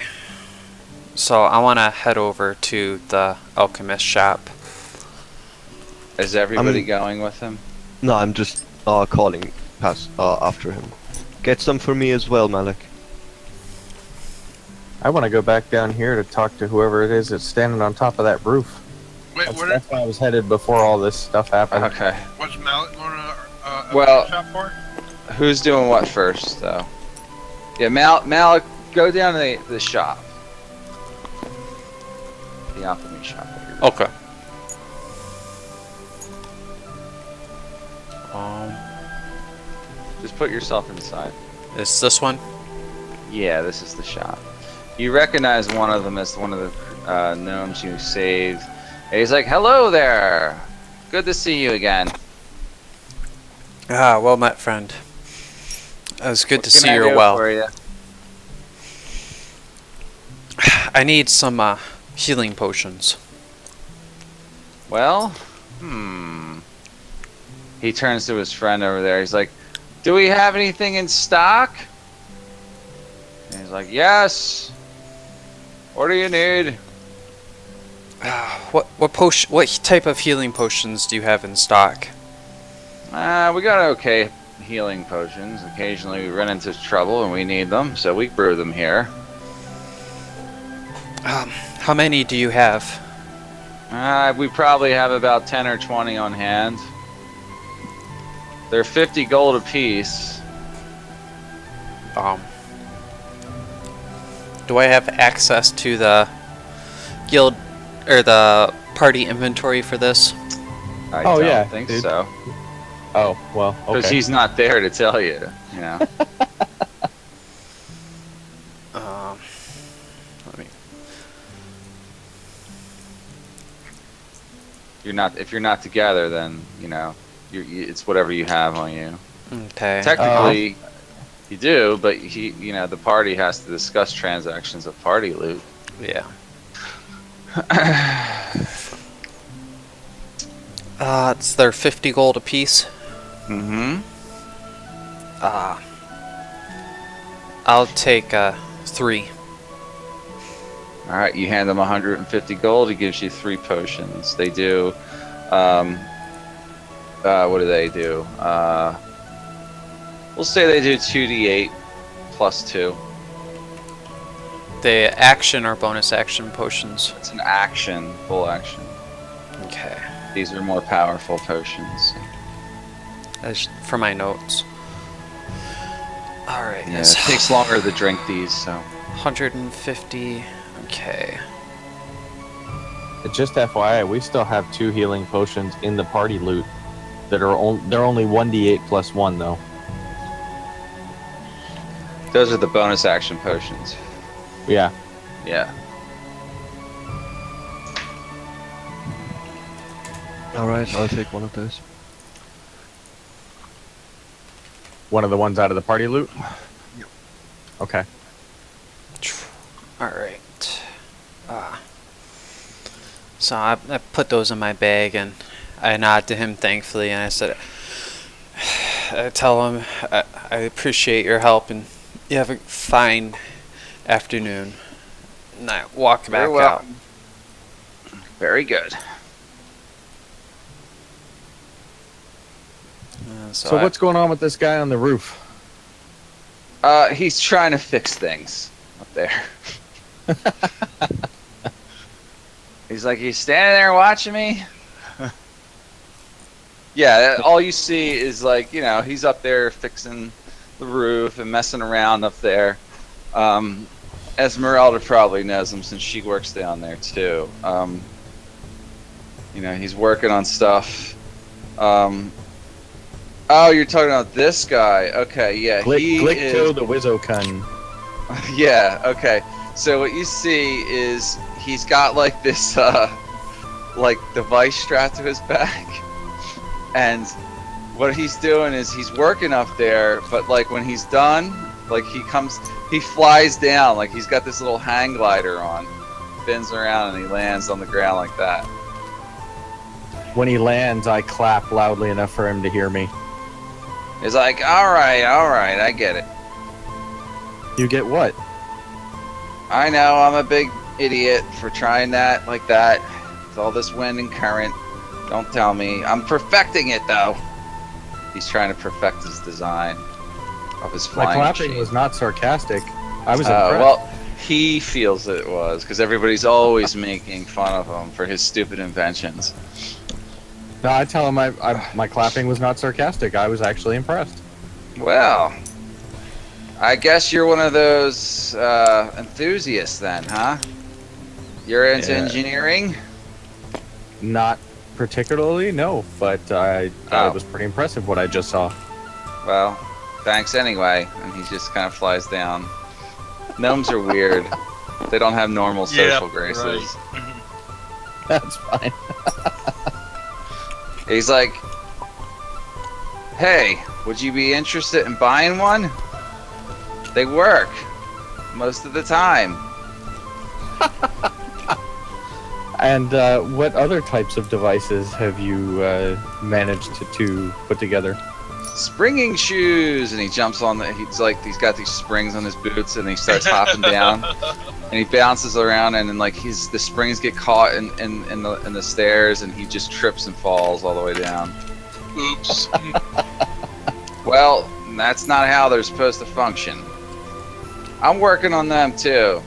So I want to head over to the alchemist shop. Is everybody going with him? No, I'm just calling after him. Get some for me as well, Malik. I want to go back down here to talk to whoever it is that's standing on top of that roof. Wait, That's why I was headed before all this stuff happened. Okay. what's Malik going to Well- shop for? Who's doing what first, though? Yeah, Malik, go down to the shop. The alchemy shop. Okay. Just put yourself inside. Is this one? Yeah, this is the shop. You recognize one of them as one of the gnomes you saved. And he's like, "Hello there. Good to see you again." Ah, well met, friend. It was good to What can see I you're do well. for you? I need some healing potions. Well, He turns to his friend over there. He's like, "Do we have anything in stock?" And he's like, "Yes. What do you need?" What type of healing potions do you have in stock? We got okay healing potions. Occasionally we run into trouble and we need them, so we brew them here. How many do you have? We probably have about 10 or 20 on hand. They're 50 gold apiece. Do I have access to the guild or the party inventory for this? I Oh, don't yeah, think dude. so. Oh, well, Because okay. he's not there to tell you, you know. Let me. If you're not together, then, you know, it's whatever you have on you. Okay. Technically, you do, but the party has to discuss transactions of party loot. Yeah. It's their 50 gold apiece. Mm-hmm. I'll take 3. All right, you hand them 150 gold. He gives you 3 potions. They do. What do they do? We'll say they do 2d8 plus 2. The action or bonus action potions. It's an action, full action. Okay. These are more powerful potions. That's for my notes. Alright, Yeah, it takes longer to drink these, so. 150. Okay. Just FYI, we still have 2 healing potions in the party loot that are they're only 1d8 plus 1 though. Those are the bonus action potions. Yeah. Yeah. Alright, I'll take one of those. One of the ones out of the party loot? Yep. Okay. Alright. So I put those in my bag and I nod to him thankfully and I said, I tell him I appreciate your help and you have a fine afternoon. And I walk back Very well. out. Very good. So what's going on with this guy on the roof? He's trying to fix things up there. He's like, you standing there watching me? Yeah, all you see is like, he's up there fixing the roof and messing around up there. Esmeralda probably knows him since she works down there too. He's working on stuff. Oh, you're talking about this guy. Okay, yeah. Glickto the Wizzokun. Yeah, okay. So what you see is he's got like this device strapped to his back. And what he's doing is he's working up there, but like when he's done, like he flies down, like he's got this little hang glider on. Spins around and he lands on the ground like that. When he lands, I clap loudly enough for him to hear me. He's like, all right, I get it. You get what? I know, I'm a big idiot for trying that like that. With all this wind and current. Don't tell me. I'm perfecting it, though. He's trying to perfect his design of his My flying clapping machine. was not sarcastic. I was impressed. Well, he feels it was, because everybody's always making fun of him for his stupid inventions. No, I tell him my clapping was not sarcastic. I was actually impressed. Well, I guess you're one of those enthusiasts then, huh? You're into Yeah. engineering? Not particularly, no, but I Oh. it was pretty impressive what I just saw. Well, thanks anyway. And he just kind of flies down. Gnomes are weird. They don't have normal social graces. That's fine. He's like, hey, would you be interested in buying one? They work. Most of the time. And what other types of devices have you managed to put together? Springing shoes, and he jumps on he's got these springs on his boots and he starts hopping down. and he bounces around, and then like the springs get caught in the stairs, and he just trips and falls all the way down. Oops. Well, that's not how they're supposed to function. I'm working on them too.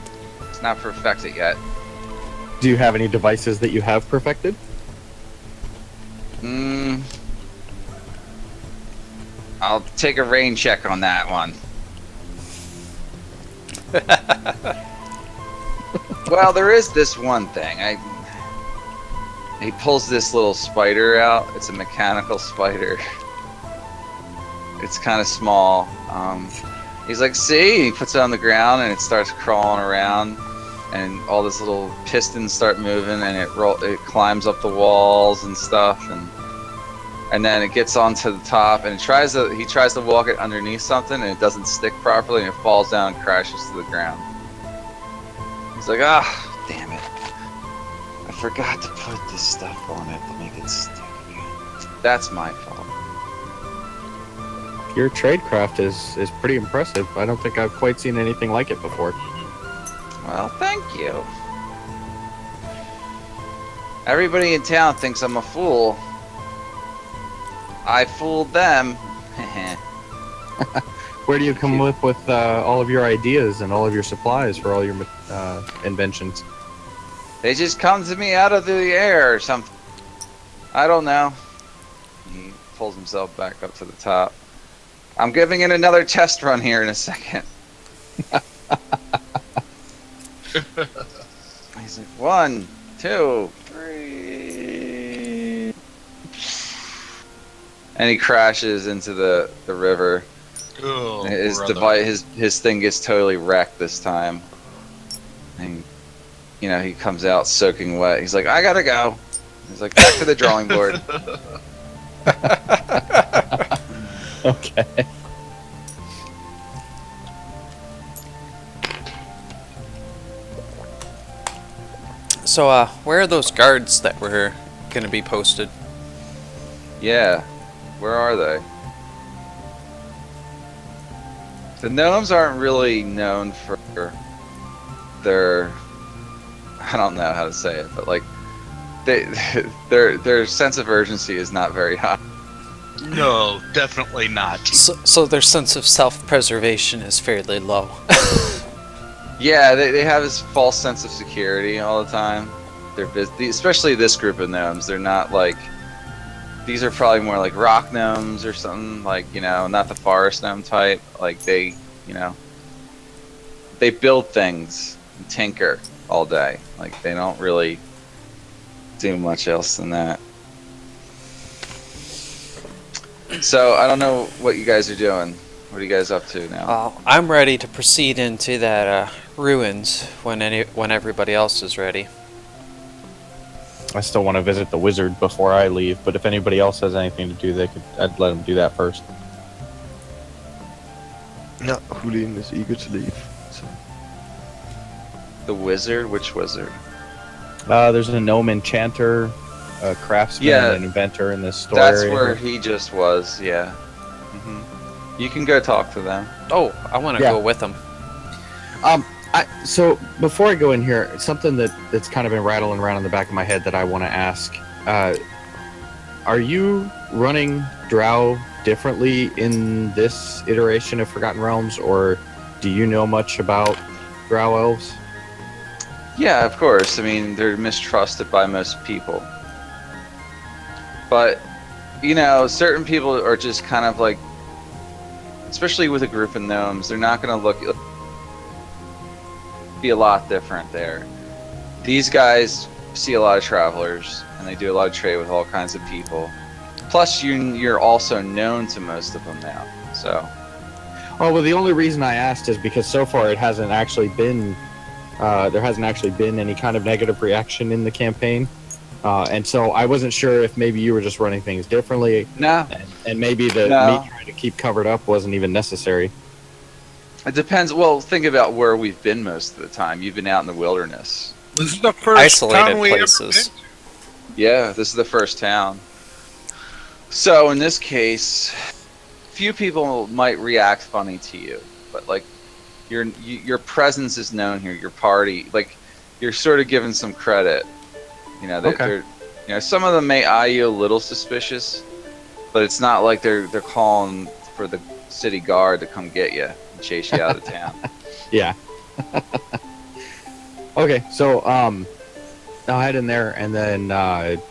It's not perfected yet. Do you have any devices that you have perfected? I'll take a rain check on that one. Well, there is this one thing. He pulls this little spider out. It's a mechanical spider. It's kind of small. He's like, see? He puts it on the ground and it starts crawling around, and all these little pistons start moving, and it climbs up the walls and stuff, and then it gets onto the top, and he tries to walk it underneath something, and it doesn't stick properly, and it falls down and crashes to the ground. He's like, damn it. I forgot to put this stuff on it to make it stick again. That's my fault. Your tradecraft is pretty impressive. I don't think I've quite seen anything like it before. Well, thank you. Everybody in town thinks I'm a fool. I fooled them. Where do you come up with all of your ideas and all of your supplies for all your inventions? They just come to me out of the air or something. I don't know. He pulls himself back up to the top. I'm giving it another test run here in a second. He's like, 1, 2, 3. And he crashes into the river. Oh, His brother. device, his thing gets totally wrecked this time. And he comes out soaking wet. He's like, I gotta go. He's like, back to the drawing board. Okay. So, where are those guards that were gonna be posted? Yeah, where are they? The gnomes aren't really known for their, I don't know how to say it, but like their sense of urgency is not very high. No, definitely not. So their sense of self-preservation is fairly low. Yeah, they have this false sense of security all the time. Especially this group of gnomes. They're not like, these are probably more like rock gnomes or something, like, not the forest gnome type. Like they build things and tinker all day. Like they don't really do much else than that. So I don't know what you guys are doing. What are you guys up to now? I'm ready to proceed into that ruins when everybody else is ready. I still want to visit the wizard before I leave, but if anybody else has anything to do, I'd let them do that first. No, Julian is eager to leave. So. The wizard? Which wizard? There's a gnome enchanter, a craftsman, Yeah, and an inventor in this store That's area. where he just was, yeah. You can go talk to them. Oh, I want to Yeah. go with them. So before I go in here, something that's kind of been rattling around in the back of my head that I want to ask: are you running Drow differently in this iteration of Forgotten Realms, or do you know much about Drow elves? Yeah, of course. I mean, they're mistrusted by most people. But, certain people are just kind of like, especially with a group of gnomes, they're not going to be a lot different there. These guys see a lot of travelers, and they do a lot of trade with all kinds of people. Plus, you're also known to most of them now. So, Oh, well, the only reason I asked is because so far it hasn't actually been, there hasn't actually been any kind of negative reaction in the campaign. And so I wasn't sure if maybe you were just running things differently, no, and maybe me trying to keep covered up wasn't even necessary. it depends. Well, think about where we've been most of the time. You've been out in the wilderness. This is the first Isolated town we places. ever been to. Yeah, this is the first town. So in this case, few people might react funny to you, but like your presence is known here. Your party, like, you're sort of given some credit. You know, Okay. they're you know, some of them may eye you a little suspicious, but it's not like they're calling for the city guard to come get you and chase you out of town. Yeah. Okay, so I'll head in there, and then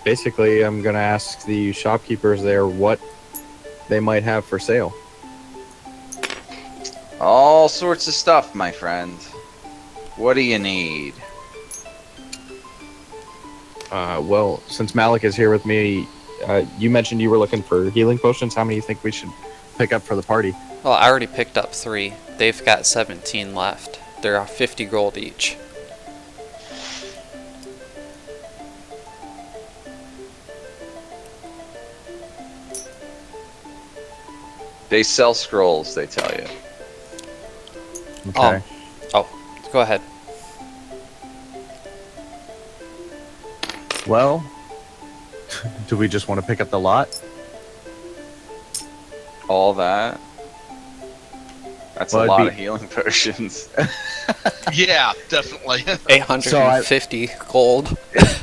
basically I'm gonna ask the shopkeepers there what they might have for sale. All sorts of stuff, my friend. What do you need? Well, since Malik is here with me, you mentioned you were looking for healing potions. How many do you think we should pick up for the party? Well, I already picked up 3. They've got 17 left. They're 50 gold each. They sell scrolls, they tell you. Okay. Go ahead. Well, do we just want to pick up the lot? All that. That's Well, a it'd lot be- of healing potions. Yeah, definitely. 850 gold.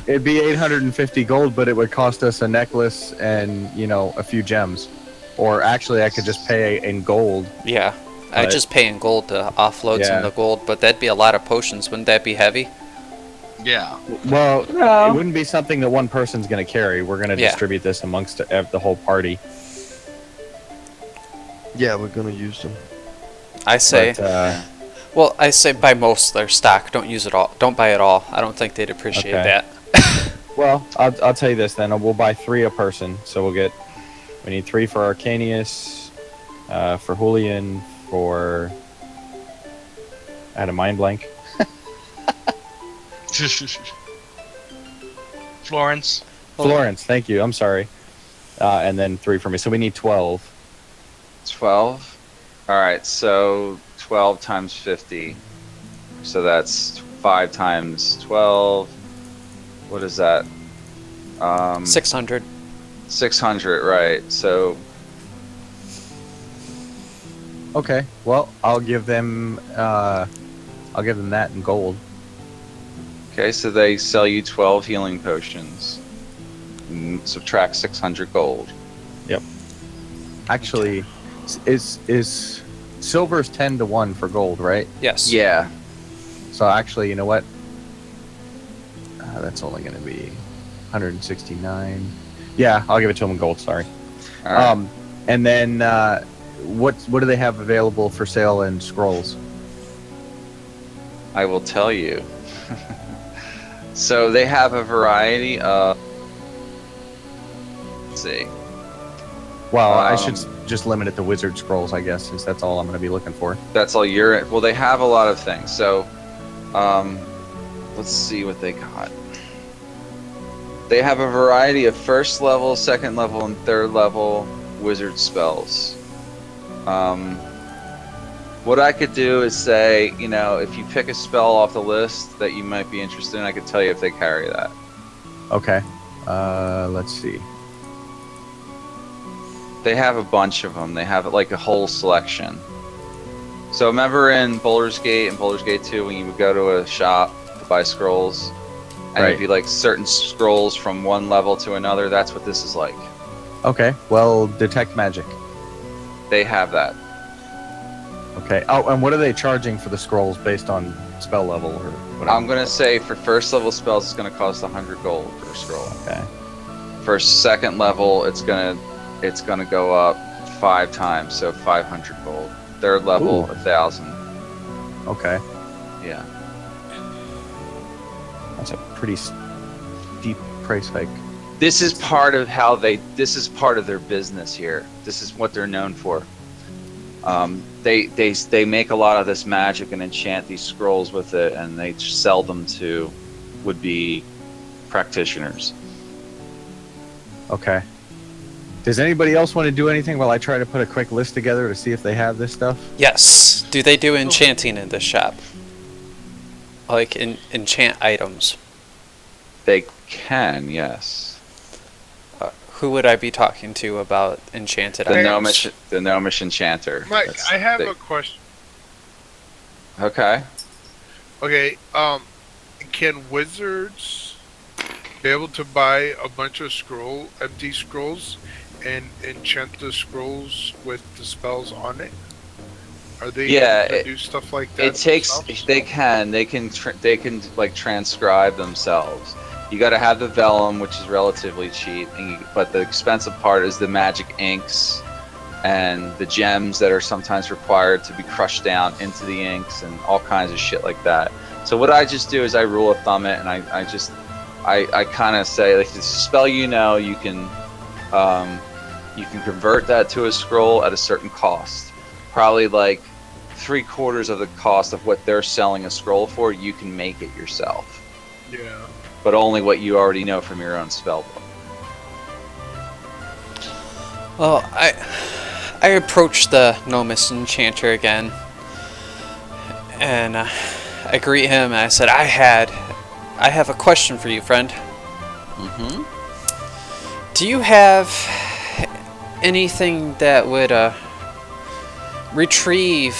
It'd be 850 gold, but it would cost us a necklace and, you know, a few gems. Or actually, I could just pay in gold. Yeah. I But- just pay in gold to offload some Yeah. of the gold, but that'd be a lot of potions. Wouldn't that be heavy? Yeah. Well, No. it wouldn't be something that one person's going to carry. We're going to Yeah. distribute this amongst the whole party. Yeah, we're gonna use them. I say, But, well, I say buy most of their stock. Don't use it all. Don't buy it all. I don't think they'd appreciate Okay. that. well, I'll tell you this then. We'll buy 3 a person. So we need 3 for Arcanius, for Julian, for... I had a mind blank. Florence. Florence, thank you. I'm sorry. And then 3 for me. So we need 12. 12? Alright, so 12 times 50. So that's 5 times 12. What is that? 600. 600, right. So, Okay. Well, I'll give them that in gold. okay, so they sell you 12 healing potions. Subtract 600 gold. Actually, is silver's 10 to 1 for gold, right? Yes. Yeah. So actually, you know what? That's only going to be 169. Yeah, I'll give it to them in gold. Sorry. Alright. And then what do they have available for sale in scrolls? I will tell you. So they have a variety of. Let's see. Well, I Um, should just limit it to wizard scrolls, I guess, since that's all I'm going to be looking for. That's all you're. Well, they have a lot of things. So, let's see what they got. They have a variety of first level, second level, and third level wizard spells. What I could do is say, you know, if you pick a spell off the list that you might be interested in, I could tell you if they carry that. Okay. Let's see. They have a bunch of them. They have like a whole selection. So remember in Baldur's Gate and Baldur's Gate 2 when you would go to a shop to buy scrolls, and it'd Right. be like certain scrolls from one level to another. That's what this is like. Okay. Well, detect magic. They have that. Okay. Oh, and what are they charging for the scrolls based on spell level or whatever? I'm gonna say for first level spells, it's gonna cost 100 gold per scroll. Okay. For second level, it's gonna go up 5 times, so 500 gold. Third level, Ooh. 1,000. Okay. Yeah. That's a pretty steep price hike. This is part of how this is part of their business here. This is what they're known for. They make a lot of this magic and enchant these scrolls with it, and they sell them to would-be practitioners. Okay. Does anybody else want to do anything while I try to put a quick list together to see if they have this stuff? Yes. Do they do enchanting in this shop? Like enchant items? They can, yes. Who would I be talking to about enchanted The items? gnomish enchanter. Mike, That's- I have they- a question. Okay. Okay, can wizards be able to buy a bunch of empty scrolls, and enchant the scrolls with the spells on it? Are they Yeah, able to do stuff like that? It takes. themselves? They can. They can like transcribe themselves. You got to have the vellum, which is relatively cheap, but the expensive part is the magic inks and the gems that are sometimes required to be crushed down into the inks and all kinds of shit like that. So what I just do is I rule of thumb it, and I kind of say, like, the spell, you can convert that to a scroll at a certain cost, probably like 3/4 of the cost of what they're selling a scroll for. You can make it yourself, Yeah. but only what you already know from your own spell book. Well, I approached the Gnomus Enchanter again, and I greet him, and I said, I have a question for you, friend. Mm-hmm. Do you have anything that would retrieve,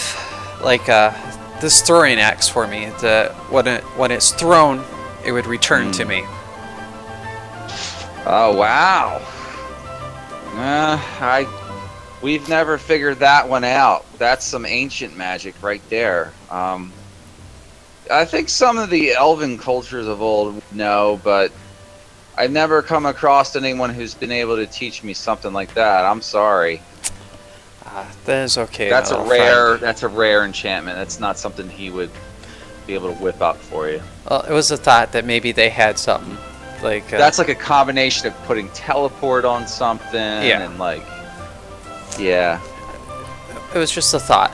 like, this throwing axe for me? That when it's thrown, it would return to me. Oh wow. We've never figured that one out. That's some ancient magic right there. I think some of the elven cultures of old know, but I've never come across anyone who's been able to teach me something like that. I'm sorry. That is okay. That's though, a rare. friend. That's a rare enchantment. That's not something he would be able to whip up for you. Well, it was a thought that maybe they had something like. That's like a combination of putting teleport on something and like. Yeah. It was just a thought.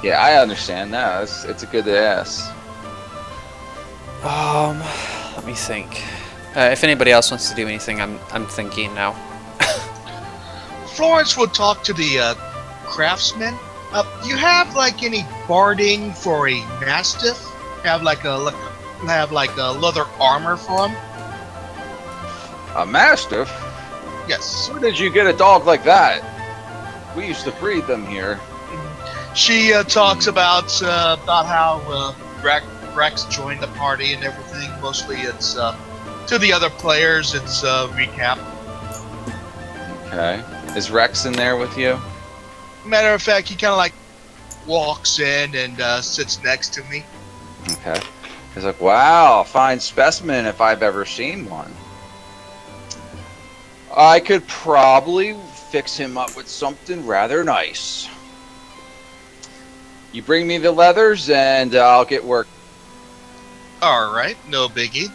Yeah, I understand. No, it's a good ass. Let me think. If anybody else wants to do anything, I'm thinking now. Florence will talk to the craftsman. You have like any barding for a mastiff? Have like a leather armor for him? A mastiff? Yes. Where did you get a dog like that? We used to breed them here. She talks about how Rex joined the party and everything. Mostly it's to the other players. It's recap. Okay. Is Rex in there with you? Matter of fact, he kind of like walks in and sits next to me. Okay. He's like, wow, fine specimen if I've ever seen one. I could probably fix him up with something rather nice. You bring me the leathers and I'll get work. All right, no biggie.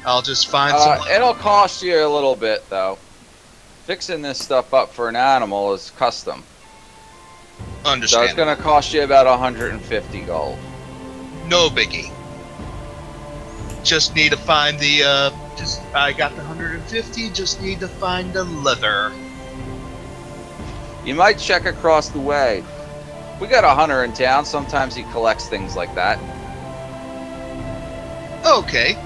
I'll just find some. It'll cost you a little bit though. Fixing this stuff up for an animal is custom. So Understand? it's going to cost you about 150 gold. No biggie. Just need to find the. I got the 150. Just need to find the leather. You might check across the way. We got a hunter in town. Sometimes he collects things like that. Okay.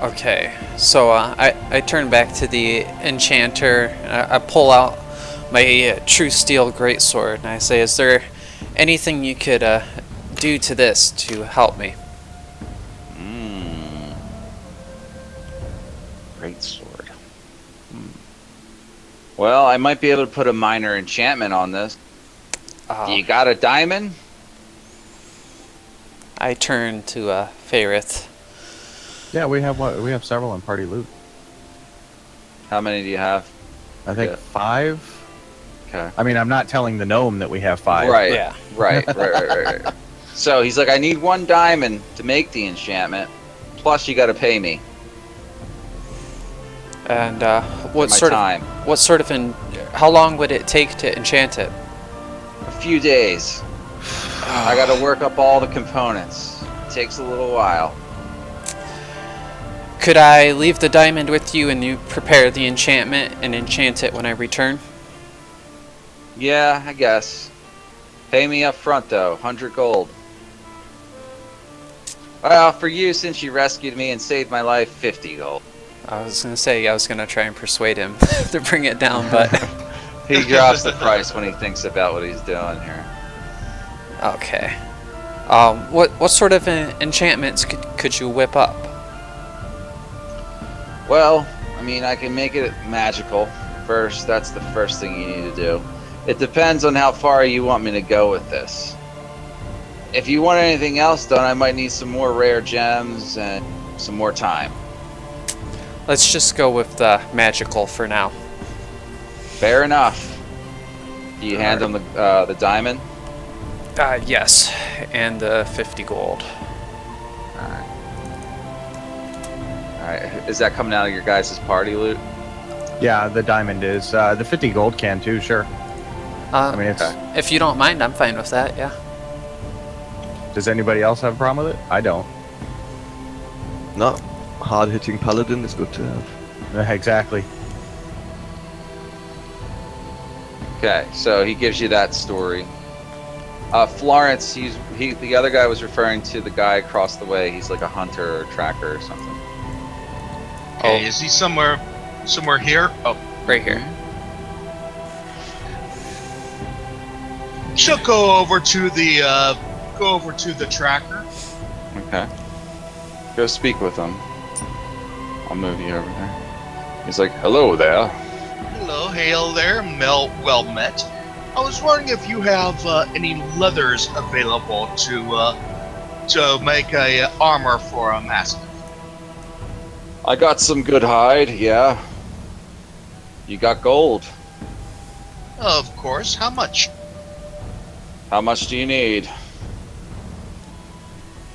Okay, so I turn back to the enchanter. I pull out my true steel greatsword, and I say, "Is there anything you could do to this to help me?" Great sword. Well, I might be able to put a minor enchantment on this. You got a diamond? I turn to Faerith. Yeah, we have several in party loot. How many do you have? I think Yeah. 5. Okay. I mean, I'm not telling the gnome that we have 5. Right. Yeah. Right. So he's like, I need 1 diamond to make the enchantment. Plus, you got to pay me And for what my sort time. of how long would it take to enchant it? A few days. I got to work up all the components. It takes a little while. Could I leave the diamond with you and you prepare the enchantment and enchant it when I return? Yeah, I guess. Pay me up front though, 100 gold. Well, for you, since you rescued me and saved my life, 50 gold. I was gonna try and persuade him to bring it down, but He drops the price when he thinks about what he's doing here. Okay. What sort of enchantments could you whip up? Well, I mean, I can make it magical first. That's the first thing you need to do. It depends on how far you want me to go with this. If you want anything else done, I might need some more rare gems and some more time. Let's just go with the magical for now. Fair enough. Do you hand him the diamond? Yes, and the 50 gold. Alright. Alright, is that coming out of your guys' party loot? Yeah, the diamond is. The 50 gold can too, sure. I mean, it's. If you don't mind, I'm fine with that. Yeah. Does anybody else have a problem with it? I don't. No, hard-hitting paladin is good to have. Exactly. Okay, so he gives you that story. Florence, the other guy was referring to the guy across the way. He's like a hunter or tracker or something. Okay, is he somewhere here? Oh, Right here. she'll go over to the tracker. Okay. Go speak with him. I'll move you over there. He's like, hello there. Hello, hail there, well met. I was wondering if you have any leathers available to make a armor for a mastiff. I got some good hide, yeah. You got gold. Of course. How much? How much do you need?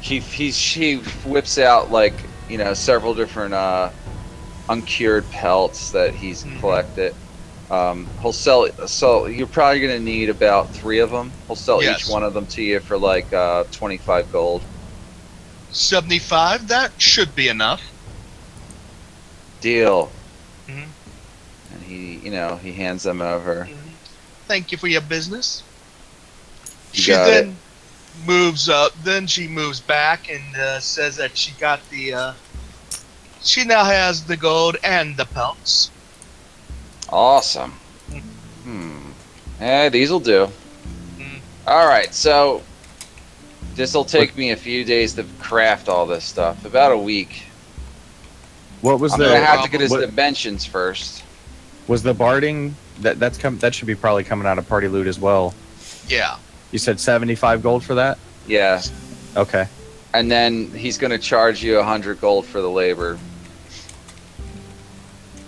He whips out like, several different uncured pelts that he's collected. He'll sell. You're probably gonna need about 3 of them. He'll sell Yes. each one of them to you for like 25 gold. 75? That should be enough. Deal. Mhm. And he hands them over. Thank you for your business. You She got then moves up. Then she moves back and says that she got the. She now has the gold and the pelts. Awesome. These'll do. Mm. Alright, so this'll take me a few days to craft all this stuff. About a week. What was I'm the? gonna have to get his what- dimensions first. Was the barding that should be probably coming out of party loot as well? Yeah. You said 75 gold for that? Yeah. Okay. And then he's gonna charge you 100 gold for the labor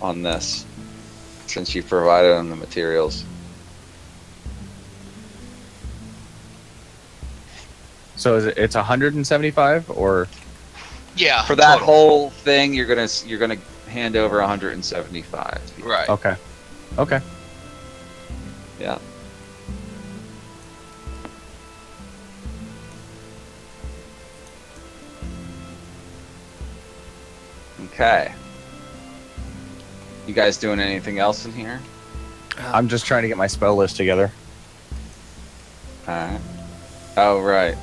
on this. Since you provided him the materials. So it's 175 or? Yeah. For that total. whole thing, you're gonna hand over 175. Right. Okay. Okay. Yeah. Okay. You guys doing anything else in here? I'm just trying to get my spell list together. Alright. Oh, right.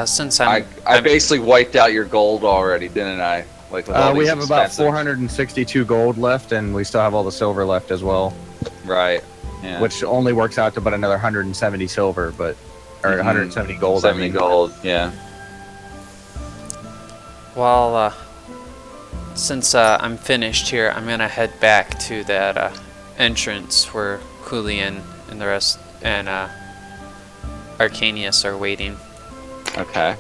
Since I basically wiped out your gold already, didn't I? Like with all We these have about expensive- 462 gold left, and we still have all the silver left as well, Right. Yeah. which only works out to about another 170 silver, or Mhm. 170 gold. 70 gold. Yeah. Well, since I'm finished here, I'm gonna head back to that entrance where Julian and the rest and Arcanius are waiting. Okay.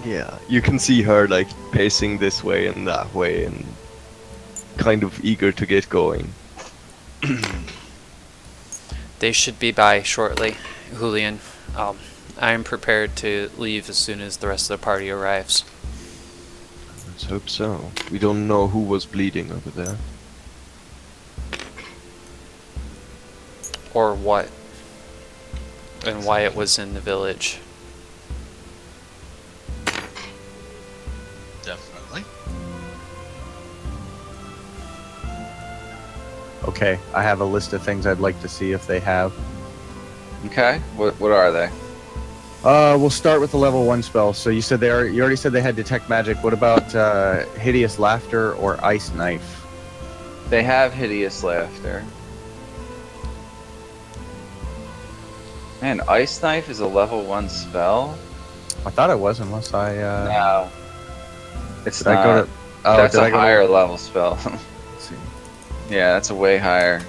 Yeah, you can see her like pacing this way and that way and kind of eager to get going. They should be by shortly, Julian. I'm prepared to leave as soon as the rest of the party arrives. Let's hope so. We don't know who was bleeding over there. Or what. And why it was in the village. Definitely. Okay, I have a list of things I'd like to see if they have. Okay. What are they? We'll start with the level 1 spell. So you said you already said they had detect magic. What about hideous laughter or ice knife? They have hideous laughter. Man, Ice Knife is a level 1 spell? I thought it was, unless I. No. It's Did not. I go to? Oh, That's did a I go higher to? level spell. Let's see. Yeah, that's a way higher.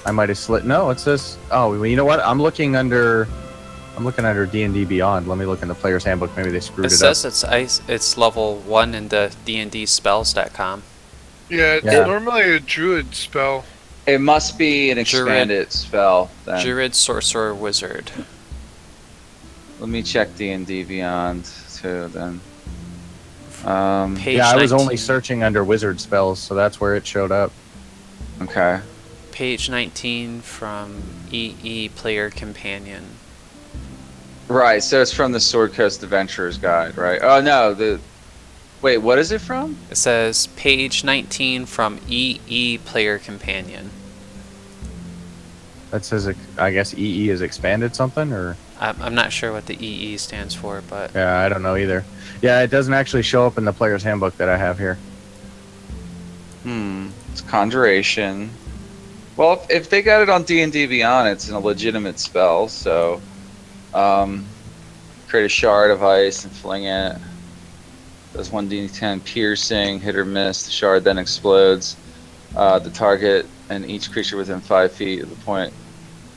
I might have slid. No, it says. Oh, well, you know what? I'm looking under D&D Beyond. Let me look in the player's handbook. Maybe they screwed It it up. says it's level 1 in the dndspells.com. Yeah, it's Yeah. normally a druid spell. It must be an Druid. expanded spell then. Druid, sorcerer, wizard. Let me check D&D Beyond too then. Page Yeah, I was 19 only searching under wizard spells, so that's where it showed up. Okay. Page 19 from EE Player Companion. Right, so it's from the Sword Coast Adventurer's Guide, right? Oh no, wait, what is it from? It says page 19 from EE Player Companion. That says, I guess EE is expanded something, or I'm not sure what the EE stands for, but yeah, I don't know either. Yeah, it doesn't actually show up in the player's handbook that I have here. It's Conjuration. Well, if they got it on D&D Beyond, it's a legitimate spell, so create a shard of ice and fling it. Does 1d10 piercing, hit or miss. The shard then explodes. The target and each creature within 5 feet of the point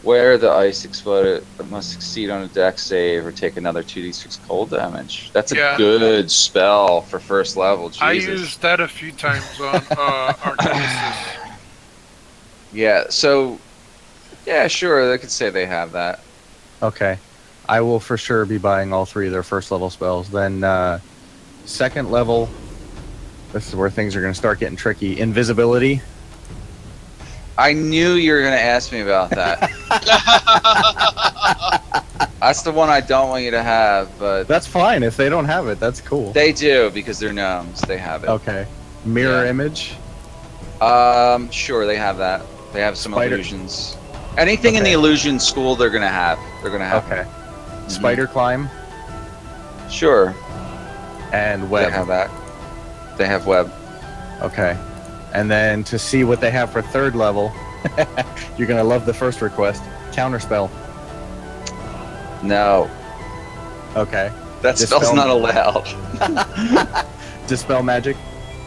where the ice exploded must succeed on a dex save or take another 2d6 cold damage. That's a Yeah. good spell for first level. Jesus. I used that a few times on Archnesis. Yeah, so yeah, sure, they could say they have that. Okay, I will for sure be buying all 3 of their first level spells. Then second level, this is where things are going to start getting tricky. Invisibility. I knew you were going to ask me about that. That's the one I don't want you to have, but That's fine if they don't have it. That's cool. they do because they're gnomes. They have it. Okay. Mirror Yeah. image. Sure, they have that. They have some Spider- illusions. Anything in the Okay. illusion school, they're gonna have. They're gonna have. Okay. Spider climb Sure, and they web. have that. They have web. Okay. And then to see what they have for third level, you're going to love the first request. Counterspell. No, Okay. that Dispel- spell's not allowed. Dispel magic.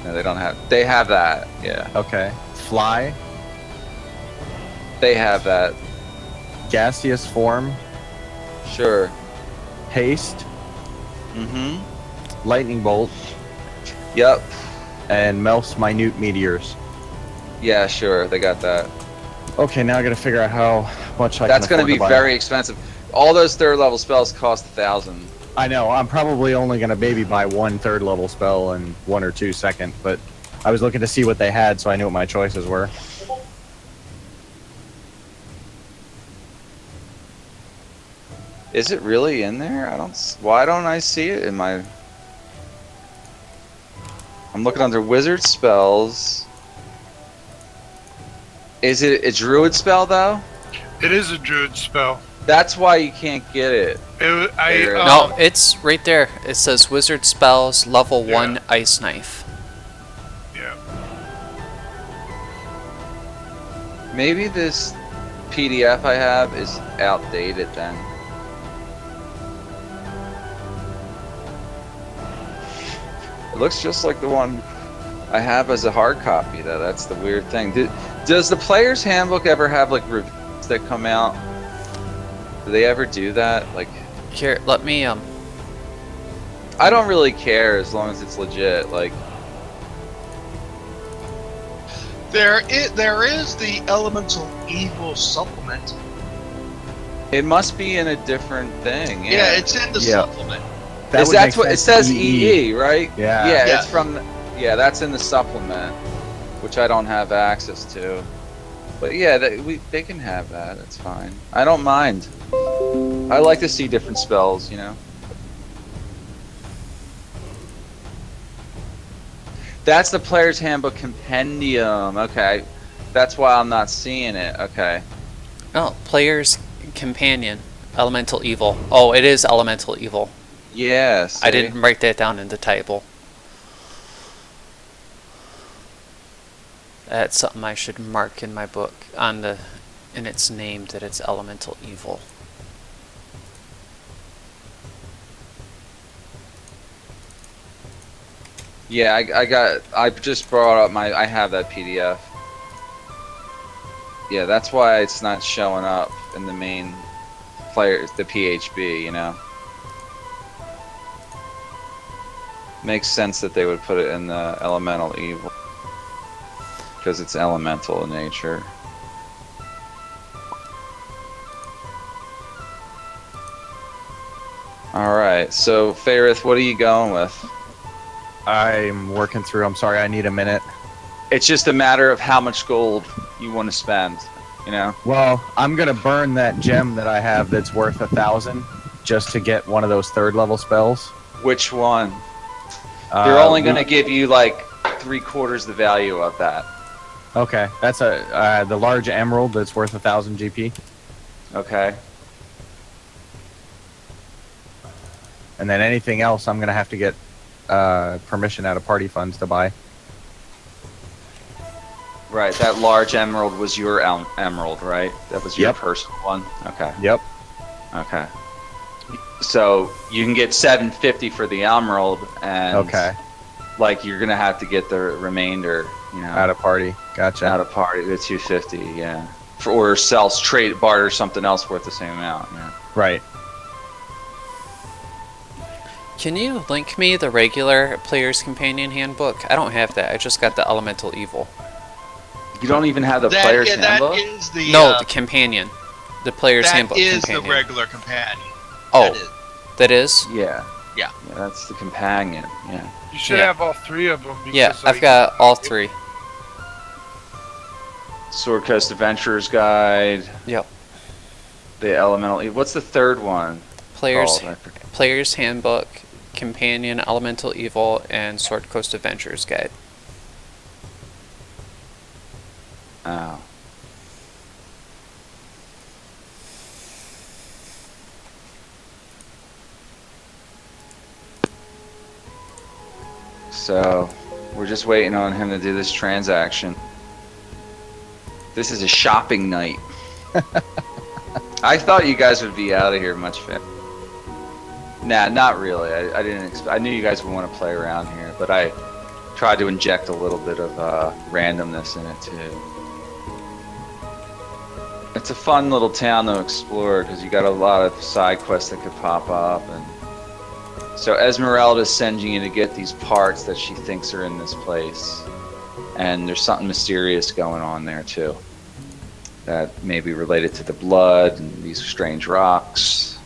No, they don't have. They have that. Yeah, Okay. Fly. they have that. Gaseous form. Sure. Haste. Mm-hmm. Lightning bolt. Yep. And melts minute meteors. Yeah, sure. They got that. Okay, now I got to figure out how much I That's can gonna afford be to buy. very expensive. All those third level spells cost 1,000. I know. I'm probably only going to maybe buy 1 third level spell and 1 or 2 second, but I was looking to see what they had so I knew what my choices were. Is it really in there? Why don't I see it in my? I'm looking under wizard spells. Is it a druid spell though? It is a druid spell. That's why you can't get it. I no, it's right there. It says wizard spells level Yeah. 1 ice knife. yeah. Maybe this PDF I have is outdated then. It looks just like the one I have as a hard copy though. That's the weird thing. Does the player's handbook ever have like reviews that come out? Do they ever do that? Like, Here, let me I don't really care as long as it's legit. Like, There is the Elemental Evil supplement. it must be in a different thing. Yeah, it's in the Yeah. supplement. That would That's make what it sense. says. EE, right? Yeah. Yeah, Yeah. it's from. Yeah, that's in the supplement, which I don't have access to. But yeah, they can have that. It's fine. I don't mind. I like to see different spells, you know. That's the player's handbook compendium. Okay, that's why I'm not seeing it. Okay. oh, player's companion, elemental evil. Oh, it is elemental evil. Yes. I didn't write that down in the table. That's something I should mark in my book in its name that it's elemental evil. Yeah, I just brought up I have that PDF. Yeah, that's why it's not showing up in the main players, the PHB, you know. Makes sense that they would put it in the elemental evil. Because it's elemental in nature. Alright, so Fairith, what are you going with? I'm working through. I'm sorry, I need a minute. It's just a matter of how much gold you want to spend, you know? Well, I'm gonna burn that gem that I have that's worth 1,000 just to get one of those 3rd level spells. Which one? They're only going to give you like 3/4 the value of that. Okay, that's the large emerald that's worth 1,000 GP, Okay. and then anything else I'm gonna have to get permission out of party funds to buy. Right, that large emerald was your emerald, right? That was your Yep. personal one? Okay. Yep. Okay. So you can get 750 for the emerald, and Okay. like you're gonna have to get the remainder, you know, Out of party. Gotcha. out of party, the 250, yeah. Or sell straight barter something else worth the same amount, yeah. Right. Can you link me the regular Player's Companion Handbook? I don't have that. I just got the Elemental Evil. You don't even have the player's handbook? That is the No, the companion. The Player's that Handbook is companion. the regular companion. Oh, That is. that is? Yeah. Yeah. Yeah, that's the companion, yeah. You should Yeah. have all 3 of them. Yeah, because, I've like, got all 3. Sword Coast Adventurer's Guide, Yep. the Elemental. What's the 3rd one? Player's called? I forget. Player's Handbook, Companion, Elemental Evil, and Sword Coast Adventurer's Guide. Oh. So, we're just waiting on him to do this transaction. This is a shopping night. I thought you guys would be out of here much faster. Nah, not really. I didn't. I knew you guys would want to play around here, but I tried to inject a little bit of randomness in it too. It's a fun little town to explore because you got a lot of side quests that could pop up, and so Esmeralda's sending you to get these parts that she thinks are in this place, and there's something mysterious going on there too. That may be related to the blood and these strange rocks.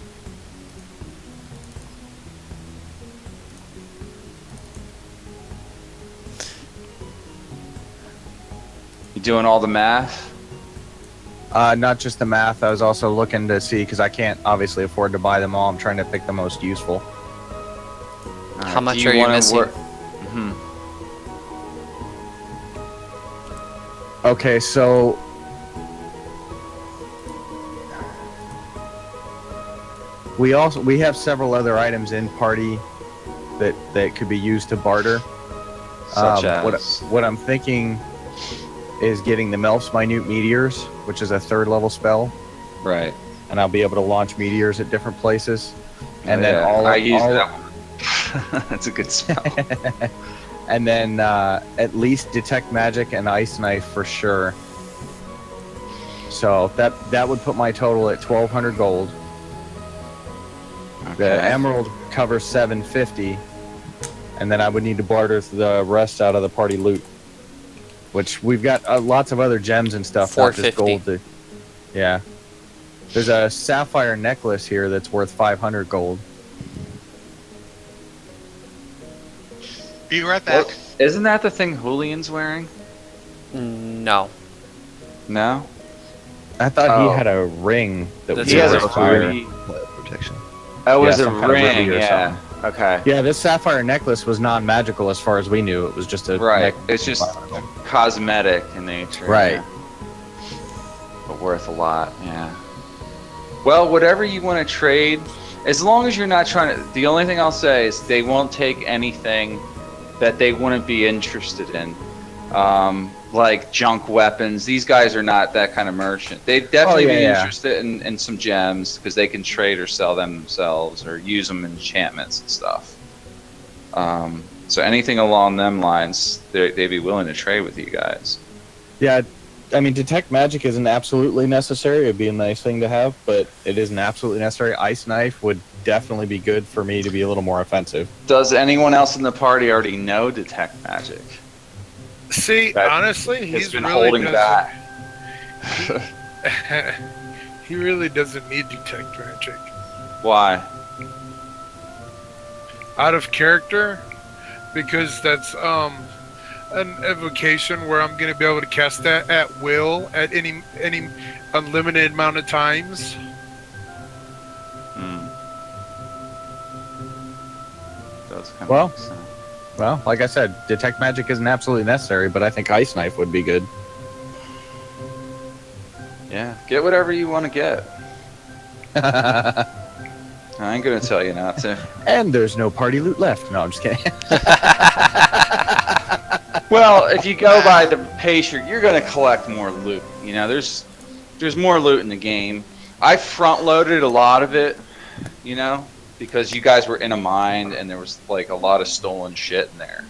You doing all the math? Not just the math. I was also looking to see, because I can't obviously afford to buy them all. I'm trying to pick the most useful. How much are you missing? Okay, so we have several other items in party that could be used to barter. Such as? What I'm thinking is getting the Melf's Minute Meteors, which is a 3rd level spell, Right. and I'll be able to launch meteors at different places. And Oh, then yeah. I use all that one. That's a good spell. and then at least detect magic and ice knife for sure. So that would put my total at 1,200 gold. The Okay. emerald covers 750, and then I would need to barter the rest out of the party loot, which we've got lots of other gems and stuff, not just 450. gold. Yeah, there's a sapphire necklace here that's worth 500 gold. Be right back. Well, isn't that the thing Julian's wearing? No. No? I thought Oh. he had a ring that That's was He has a worth fire. ruby. Player protection. Oh, it was Yeah, a some kind of ring, ruby or yeah. Okay. Yeah, this sapphire necklace was non-magical as far as we knew. It was just a Right. neck- It's just cosmetic in nature. Right. yeah. But worth a lot, yeah. Well, whatever you want to trade, as long as you're not trying to. The only thing I'll say is they won't take anything that they wouldn't be interested in. like junk weapons. These guys are not that kind of merchant. They'd definitely be interested in some gems because they can trade or sell them themselves or use them in enchantments and stuff. So anything along them lines, they'd be willing to trade with you guys. Yeah, I mean, detect magic isn't absolutely necessary. It'd be a nice thing to have, but it isn't absolutely necessary. Ice knife would definitely be good for me to be a little more offensive. Does anyone else in the party already know detect magic? See, That honestly, He's he's been really holding back. he really doesn't need detect magic. Why? Out of character, because that's an evocation where I'm going to be able to cast that at will at any unlimited amount of times. Does kind of Well, make sense. Well, like I said, detect magic isn't absolutely necessary, but I think ice knife would be good. Yeah, get whatever you want to get. I ain't gonna tell you not to. And there's no party loot left. No, I'm just kidding. Well, if you go by the pace, you're gonna collect more loot. You know, there's more loot in the game. I front loaded a lot of it, you know, because you guys were in a mine and there was like a lot of stolen shit in there.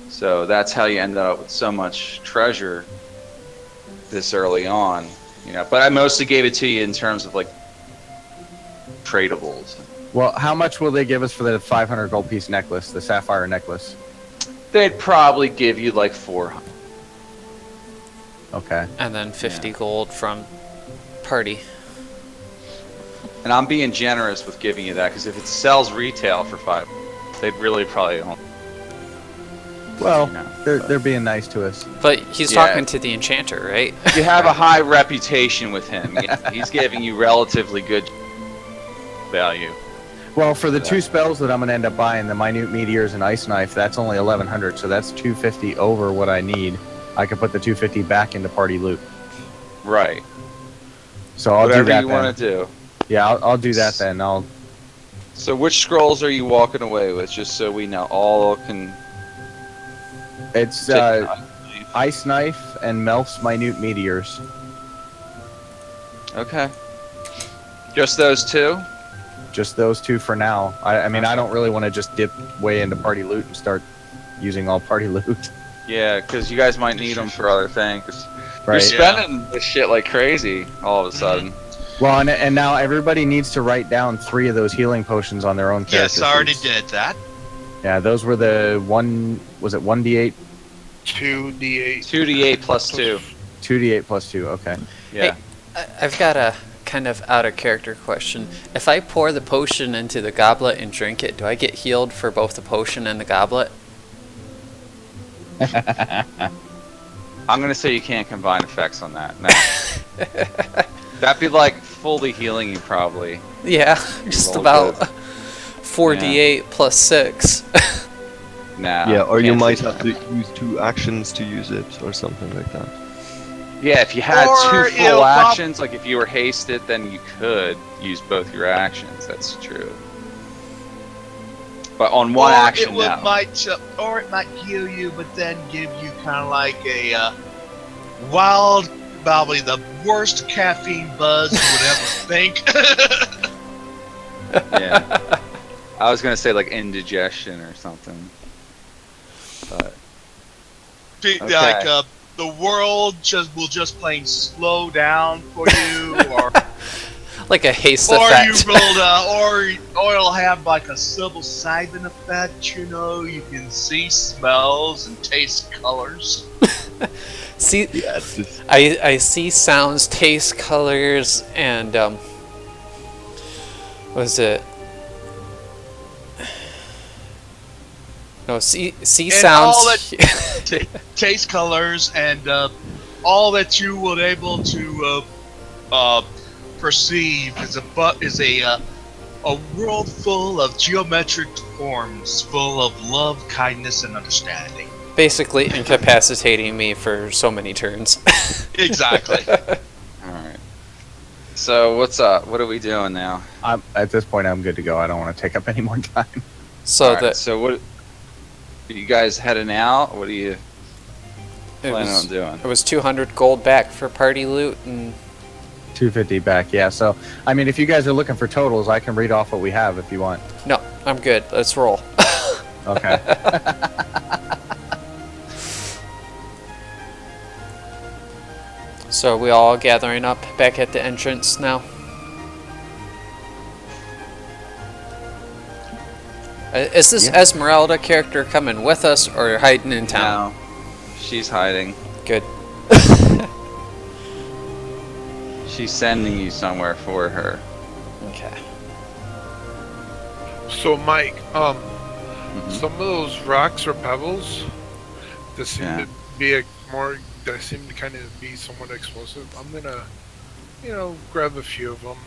So that's how you ended up with so much treasure this early on, you know. But I mostly gave it to you in terms of like tradables. Well, how much will they give us for the 500 gold piece necklace, the sapphire necklace? They'd probably give you like 400. Okay. And then 50 gold from party. And I'm being generous with giving you that because if it sells retail for 5, they'd really probably don't. Well, You know, they're being nice to us. But he's Yeah. talking to the enchanter, right? You have a high reputation with him. He's giving you relatively good value. Well, for the two spells that I'm going to end up buying, the Minute Meteors and Ice Knife, that's only 1,100, so that's 250 over what I need. I can put the 250 back into party loot. Right. So I'll Whatever do that you then. want to do. Yeah, I'll do that then. So which scrolls are you walking away with, just so we know? All can... It's Ice Knife and Melf's Minute Meteors. Okay. Just those two? Just those two for now. I mean, I don't really want to just dip way into party loot and start using all party loot. Yeah, because you guys might need them for other things. You're Right. spending this shit like crazy all of a sudden. Well, and now everybody needs to write down 3 of those healing potions on their own character Yes, I already sheets. did that. Yeah, those were the was it 1d8? 2d8. 2d8 plus 2. 2d8 plus 2, okay. Yeah. I've got a kind of out of character question. If I pour the potion into the goblet and drink it, do I get healed for both the potion and the goblet? I'm going to say you can't combine effects on that. No. That'd be like fully healing you, probably. Yeah, just Roll about good. 4d8 plus 6. Nah. Yeah, or you can't might do have that. to use 2 actions to use it, or something like that. Yeah, if you had Or 2 it'll full prob- actions, like if you were hasted, then you could use both your actions. That's true. But on one or action, it would no. or it might heal you, but then give you kind of like a wild, probably the worst caffeine buzz you would ever think. Yeah. I was gonna say like indigestion or something. But Like the world will just plain slow down for you, or Like a haste or effect. you will, or it'll have like a psilocybin effect. You know, you can see smells and taste colors. See, Yes. It's, I see sounds, taste, colors, and was it? No, see And all sounds. Taste, colors, and all that you will able to perceive is a world full of geometric forms, full of love, kindness, and understanding. Basically incapacitating me for so many turns. Exactly. alright. So what's up? What are we doing now? At this point, I'm good to go. I don't want to take up any more time. So Alright, that so what are you guys heading out? What are you planning on doing? It was 200 gold back for party loot, and 250 back. Yeah. So, I mean, if you guys are looking for totals, I can read off what we have if you want. no, I'm good. Let's roll. Okay. So we all gathering up back at the entrance now. Is this Yeah. Esmeralda character coming with us or hiding in town? No, she's hiding. Good. She's sending you somewhere for her. Okay. So, Mike, Mhm. some of those rocks or pebbles that seem Yeah. to be that seem to kind of be somewhat explosive. I'm gonna, grab a few of them.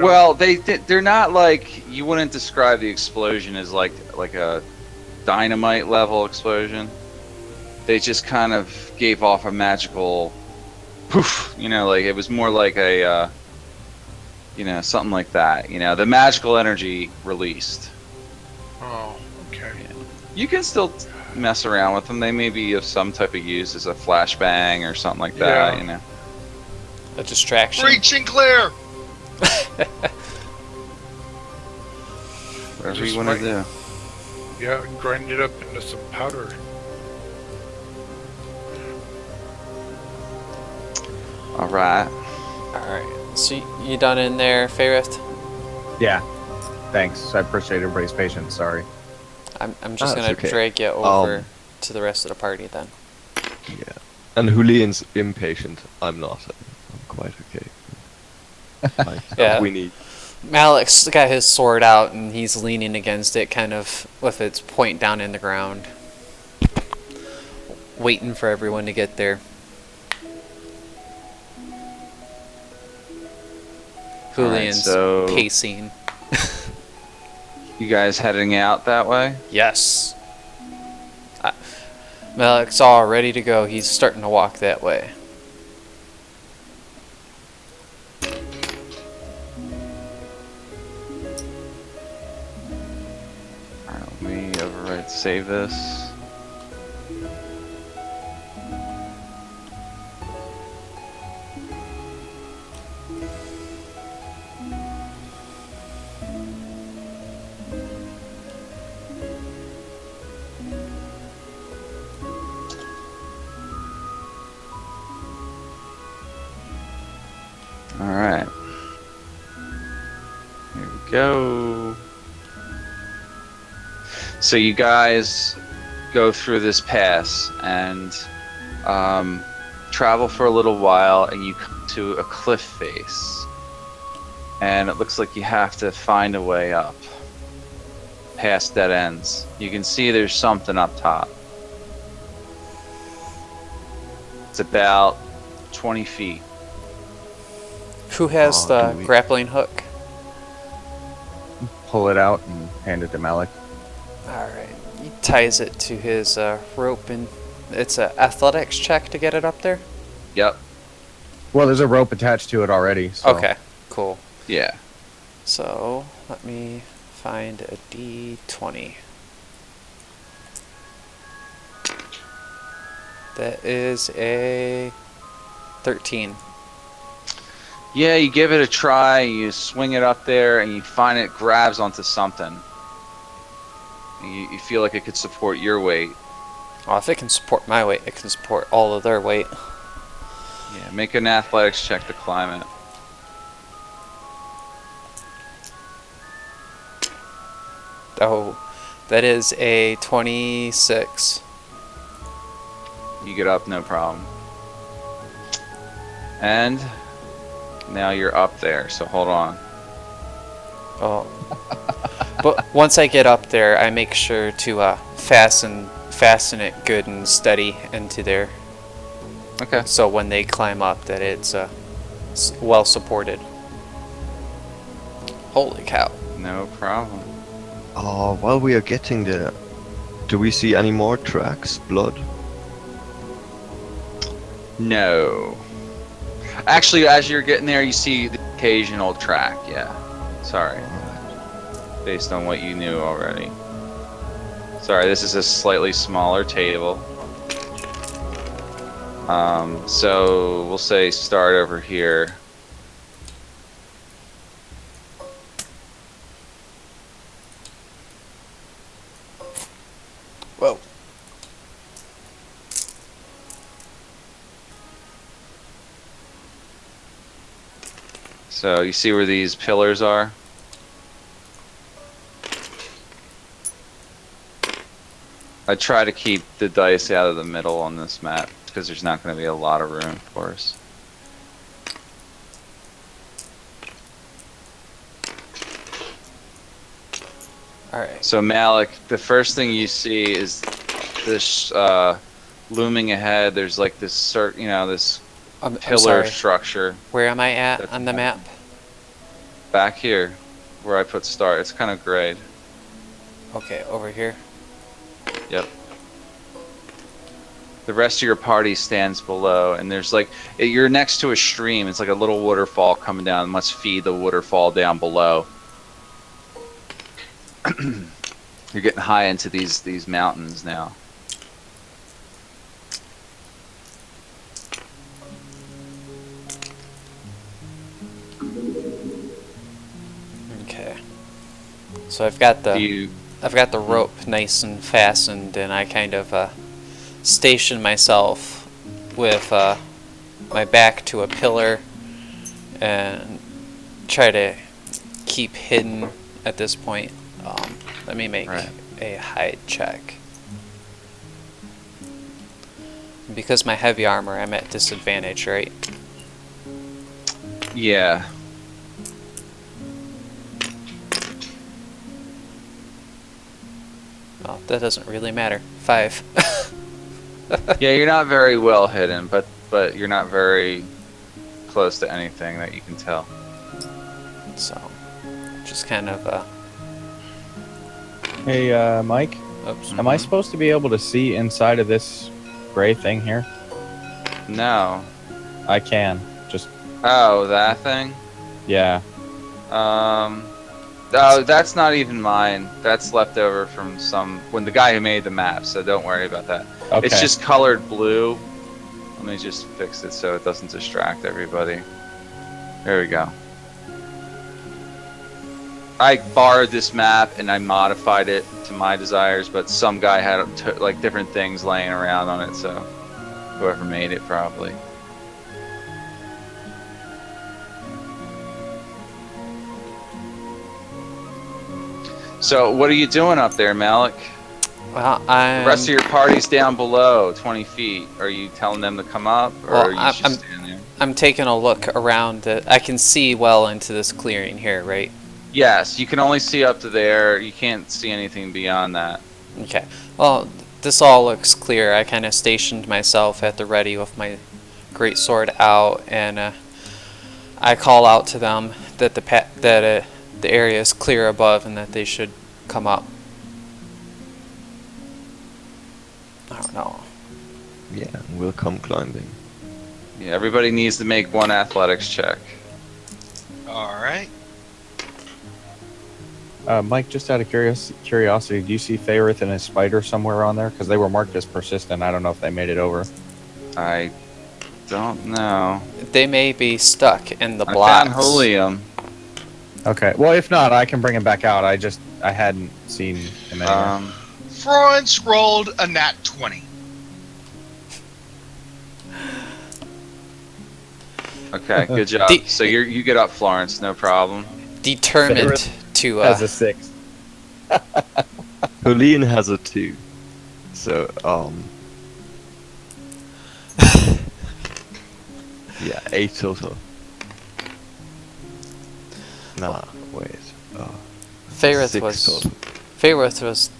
Well, they're not like, you wouldn't describe the explosion as like a dynamite level explosion. They just kind of gave off a magical poof. Like it was more like a something like that. The magical energy released. Oh, okay. You can still mess around with them. They may be of some type of use as a flashbang or something like that. Yeah. A distraction. Preaching clear. Whatever Just you want to might- do. Yeah, grind it up into some powder. All right. Alright. So you done in there, Fairith? Yeah. Thanks. I appreciate everybody's patience. Sorry. I'm just That's gonna okay. drag you over to the rest of the party then. Yeah. And Julian's impatient. I'm not. I'm quite okay. Like, Yeah. We need. Malik's got his sword out and he's leaning against it, kind of with its point down in the ground, waiting for everyone to get there. Julian's so- pacing. You guys heading out that way? Yes. Malik's all ready to go. He's starting to walk that way. All right, let me overwrite save this. All right. Here we go. So you guys go through this pass and travel for a little while, and you come to a cliff face. And it looks like you have to find a way up past dead ends. You can see there's something up top. It's about 20 feet. Who has Oh, the do we- grappling hook? Pull it out and hand it to Malik. Alright. He ties it to his rope, and it's a athletics check to get it up there? Yep. Well, there's a rope attached to it already. So. Okay, cool. Yeah. So, let me find a D20. That is a 13. Yeah, you give it a try, you swing it up there, and you find it grabs onto something. And you feel like it could support your weight. Well, if it can support my weight, it can support all of their weight. Yeah, make an athletics check to climb it. Oh, that is a 26. You get up, no problem. And now you're up there, so hold on. Oh. But once I get up there, I make sure to fasten it good and steady into there. Okay. So when they climb up, that it's well supported. Holy cow! No problem. While we are getting there, do we see any more tracks? Blood? No. Actually, as you're getting there, you see the occasional track, yeah. Sorry. Based on what you knew already. Sorry, this is a slightly smaller table. So we'll say start over here. Whoa. So you see where these pillars are? I try to keep the dice out of the middle on this map because there's not going to be a lot of room, of course. Alright. So Malik, the first thing you see is this looming ahead. There's like this, this I'm pillar sorry. structure Where am I at That's on the map? back here, where I put start. It's kind of grayed. Okay, over here. Yep. The rest of your party stands below, and there's like you're next to a stream. It's like a little waterfall coming down. It must feed the waterfall down below. You're getting high into these mountains now. Okay. So I've got Do the you? I've got the rope nice and fastened, and I kind of station myself with my back to a pillar and try to keep hidden at this point. Let me make Right. a hide check. Because my heavy armor, I'm at disadvantage, right? Yeah. Well, that doesn't really matter. 5. Yeah, you're not very well hidden, but you're not very close to anything that you can tell. So, just kind of, Hey, Mike, oops. am I supposed to be able to see inside of this gray thing here? No. I can. Just, Oh, that thing? yeah. Oh, that's not even mine. That's left over from when the guy who made the map, so don't worry about that. Okay. It's just colored blue. Let me just fix it so it doesn't distract everybody. There we go. I borrowed this map and I modified it to my desires, but some guy had like different things laying around on it, so whoever made it probably. So what are you doing up there, Malik? Well, The rest of your party's down below, 20 feet. Are you telling them to come up, or Well, are you just standing there? I'm taking a look around. I can see well into this clearing here, right? Yes, you can only see up to there. You can't see anything beyond that. Okay. Well, this all looks clear. I kind of stationed myself at the ready with my great sword out, and I call out to them that the area is clear above and that they should come up. I don't know. Yeah, we'll come climbing. Yeah, everybody needs to make one athletics check. All right. Mike, just out of curiosity, do you see Faerith and his spider somewhere on there? Because they were marked as persistent. I don't know if they made it over. I don't know. They may be stuck in the I blocks. found Holium. Okay. Well, if not, I can bring him back out. I hadn't seen him anywhere. Florence rolled a nat 20. Okay, good job. The- So you get up, Florence, no problem. Determined Faerith to Has a 6. Helene has a 2. So, yeah, 8 total. Nah, wait. Faerith 6 was total. Faerith was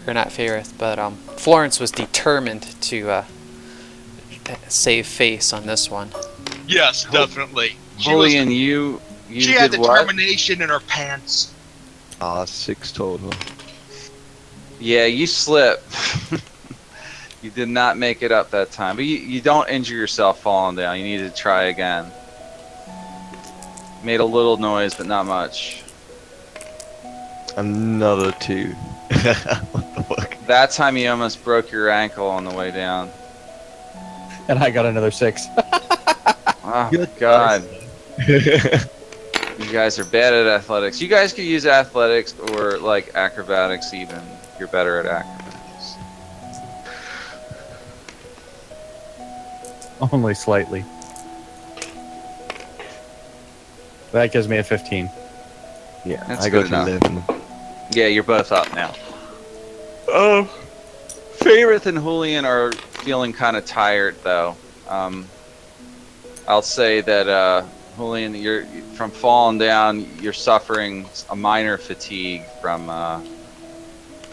or not Faerith, but Florence was determined to save face on this one. Yes, definitely. She was- Julian, you she had did what? determination in her pants. 6 total. Yeah, you slipped. You did not make it up that time. But you don't injure yourself falling down. You need to try again. Made a little noise, but not much. Another 2. What the fuck? That time you almost broke your ankle on the way down. And I got another 6. Oh my god. You guys are bad at athletics. You guys could use athletics or like acrobatics even. You're better at acrobatics. Only slightly. That gives me a 15. Yeah, That's I got good enough. 11. Yeah, you're both up now. Favorith and Julian are feeling kind of tired though. I'll say that Julian, you're from falling down. You're suffering a minor fatigue from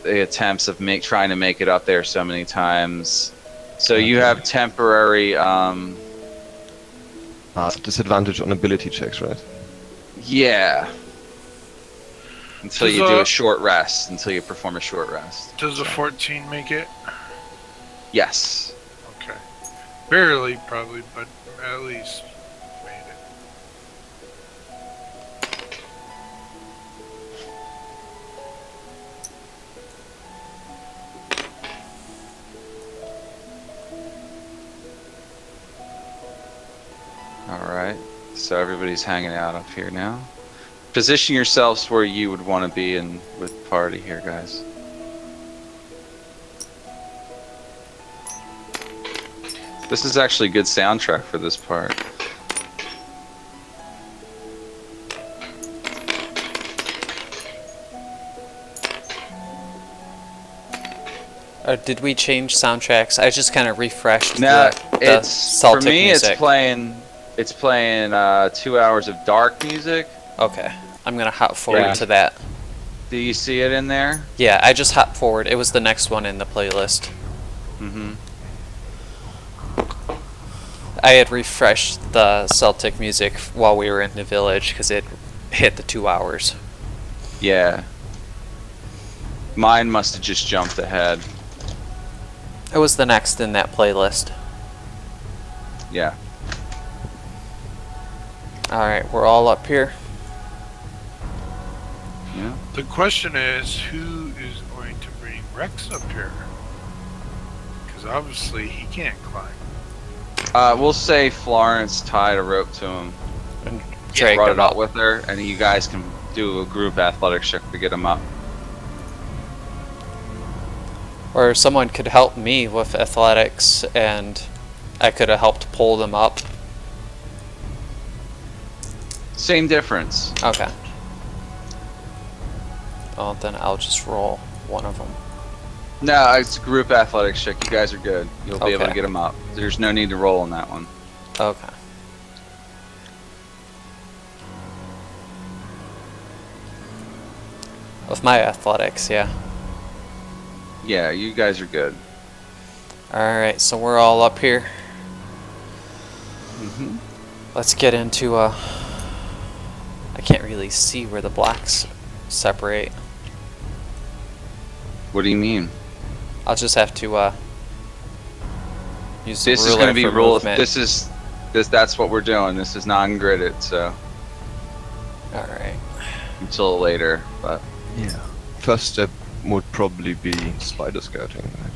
the attempts of trying to make it up there so many times. So you have temporary. Disadvantage on ability checks, right? Yeah. Until Does, you do a short rest. Until you perform a short rest. Does a 14 make it? Yes. Okay. Barely, probably, but at least made it. Alright, so everybody's hanging out up here now. Position yourselves where you would want to be in with the party here, guys. This is actually a good soundtrack for this part. Did we change soundtracks? I just kind of refreshed Now, the it's Celtic for me. music. It's playing 2 hours of dark music. Okay, I'm gonna hop forward Yeah. to that. Do you see it in there? Yeah, I just hopped forward. It was the next one in the playlist. Mm-hmm. I had refreshed the Celtic music while we were in the village because it hit the 2 hours. Yeah. Mine must have just jumped ahead. It was the next in that playlist. Yeah. Alright, we're all up here. Yeah. The question is, who is going to bring Rex up here? Because obviously he can't climb. We'll say Florence tied a rope to him. And Drake Drake brought him it up up. with her, and you guys can do a group athletics check to get him up. Or someone could help me with athletics and I could have helped pull them up. Same difference. Okay. Well, then I'll just roll one of them. No, it's a group athletics check. You guys are good. You'll be able to Okay. get him up. There's no need to roll on that one. Okay. With my athletics, yeah. Yeah, you guys are good. Alright, so we're all up here. Mm-hmm. Let's get into I can't really see where the blocks separate. What do you mean? I'll just have to use the This is ruler going to be for rule. movement. That's what we're doing. This is non-gridded, so Alright. until later. But Yeah. First step would probably be spider scouting, right?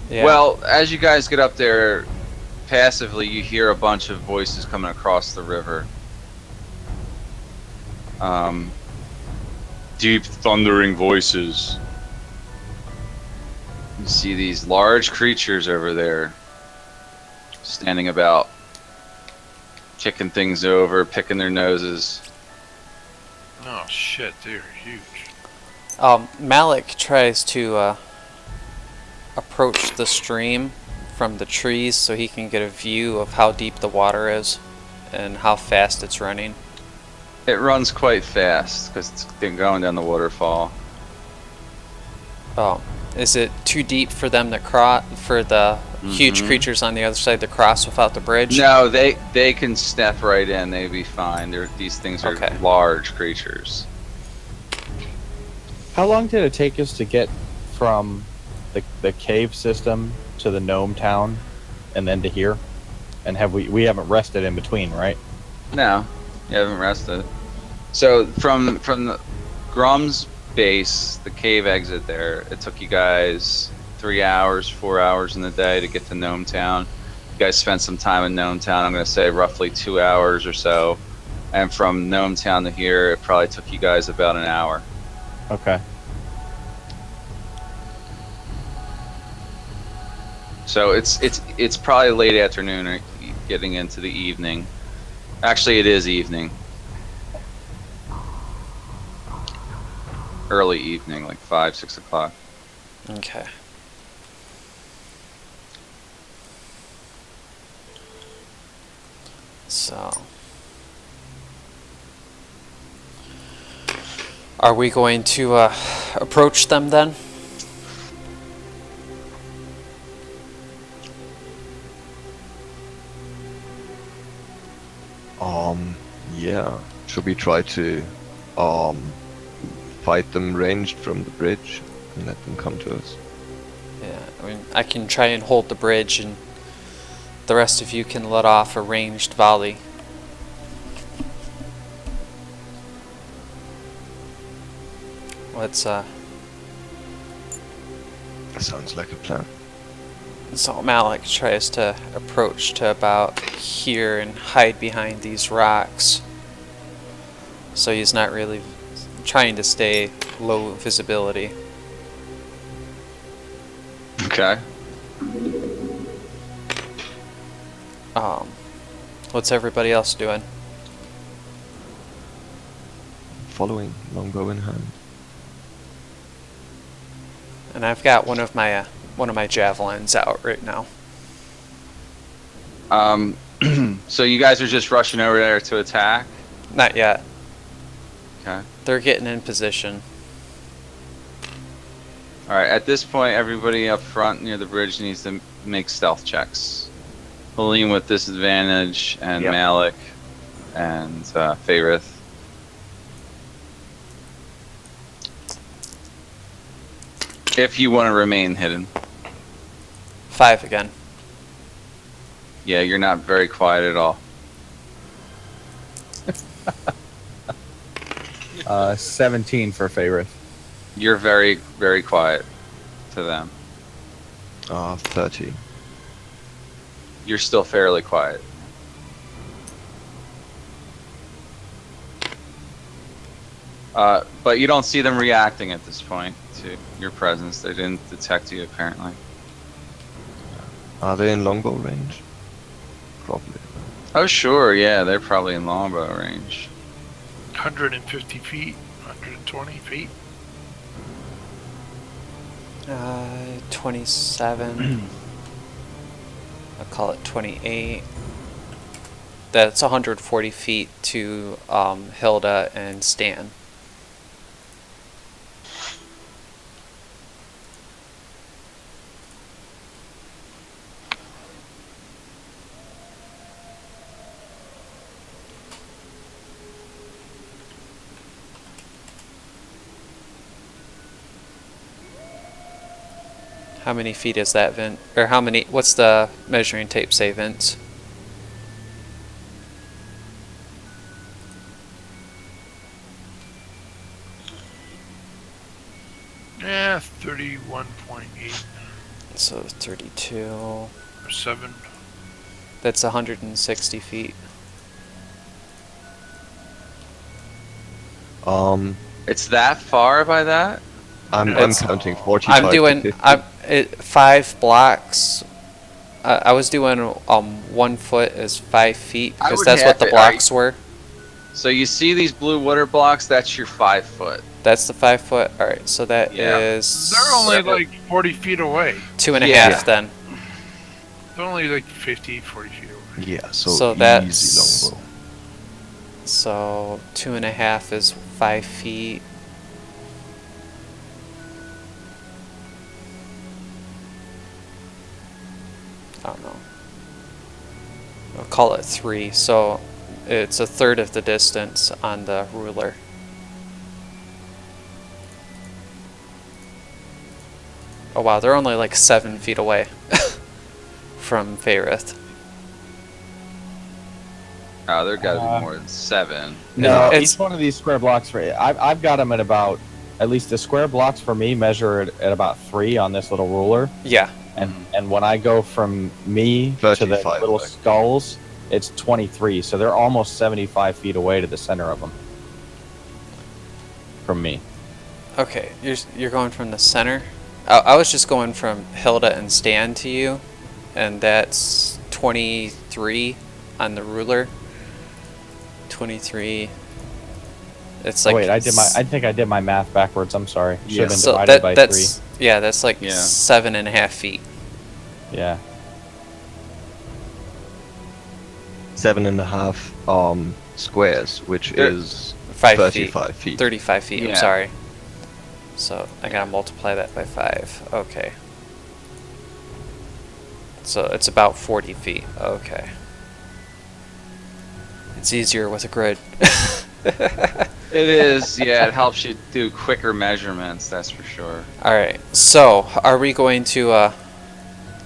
Yeah. well, as you guys get up there, passively you hear a bunch of voices coming across the river. Deep thundering voices. You see these large creatures over there, standing about, kicking things over, picking their noses. Oh shit, they're huge. Malik tries to approach the stream from the trees so he can get a view of how deep the water is and how fast it's running. It runs quite fast because it's been going down the waterfall. Oh, is it too deep for them to cross, for the huge Mhm. creatures on the other side to cross without the bridge? No, they can step right in. They'd be fine. These things are Okay. large creatures. How long did it take us to get from the cave system to the gnome town and then to here? And have we haven't rested in between, right? No, you haven't rested. So from the Grum's base, the cave exit there, it took you guys 3 hours, 4 hours in the day to get to Gnome Town. You guys spent some time in Gnome Town. I'm going to say roughly 2 hours or so. And from Gnome Town to here, it probably took you guys about an hour. Okay. So it's probably late afternoon or getting into the evening. Actually, it is evening. Early evening, like 5, 6 o'clock. Okay. So, are we going to approach them then? Yeah. Should we try to fight them ranged from the bridge and let them come to us? Yeah, I mean, I can try and hold the bridge, and the rest of you can let off a ranged volley. Let's That sounds like a plan. So Malik tries to approach to about here and hide behind these rocks. So he's not really trying to stay low visibility. Okay. What's everybody else doing? Following, longbow in hand. And I've got one of my javelins out right now. So you guys are just rushing over there to attack? Not yet. Okay. They're getting in position. Alright, at this point, everybody up front near the bridge needs to make stealth checks. Helene with disadvantage, and Yep. Malik, and Faerith. If you want to remain hidden. 5 again. Yeah, you're not very quiet at all. 17 for Faerith. You're very, very quiet to them. 30. You're still fairly quiet. But you don't see them reacting at this point to your presence. They didn't detect you, apparently. Are they in longbow range? Probably. Oh, sure, yeah, they're probably in longbow range. 150 feet, 120 feet. 27. I'll call it 28. That's 140 feet to Hilda and Stan. How many feet is that, Vin? Or how many? What's the measuring tape say, Vince? Yeah, 31.8 So 32. or 7. That's 160 feet. It's that far by that? I'm It's- counting 45 I'm to doing 50. 5 blocks. I was doing 1 foot is 5 feet I because would that's what have the it- blocks were. So you see these blue water blocks? That's your 5 foot. That's the 5 foot. All right, so that is They're only like 40 feet away. 2.5 Yeah. then. They're only like 50, 40 feet away. Yeah, so, So easy that's- longbow. So 2.5 is 5 feet. I don't know. I'll call it 3. So it's a third of the distance on the ruler. Oh wow, they're only like 7 feet away from Faerith. Oh, there got to be more than 7. No, It's- each one of these square blocks, I've got them at about at least the square blocks for me measure at about 3 on this little ruler, Yeah. and when I go from me to the 35, little like. skulls, it's 23. So they're almost 75 feet away to the center of them from me. Okay, you're going from the center. I was just going from Hilda and Stan to you, and that's 23 on the ruler. 23. It's like. Oh, wait, I think I did my math backwards. I'm sorry. Should have been So divided by that's yeah, that's like Yeah. 7.5 feet. 3. Yeah. 7.5 squares, which There- is 5 35 feet. feet. 35 feet. I'm Yeah. sorry. So I gotta multiply that by 5. Okay. So it's about 40 feet. Okay. It's easier with a grid. It is, yeah. It helps you do quicker measurements. That's for sure. All right. So are we going to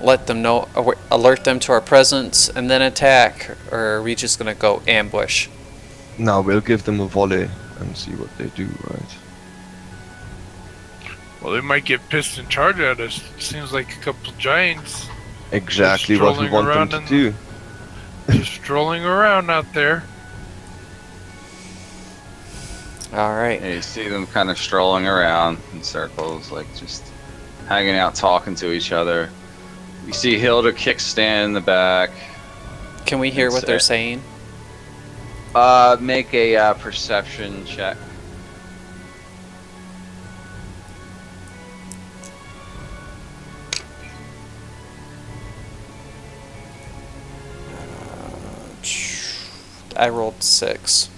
let them know, alert them to our presence, and then attack, or are we just gonna go ambush? Now we'll give them a volley and see what they do, right? Well, they might get pissed and charge at us. Seems like a couple giants Exactly what we strolling want them around to in- do. just strolling around out there. All right. Yeah, you see them kind of strolling around in circles, like just hanging out, talking to each other. You see Hilda kick Stan in the back. Can we hear what That's they're it. saying? Make a perception check. I rolled 6.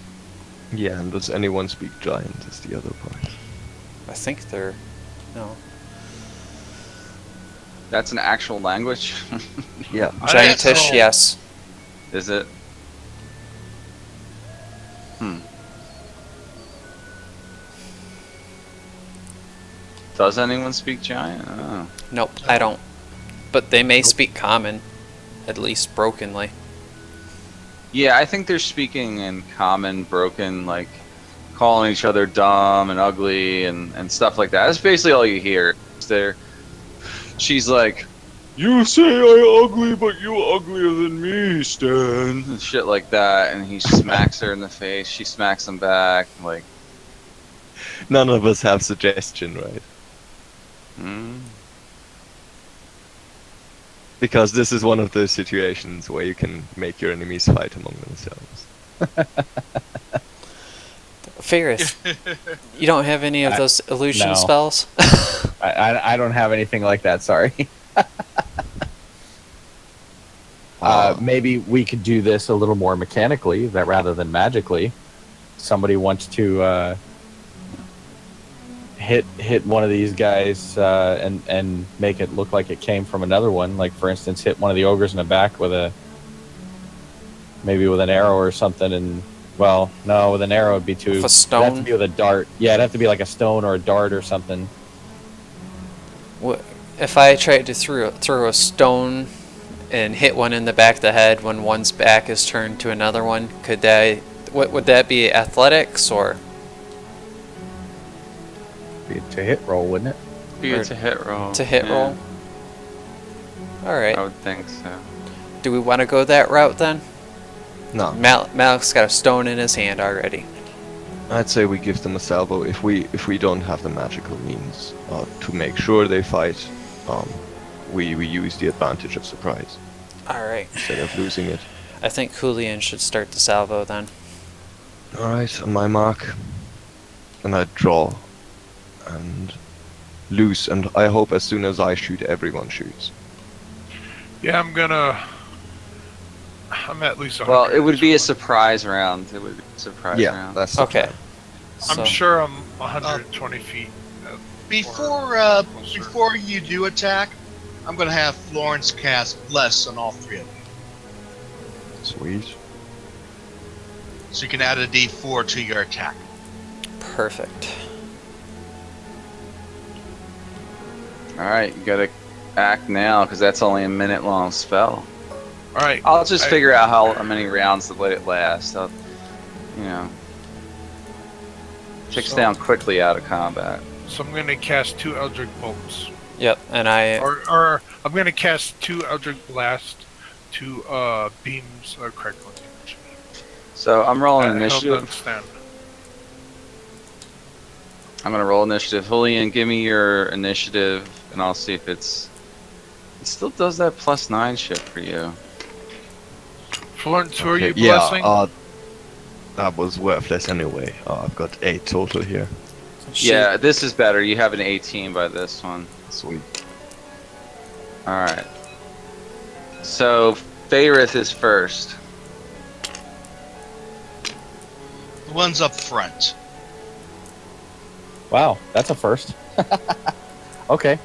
Yeah, and does anyone speak giant is the other part. I think they're no. That's an actual language, Yeah. Giantish, so. yes. is it? Does anyone speak giant? Oh. Nope, I don't. But they may speak common, at least brokenly. Yeah, I think they're speaking in common, broken, like calling each other dumb and ugly and stuff like that. That's basically all you hear. She's like, "You say I ugly, but you uglier than me, Stan," and shit like that. And he smacks her in the face. She smacks him back. Like, None of us have suggestion, right? Because this is one of those situations where you can make your enemies fight among themselves. Ferris, you don't have any of those illusion no. spells? I don't have anything like that. Sorry. Maybe we could do this a little more mechanically, that rather than magically. Somebody wants to hit one of these guys and make it look like it came from another one. Like, for instance, hit one of the ogres in the back with maybe with an arrow or something. And well, no, with an arrow it'd be too. With a It'd have to stone? be with a dart. Yeah, it'd have to be like a stone or a dart or something. If I tried to throw a stone and hit one in the back of the head when one's back is turned to another one, could that? Would that be athletics or? Be a to hit roll, wouldn't it? be Or a to hit roll. To hit Yeah, roll? Alright. I would think so. Do we want to go that route then? No, Malik's got a stone in his hand already. I'd say we give them a salvo if we don't have the magical means to make sure they fight. We use the advantage of surprise Alright. instead of losing it. I think Julian should start the salvo then. All right, on my mark, and I draw and loose, and I hope as soon as I shoot, everyone shoots. Yeah, I'm at least. Well, 100 it would be a this one. surprise round. It would be a surprise round. that's the Okay. plan. I'm So- sure I'm 120 feet. Before you do attack, I'm gonna have Florence cast Bless on all 3 of you, Sweet. so you can add a D4 to your attack. Perfect. All right, you gotta act now because that's only a minute-long spell. All right. I'll just I- figure out how many rounds to let it last. Takes So- down quickly out of combat. So I'm gonna cast 2 Eldritch Bolts. Yep, and I Or I'm gonna cast 2 Eldritch Blast to beams crackling damage. So I'm rolling Held initiative. on stand. I'm gonna roll initiative. Julian, give me your initiative, and I'll see if it's. It still does that +9 shit for you. Florence, who are Okay, you yeah, blessing? that was worthless anyway. I've got 8 total here. Yeah, this is better. You have an 18 by this one. Sweet. All right. So Faerith is first. The one's up front. Wow, that's a first. Okay.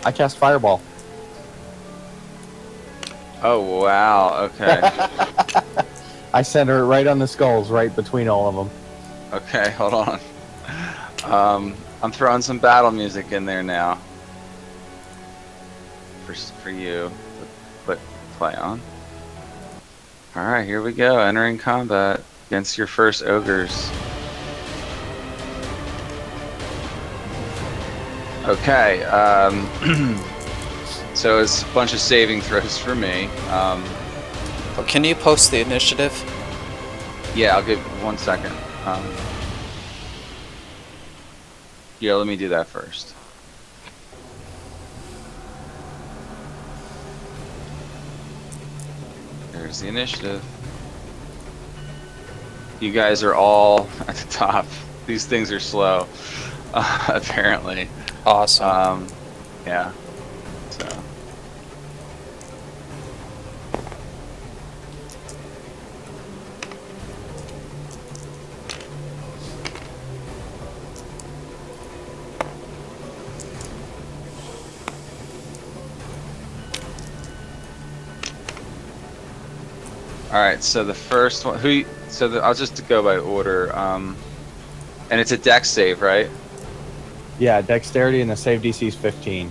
I cast Fireball. Oh wow. Okay. I sent her right on the skulls, right between all of them. Okay. Hold on. I'm throwing some battle music in there now. For you, but play on. All right, here we go. Entering combat against your first ogres. Okay. So it's a bunch of saving throws for me. Can you post the initiative? Yeah, I'll give 1 second. Yeah, let me do that first. There's the initiative. You guys are all at the top. These things are slow, apparently. Awesome. Yeah. So. All right. So the first one, I'll just go by order. And it's a dex save, right? Yeah, Dexterity and the save DC is 15.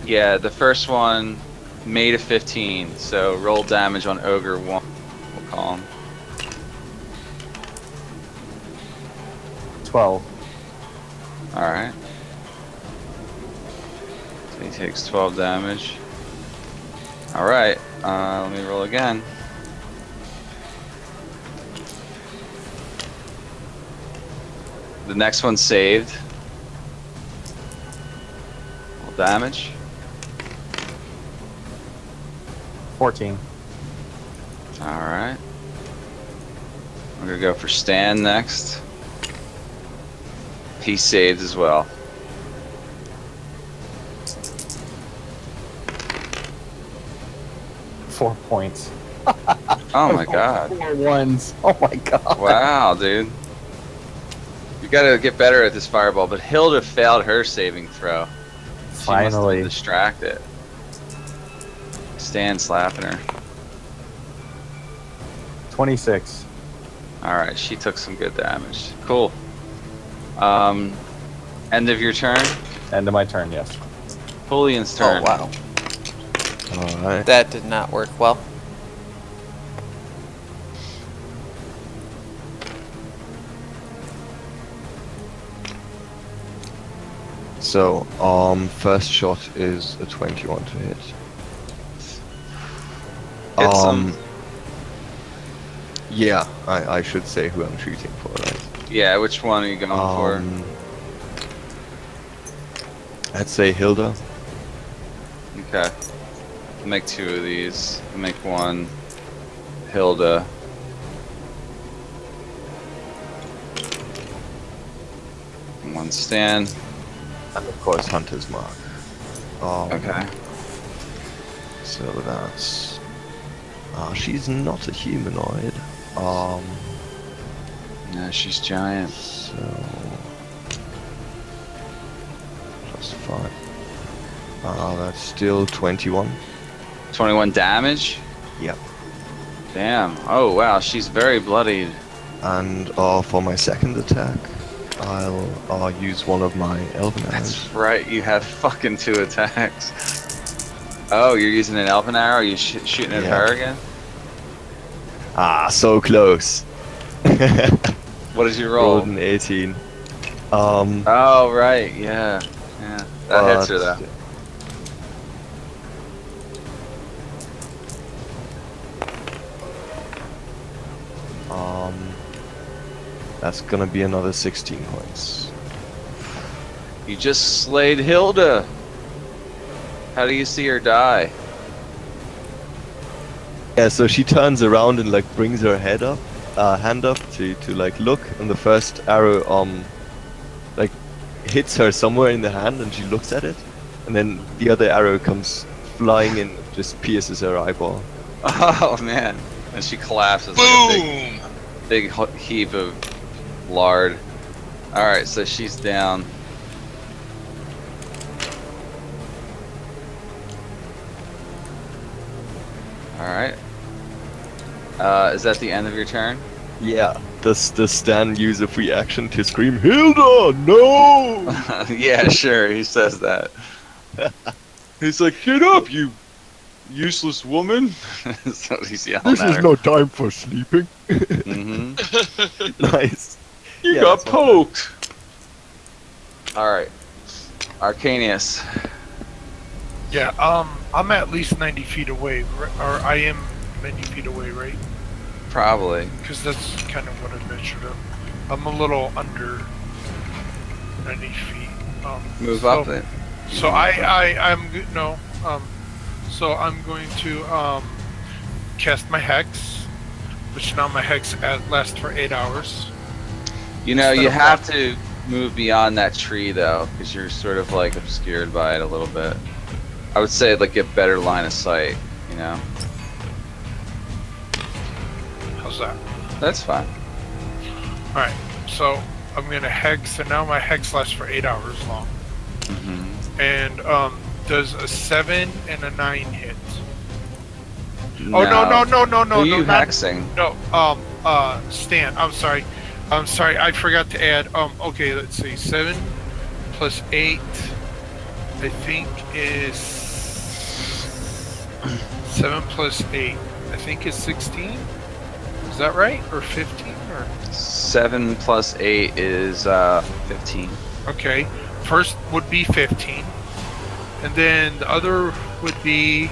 Yeah, the first one made a 15, so roll damage on Ogre 1. We'll call him. 12. Alright. So he takes 12 damage. Alright, let me roll again. The next one's saved. Roll damage. 14. Alright. I'm gonna go for Stan next. He saved as well. Four points. Oh my god. 4 ones. Oh my god. Wow, dude. You gotta get better at this fireball, but Hilda failed her saving throw. She must have Finally. been distracted. Stan slapping her. 26. Alright, she took some good damage. Cool. End of your turn. End of my turn, yes. Julian's turn. Oh wow, Alright. that did not work well. So, first shot is a 21 to hit. Hit some. Yeah, I should say who I'm shooting for, right? Yeah, which one are you going for? I'd say Hilda. Okay. I'll make 2 of these. I'll make 1 Hilda. And 1 Stan. And of course, Hunter's Mark. Okay. So that's... she's not a humanoid. No, she's giant. So... +5. That's still 21. 21 damage? Yep. Damn. Oh wow, she's very bloodied. And for my second attack, I'll use one of my elven arrows. That's right, you have fucking 2 attacks. Oh, you're using an elven arrow? Are you shooting at Yeah. her again? So close. What did you roll? Rolled an 18. Oh, right, yeah. Yeah, that hits her, though. That's gonna be another 16 points. You just slayed Hilda. How do you see her die? Yeah, so she turns around and like brings her head up, hand up to like look, and the first arrow like hits her somewhere in the hand, and she looks at it, and then the other arrow comes flying and just pierces her eyeball. Oh, man. And she collapses like a Boom! big heap of lard. Alright, so she's down. Alright. Is that the end of your turn? Yeah. Does Stan use a free action to scream, Hilda, no? Yeah, sure, he says that. He's like, get up, you useless woman. That's what he's yelling This at is her. no time for sleeping. Mm-hmm. Nice. You Yeah, got that's what- poked! Alright. Arcanius. Yeah, I'm at least 90 feet away, or I am 90 feet away, right? Probably. Because that's kind of what I measured up. I'm a little under 90 feet. Move so, up then. So so I'm going to cast my hex, which now my hex lasts for 8 hours. You know, Instead you of have to move beyond that tree though, because you're sort of like obscured by it a little bit. I would say like get better line of sight, you know. How's that? That's fine. Alright, so I'm gonna hex, and now my hex lasts for 8 hours long. Mm-hmm. And does a 7 and a 9 hit? Oh no, Who are you not, hexing? no, Stan, I'm sorry, I forgot to add, okay, let's see, 7 plus 8, I think is, 7 plus 8, I think is 16, is that right, or 15, or? 7 plus 8 is 15. Okay, first would be 15, and then the other would be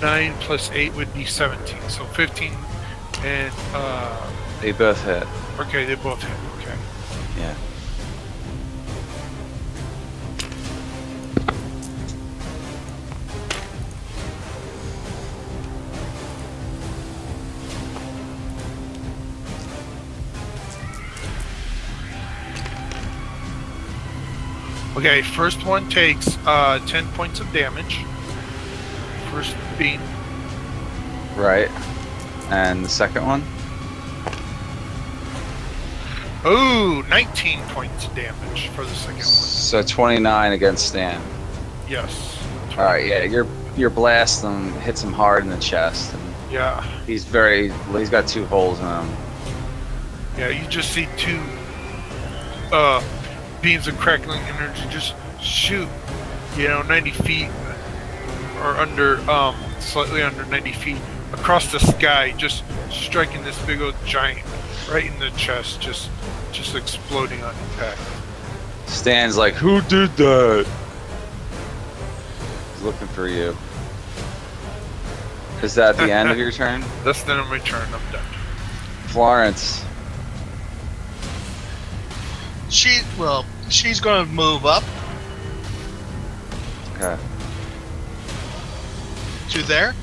9 plus 8 would be 17, so 15 and, They both hit. okay, they both hit, okay. Yeah. Okay, first one takes 10 points of damage. First beam. Right. And the second one? Ooh, 19 points of damage for the second one. So 29 against Stan. Yes. Alright, yeah, your blast hits him hard in the chest, and Yeah, he's got 2 holes in him. yeah, you just see 2 beams of crackling energy just shoot, 90 feet or under, slightly under 90 feet across the sky, just striking this big old giant right in the chest, just exploding on impact. Stan's like, who did that? He's looking for you. Is that the end of your turn? That's the end of my turn. I'm done. Florence. She's gonna move up Okay. to there,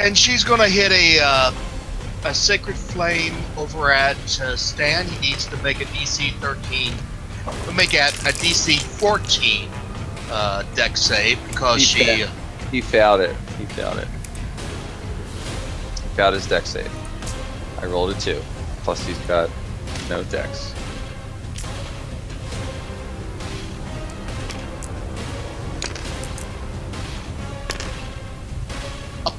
and she's gonna hit a sacred flame over at Stan. He needs to make a DC 13. We'll make it a DC 14 deck save because He failed it. He failed his dex save. I rolled a 2. Plus he's got no dex.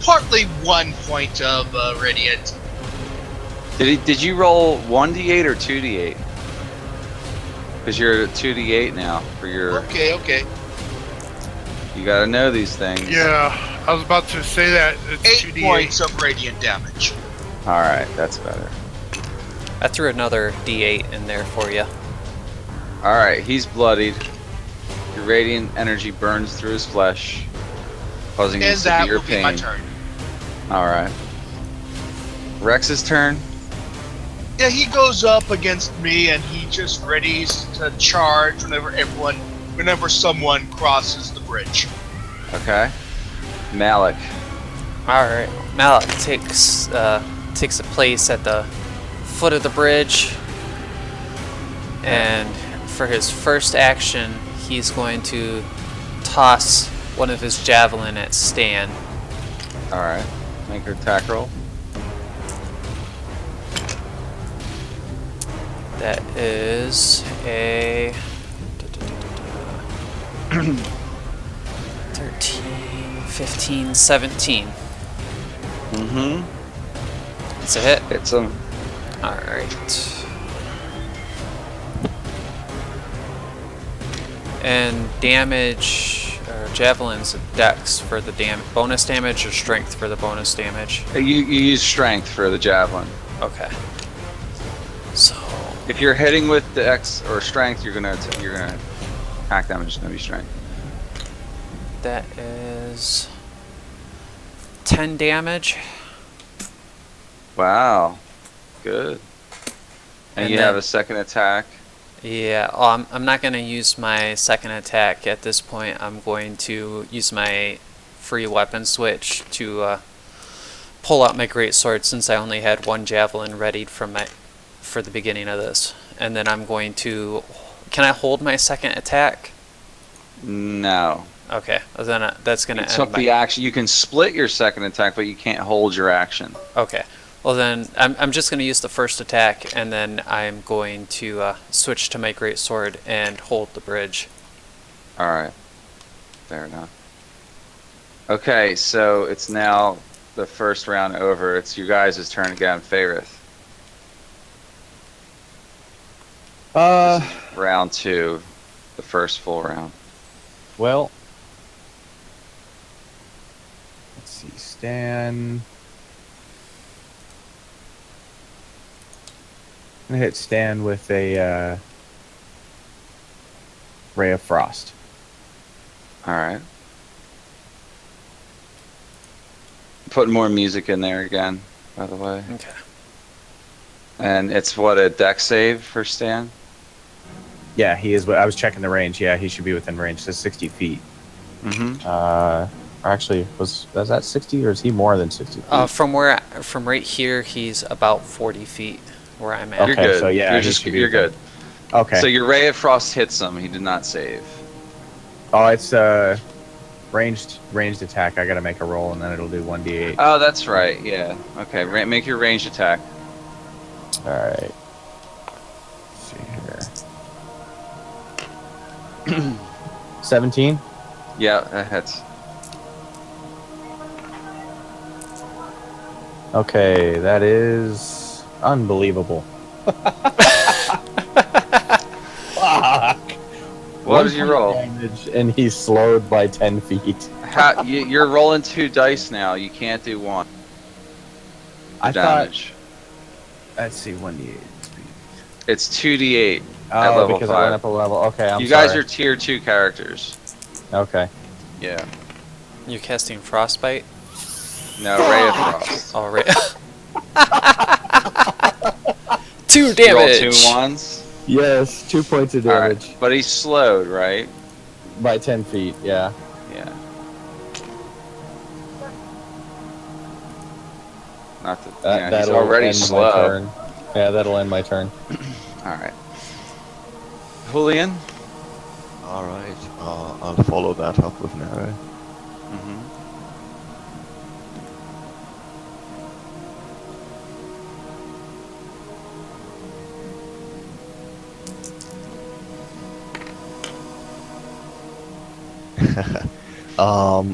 partly 1 point of radiant. Did you roll 1d8 or 2d8? Because you're at 2d8 now for your. Okay. You gotta know these things. Yeah, I was about to say that. It's 8 2d8. points of radiant damage. Alright, that's better. I threw another D8 in there for you. Alright, he's bloodied. Your radiant energy burns through his flesh, causing him And that severe will be my pain. turn. Alright. Rex's turn. Yeah, he goes up against me and he just readies to charge whenever someone crosses the bridge. Okay. Malik. Alright, Malik takes a place at the foot of the bridge, and for his first action, he's going to toss one of his javelin at Stan. Alright. Make her attack roll. That is a 13, 15, 17. Mm-hmm. It's a hit. It's a Alright. And damage, or javelin's dex for the bonus damage, or strength for the bonus damage? you use strength for the javelin. Okay. So, If you're hitting with the X or strength, you're gonna attack damage is gonna be strength. that is 10 damage. Wow. Good. And you then- have a second attack. Yeah, I'm not going to use my second attack at this point. I'm going to use my free weapon switch to pull out my greatsword, since I only had one javelin readied for the beginning of this. And then I'm going to... Can I hold my second attack? No. Okay, well then that's going You to took the action. You can split your second attack, but you can't hold your action. Okay. Well then, I'm just going to use the first attack, and then I'm going to switch to my greatsword and hold the bridge. Alright. Fair enough. Okay, so it's now the first round over. It's you guys' turn again, Faerith. Round 2. The first full round. Well, let's see, Stan. I'm gonna hit Stan with a Ray of Frost. Alright. Putting more music in there again, by the way. Okay. And it's what, a deck save for Stan? Yeah, he is. I was checking the range. Yeah, he should be within range. So 60 feet. Mm-hmm. Or actually, was that 60 or is he more than 60 feet? From right here, he's about 40 feet where I'm at. You're Okay, good. so yeah, you're he should be you're good. Okay. So your Ray of Frost hits him. He did not save. Oh, it's ranged attack. I gotta make a roll and then it'll do 1d8. Oh, that's right. Yeah. Okay. Make your ranged attack. All right. Let's see here. 17. Yeah, that hits. Okay, that is unbelievable. Fuck. What is your roll? Damage, and he's slowed by 10 feet. You're rolling 2 dice now. You can't do 1 I damage. thought. Let's see, 1d8. It's 2d8 at Oh, level because 5. I went up a level. Okay, I'm you guys sorry. are tier 2 characters. Okay. Yeah. You're casting Frostbite? No, Ray of Frost. All right. 2 You roll damage! 2 1s. Yes, 2 points of Alright. damage But he's slowed, right? by 10 feet. Yeah. Yeah. Not that. Yeah, he's that'll already end my slow. turn. Yeah, that'll end my turn. Alright. Julian? Alright, I'll follow that up with an arrow. Mm-hmm.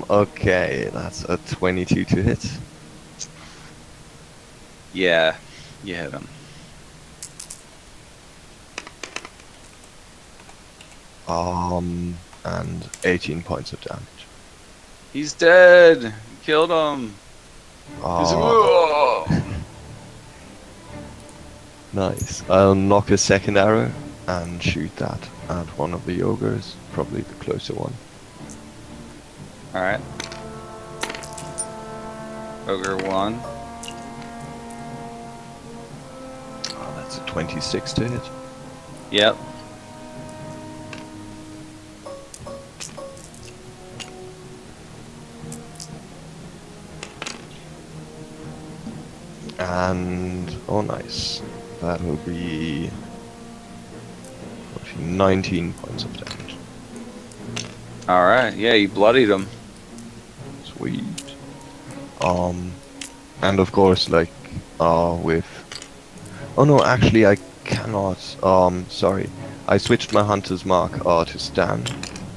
Okay, that's a 22 to hit. Yeah, you hit him. And 18 points of damage. He's dead. You killed him. He's Oh, nice. I'll knock a second arrow and shoot that at one of the ogres, probably the closer one. All right. Ogre 1. Oh, that's a 26 to hit. Yep. And oh, nice. That'll be 19 points of damage. All right. Yeah, you bloodied him. Sweet. And of course, like, with... Oh no, actually I cannot, sorry. I switched my Hunter's Mark, to Stan.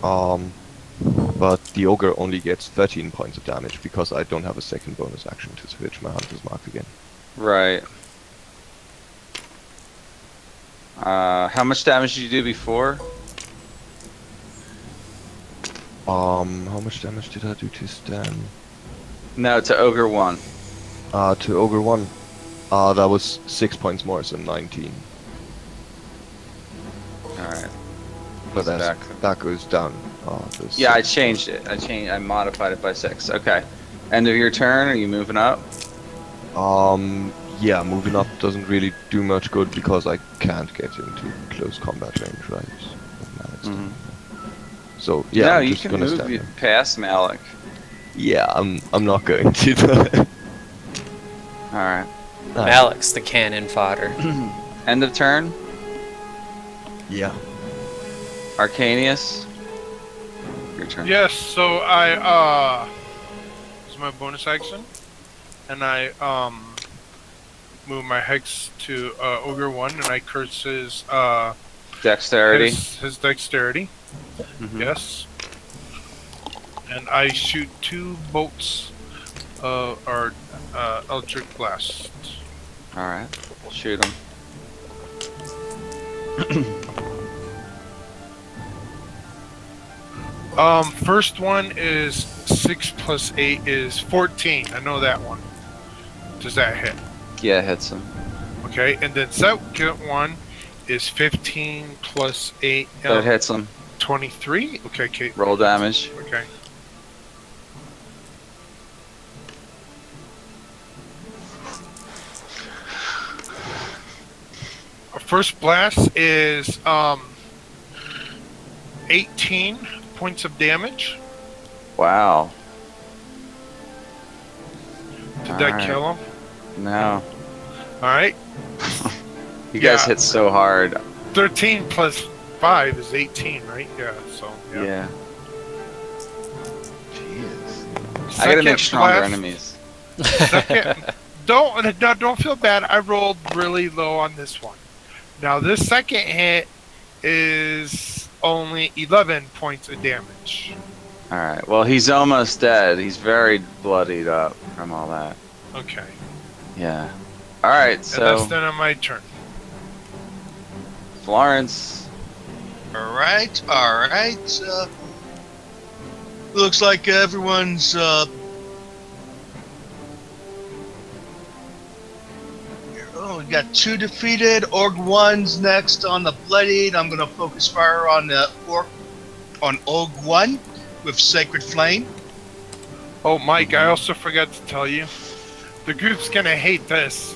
But the Ogre only gets 13 points of damage because I don't have a second bonus action to switch my Hunter's Mark again. Right. How much damage did you do before? How much damage did I do to Stan? No, to Ogre 1. To Ogre 1. That was 6 points more, so 19. Alright. But Back. that goes down. Yeah, I changed it. I modified it by 6. Okay. End of your turn, are you moving up? Yeah, moving up doesn't really do much good because I can't get into close combat range, right? With Malik's turn. So yeah, no, I'm you just can gonna move stand you there. past Malik. Yeah, I'm not going to. Alright. Alex, the cannon fodder. End of turn. Yeah. Arcanius. Your turn. Yes, so I it's my bonus action, and I move my hex to Ogre 1, and I curse his Dexterity. his dexterity. Mhm. Yes, and I shoot 2 bolts or Eldritch Blast. Alright. Shoot him. First one is 6 plus 8 is 14. I know that one. Does that hit? Yeah, hits him. Okay, and then second one is 15 plus 8. That hits him. 23. Okay, Kate. Roll damage. Okay. Our first blast is 18 points of damage. Wow. Did that Alright. kill him? No. Alright. You guys Yeah. hit so hard. 13 plus 5 is 18, right? Yeah, so. Yeah. Jeez. I gotta Second make stronger blast- enemies. Second, don't feel bad. I rolled really low on this one. Now this second hit is only 11 points of damage. Alright, well, he's almost dead. He's very bloodied up from all that. Okay, Yeah. Alright, and so that's the end of my turn. Florence. Alright. Looks like everyone's oh, we got 2 defeated. Org 1's next on the bloodied. I'm gonna focus fire on the on Org 1 with Sacred Flame. Oh, Mike, I also forgot to tell you, the group's gonna hate this.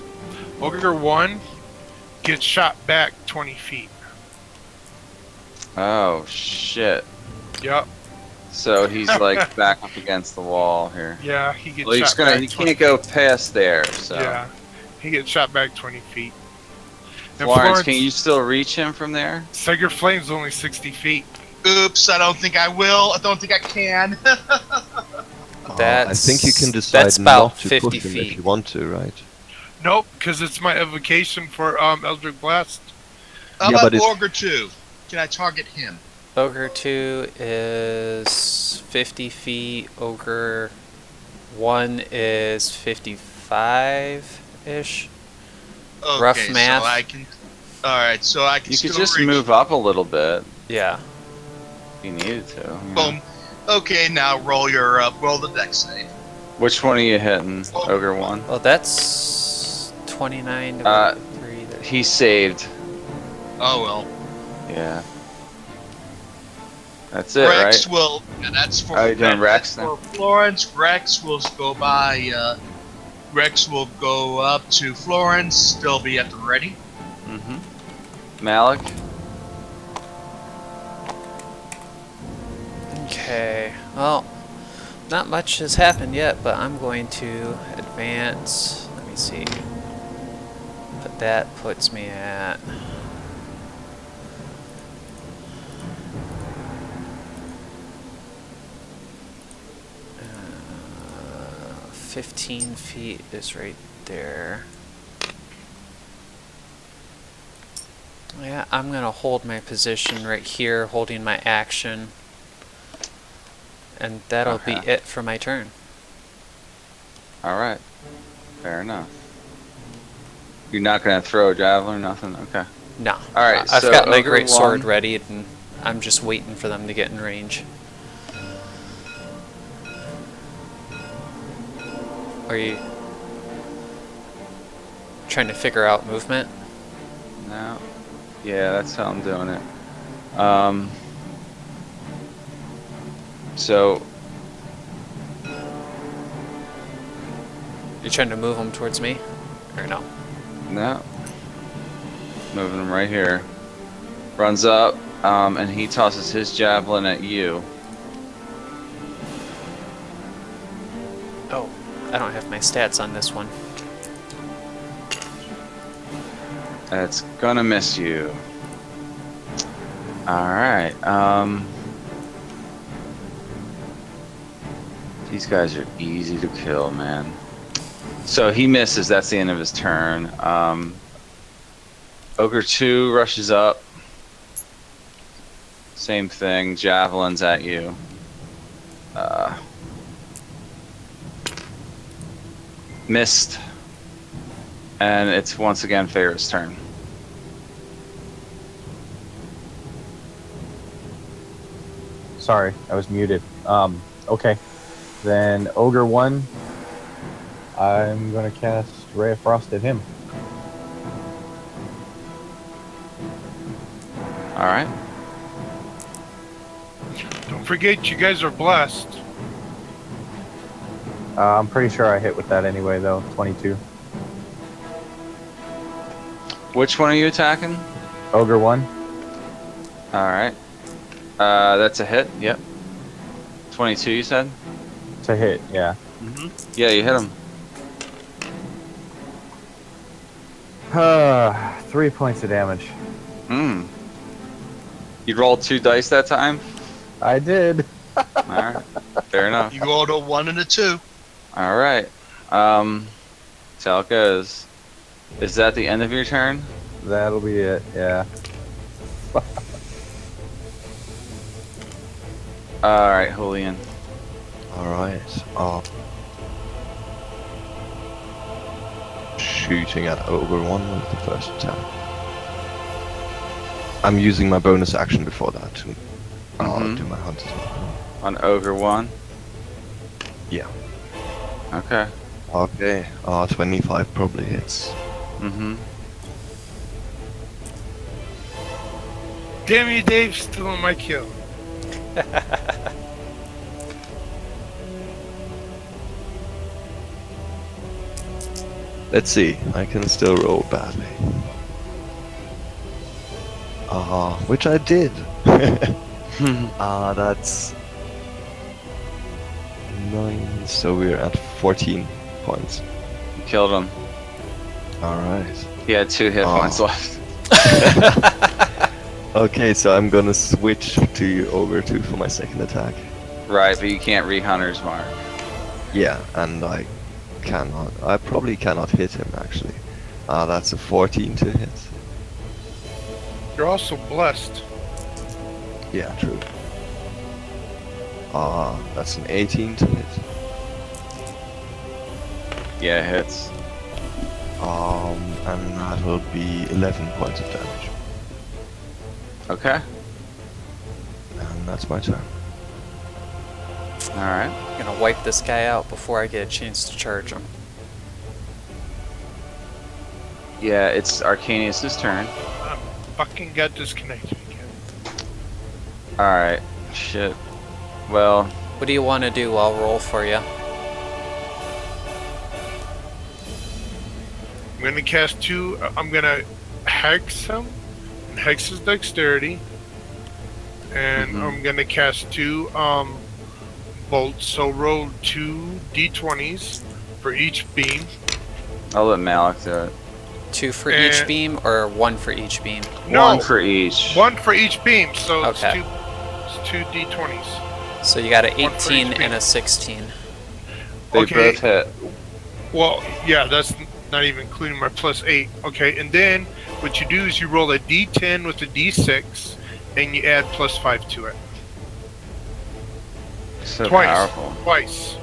Ogre 1 gets shot back 20 feet. Oh, shit. Yep, So he's like back up against the wall here. yeah, he gets Well, he's shot back he 20 can't go past there, so. Yeah, he gets shot back 20 feet. And Florence, can you still reach him from there? Sacred Flame's only 60 feet. Oops, I don't think I will. I don't think I can. I think you can decide that's about not to 50 push him feet. if you want to, right? Nope, because it's my evocation for Eldritch Blast. How Yeah, about but it's- Ogre 2? Can I target him? Ogre 2 is 50 feet. Ogre 1 is 55-ish. Okay, Rough math. So I can. All right, so I can You still could just reach. move up a little bit Yeah. if you needed to. Boom. Okay, now roll your roll the dex save. Which one are you hitting? Ogre 1? Well, that's 29 Uh, divided by 3. He saved. Oh well. Yeah. That's it, Rex right? will. Yeah, that's for. Oh, you're doing that- Rex that's for Florence. Rex will go by. Rex will go up to Florence. Still be at the ready. Mm-hmm. Malik? Okay, well, not much has happened yet, but I'm going to advance. Let me see. But that puts me at 15 feet is right there. Yeah, I'm gonna hold my position right here, holding my action. And that'll be Okay. it for my turn. Alright. Fair enough. You're not gonna throw a javelin or nothing? Okay. No. Alright, I've so got my Ogre great sword 1. ready, and I'm just waiting for them to get in range. Are you trying to figure out movement? No. Yeah, that's how I'm doing it. So, You're trying to move them towards me? Or no? no. Moving him right here. Runs up, and he tosses his javelin at you. Oh, I don't have my stats on this one. That's gonna miss you. Alright, these guys are easy to kill, man. So he misses, that's the end of his turn. Ogre 2 rushes up. Same thing, javelins at you. Missed. And it's once again Feyre's turn. Sorry, I was muted. Okay. Then Ogre 1, I'm gonna cast Ray of Frost at him. Alright. Don't forget, you guys are blessed. I'm pretty sure I hit with that anyway, though. 22. Which one are you attacking? Ogre 1. Alright. That's a hit, yep. 22 you said? To hit, yeah. Yeah, you hit him. 3 points of damage. Hmm. You rolled 2 dice that time? I did. Alright. Fair enough. You go to 1 and a 2. Alright. So how it goes. Is that the end of your turn? That'll be it, yeah. Alright, Julian. Alright. Shooting at Ogre 1 with the first attack. I'm using my bonus action before that to Mhm. do my hunt. On Ogre 1? Yeah. Okay. Okay. 25 probably hits. Mm-hmm. Damn you, Dave, stealing my kill. Let's see. I can still roll badly. Which I did. That's 9. So we're at 14 points. You killed him. Alright. He had 2 hit Oh. points left. Okay, so I'm gonna switch to Ogre 2 for my second attack. Right, but you can't re-Hunter's Mark. Yeah, and I probably cannot hit him actually. That's a 14 to hit. You're also blessed. Yeah, true. That's an 18 to hit. Yeah, it hits. And that will be 11 points of damage. Okay. And that's my turn. Alright. I'm gonna wipe this guy out before I get a chance to charge him. Yeah, it's Arcanius' turn. Fucking got disconnected again. Alright. Shit. Well, What do you want to do? I'll roll for you. I'm gonna cast 2. I'm gonna hex him, and hex his dexterity, and I'm gonna cast 2 bolts. So roll 2 d20s for each beam. I'll let Malik do it. 2 for each beam, or 1 for each beam? No, 1 for each. 1 for each beam. So Okay. it's 2 d20s. So you got an 1 for 18 each and beam. a 16. They Okay. both hit. Well, yeah, that's not even including my +8. Okay, and then what you do is you roll a d10 with a d6, and you add +5 to it. So Twice. powerful. Twice.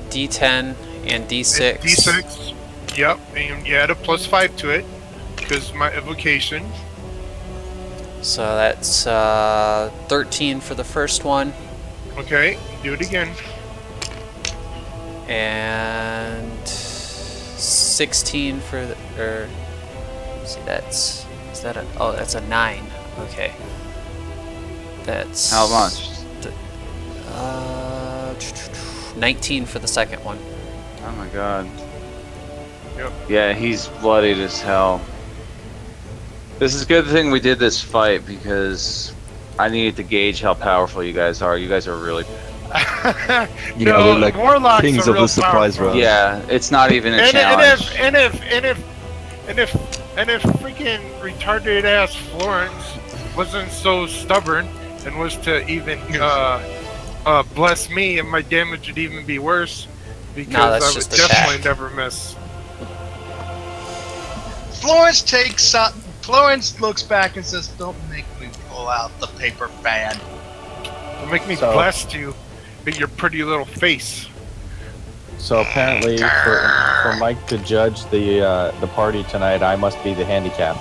D10 and D6. D6. Yep, and you add a +5 to it because my evocation. So that's 13 for the first one, Okay, do it again. and 16 for the, let's see, that's, is that a, oh, that's a 9. Okay. That's... How much? 19 for the second one. Oh my god. Yep. Yeah, he's bloodied as hell. This is a good thing we did this fight because I needed to gauge how powerful you guys are. You guys are really... Yeah, No, we're like warlocks kings are of real the surprise powerful. round. Yeah, it's not even a And challenge. if freaking retarded ass Florence wasn't so stubborn and was to even bless me, and my damage would even be worse because that's I would just definitely attack. never miss. Florence looks back and says, "Don't make me pull out the paper fan." Don't make me So- blast you at your pretty little face. So apparently, for Mike to judge the party tonight, I must be the handicap.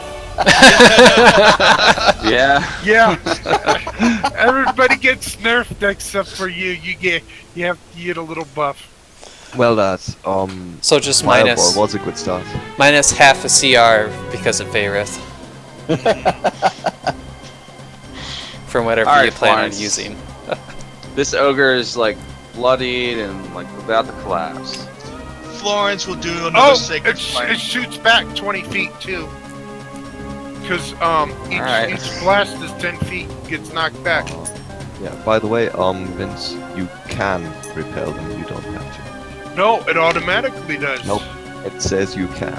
Yeah. Yeah. Everybody gets nerfed except for you. You get a little buff. Well, that So just Fireball minus, was a good start. minus half a CR because of Vayrith. From whatever Alright, you plan on Florence. using. This ogre is like bloodied and like about to collapse. Florence will do another Oh, sacred it flame. shoots back 20 feet too. Because Alright. each blast is 10 feet, gets knocked back. Yeah. By the way, Vince, you can repel them. You don't have to. No, it automatically does. Nope. It says you can.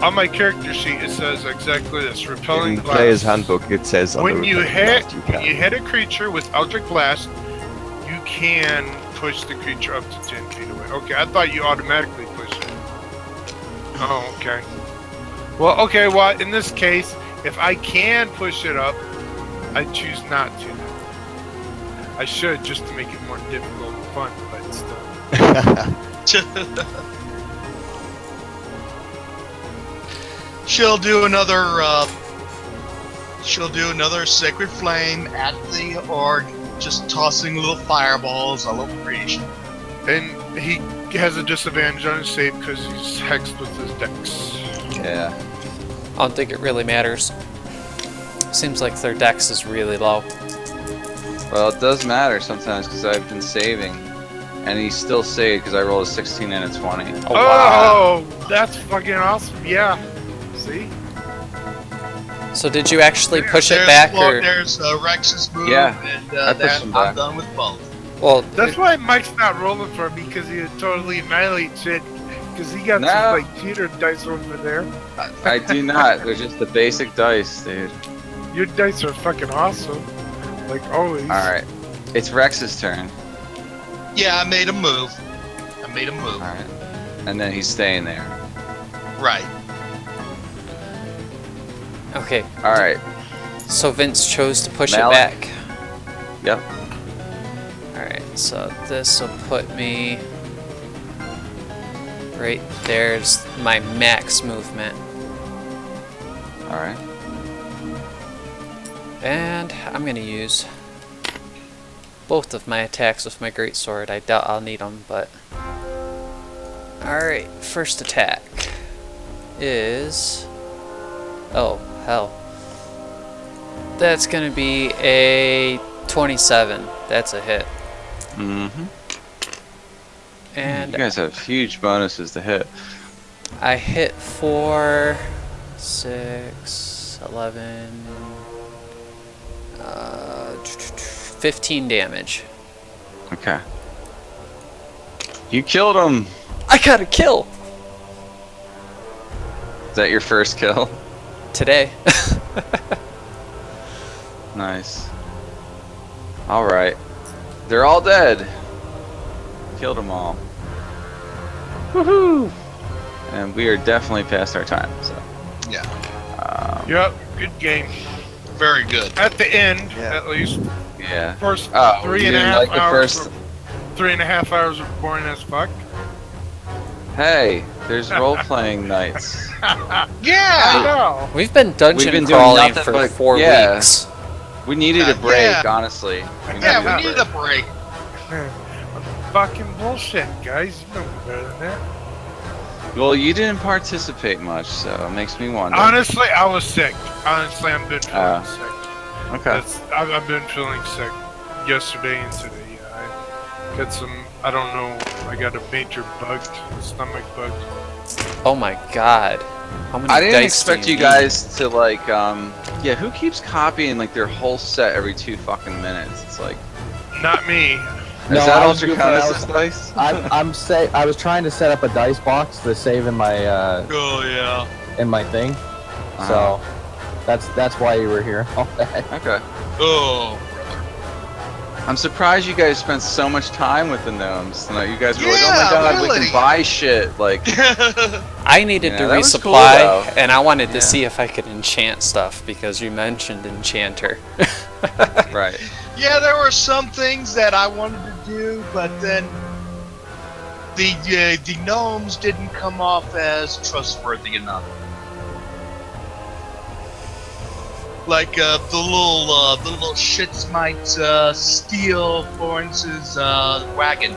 On my character sheet, it says exactly this: repelling In the blast. player's handbook, it says on When the you repelling hit, blast, you when you can. hit a creature with Eldritch Blast, you can push the creature up to 10 feet away. Okay, I thought you automatically pushed it. Oh, okay. Well, okay. Well, in this case, if I can push it up, I choose not to. I should, just to make it more difficult and fun, but still. She'll do another. She'll do another sacred flame at the orc, just tossing little fireballs all over creation. And he has a disadvantage on his save because he's hexed with his dex. Yeah. I don't think it really matters. Seems like their dex is really low. Well, it does matter sometimes because I've been saving. And he still saved because I rolled a 16 and a 20. Oh, wow. Oh, that's fucking awesome! Yeah. See. So did you actually push it There's back, Flo- or There's Rex's move, Yeah, and I pushed him back. I'm done with both. well? That's why Mike's not rolling for me because he would totally annihilate shit. Because he got No. some like cheater dice over there. I do not. They're just the basic dice, dude. Your dice are fucking awesome, like always. Alright. It's Rex's turn. Yeah, I made a move. Alright. And then he's staying there. Right. Okay, Alright. so Vince chose to push Malik. it back. Yep. Alright, so this will put me right there's my max movement. Alright. And I'm gonna use both of my attacks with my greatsword. I doubt I'll need them, but... Alright, first attack is... Oh, hell. That's gonna be a 27. That's a hit. Mm-hmm. And You guys have huge bonuses to hit. I hit for 6, 11, 15 damage. Okay. You killed him. I got a kill Is that your first kill? today. Nice. All right. They're all dead. Killed them all. Woohoo! And we are definitely past our time. So. Yeah. Yep, good game. Very good. At the end, Yeah. at least. Yeah. First Oh, three you and a didn't half like the hours. first- 3.5 hours of boring as fuck. Hey, there's role-playing nights. I Yeah. know. We've been dungeon We've been doing crawling nothing for but- 4 yeah. weeks. We needed a break, Yeah. honestly. Yeah, we needed a break. Fucking bullshit, guys. You know me better than that. Well, you didn't participate much, so it makes me wonder. Honestly, I was sick. Honestly, I've been feeling Oh. sick. Okay. I've been feeling sick yesterday and today. Yeah, I got some. I don't know. I got a major bug, stomach bug. Oh my god. How many I didn't dice expect do you need? guys to like, yeah, who keeps copying like their whole set every 2 fucking minutes? It's like, Not me. No, is that I was goofing, I Ultraconis' was- dice? I was trying to set up a dice box to save in my Oh yeah. thing. Uh-huh. So that's why you were here. Okay. Oh. I'm surprised you guys spent so much time with the gnomes. You guys were like, oh Yeah, my god, we really. can buy shit. Like, I needed Yeah, to that was cool, resupply, though. and I wanted to Yeah. see if I could enchant stuff because you mentioned enchanter. right. Yeah, there were some things that I wanted to do, but then the gnomes didn't come off as trustworthy enough. Like the little shits might steal Florence's wagon.